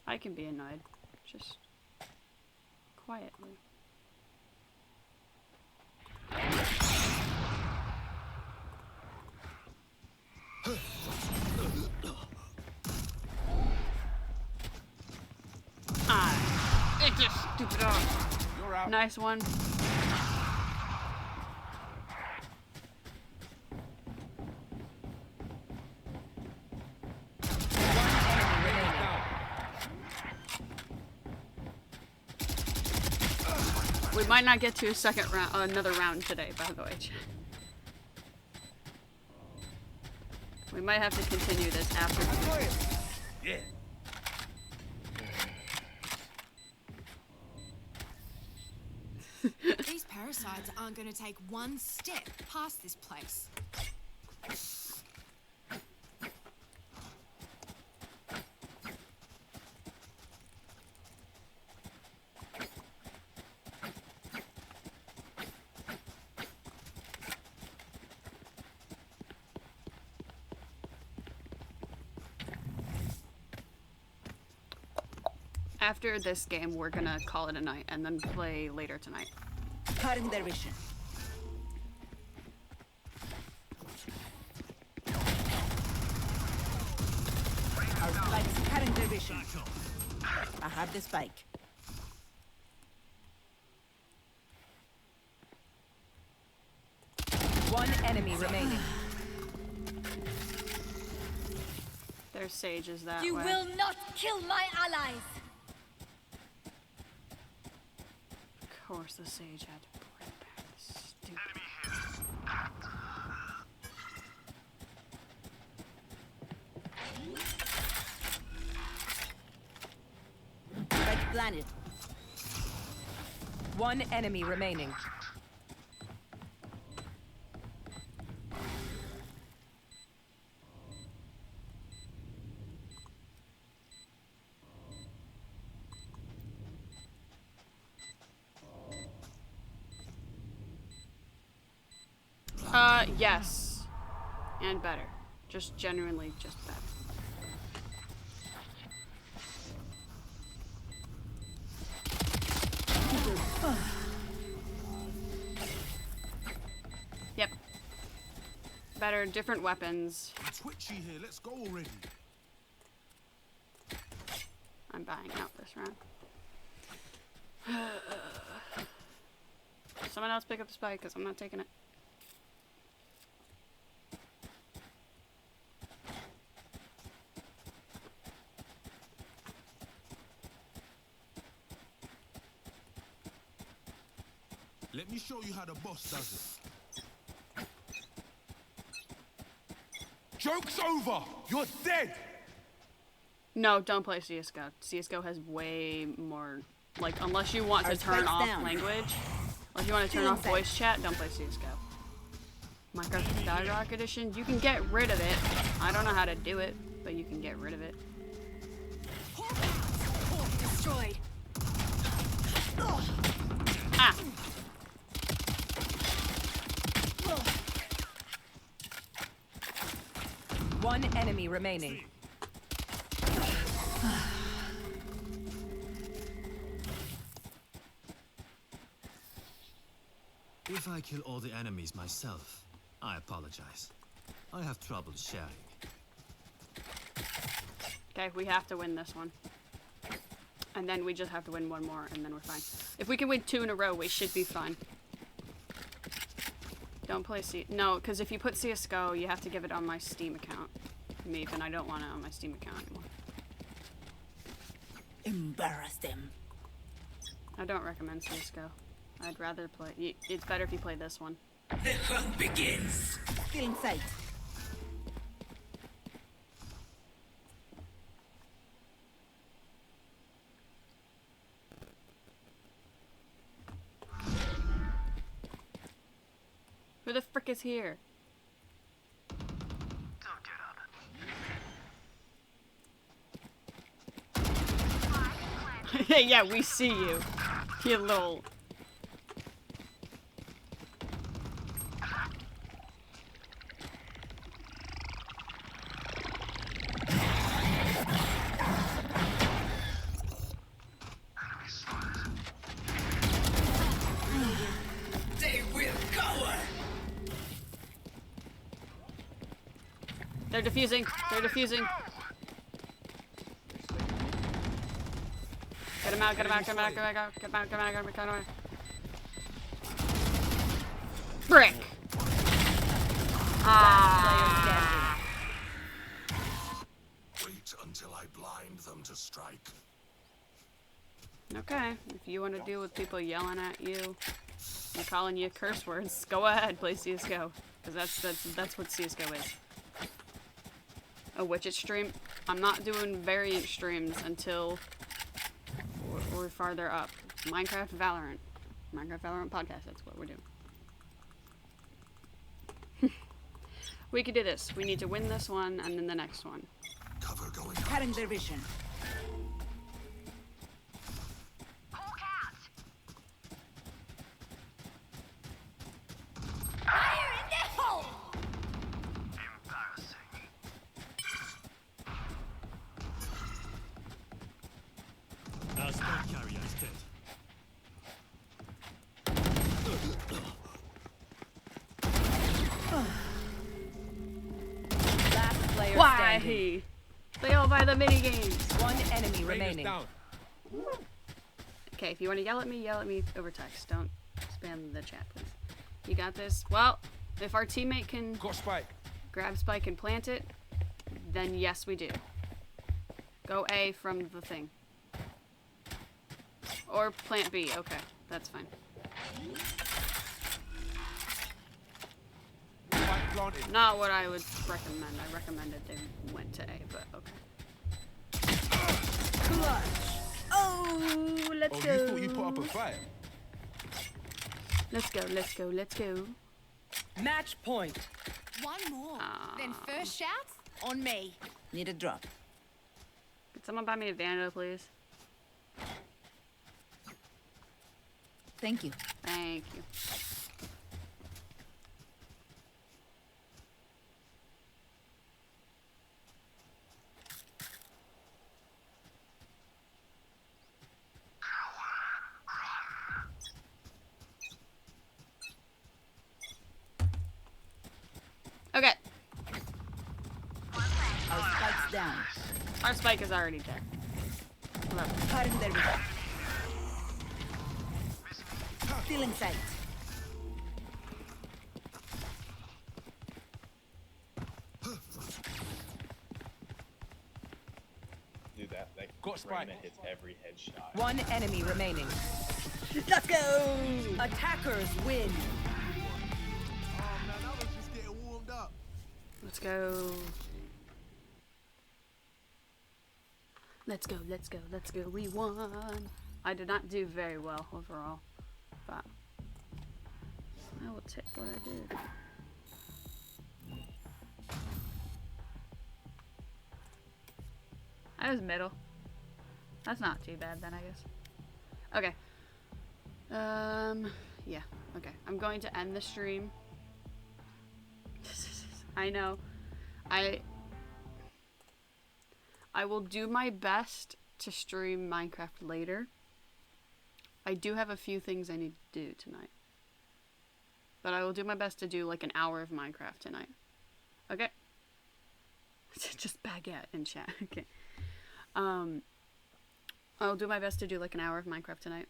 I can be annoyed. Just quietly. It just stupid off. You're out. Nice one. We might not get to a second round, another round today, by the way. We might have to continue this after. Yeah. These parasites aren't going to take one step past this place. After this game, we're gonna call it a night and then play later tonight. Cutting their vision. Our spike's cutting their vision. I have the spike. One enemy remaining. Their sage is that You way. will not kill my allies! Of course, the sage had to bring back the stupid. Spike planted. One enemy remaining. Yes. And better. Just genuinely just better. Yep. Better, different weapons. I'm twitchy here. Let's go already. I'm buying out this round. Someone else pick up the spike, because I'm not taking it. Let me show you how the boss does it. Joke's over! You're dead! No, don't play CSGO. CSGO has way more, like, unless you want to turn off language, unless you want to turn off voice chat, don't play CSGO. Minecraft Bedwars Edition, you can get rid of it. I don't know how to do it, but you can get rid of it. Destroyed. Ah! One enemy remaining. If I kill all the enemies myself, I apologize. I have trouble sharing. Okay, we have to win this one. And then we just have to win one more, and then we're fine. If we can win 2 in a row, we should be fine. Don't play No, because if you put CSGO, you have to give it on my Steam account. Meep, and I don't want it on my Steam account anymore. Embarrass them. I don't recommend CSGO. I'd rather play... It's better if you play this one. The hunt begins. Still in sight. Who the frick is here? Yeah, we see you. You little... They will cover. They're defusing. They're defusing. Get him out, get him out, get him out, get him out, get him out, get him out, get him out, get him out. Brick! Ah! Wait until I blind them to strike. Okay, if you want to deal with people yelling at you and calling you curse words, go ahead, play CSGO. Because that's what CSGO is. A Witcher stream. I'm not doing variant streams until we're farther up. Minecraft Valorant. Minecraft Valorant podcast, that's what we're doing. We could do this. We need to win this one and then the next one. Cover going Cutting their vision. Fire in the hole! Our spike carrier is dead. Last player Why? standing. They all buy the minigames. One enemy remaining. Okay, if you want to yell at me over text. Don't spam the chat, please. You got this? Well, if our teammate can grab spike and plant it, then yes, we do. Go A from the thing. Or plant B. Okay, that's fine. Not what I would recommend. I recommended they went to A, but okay. Oh, let's go. You thought you put up a fight? Let's go, let's go, let's go. Match point. One more. Then first shout on me. Need a drop. Could someone buy me a Vandal, please? Thank you. Thank you. Okay. Our spike's down. Our spike is already dead. Love it. Cutting their vision. Stealing sight. Do that. Like, Reyna hits every headshot. One enemy remaining. Let's go! Attackers win. Let's go. Let's go, let's go, let's go. We won. I did not do very well overall, but I will take what I did. I was middle. That's not too bad then, I guess. Okay. Yeah. Okay. I'm going to end the stream. I know. I will do my best to stream Minecraft later. I do have a few things I need to do tonight. But I will do my best to do like an hour of Minecraft tonight. Okay? Just baguette in chat. Okay. I'll do my best to do like an hour of Minecraft tonight.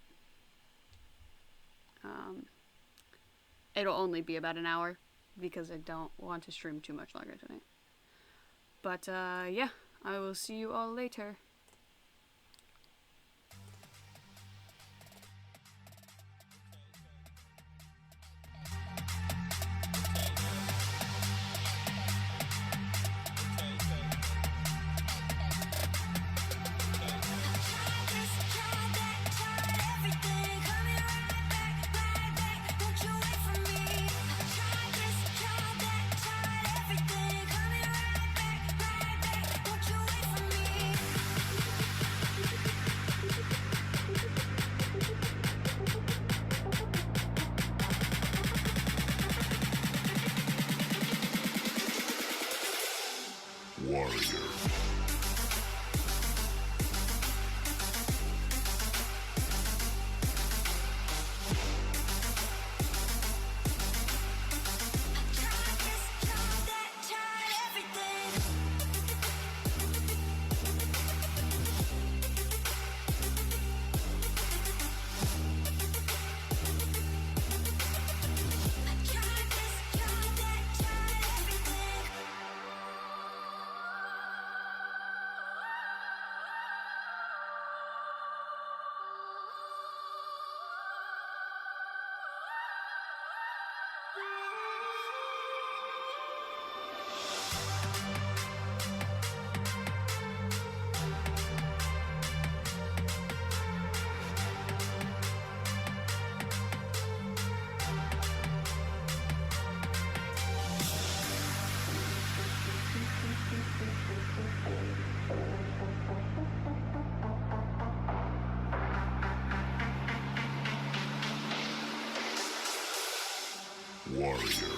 It'll only be about an hour because I don't want to stream too much longer tonight. But yeah, I will see you all later. Warrior.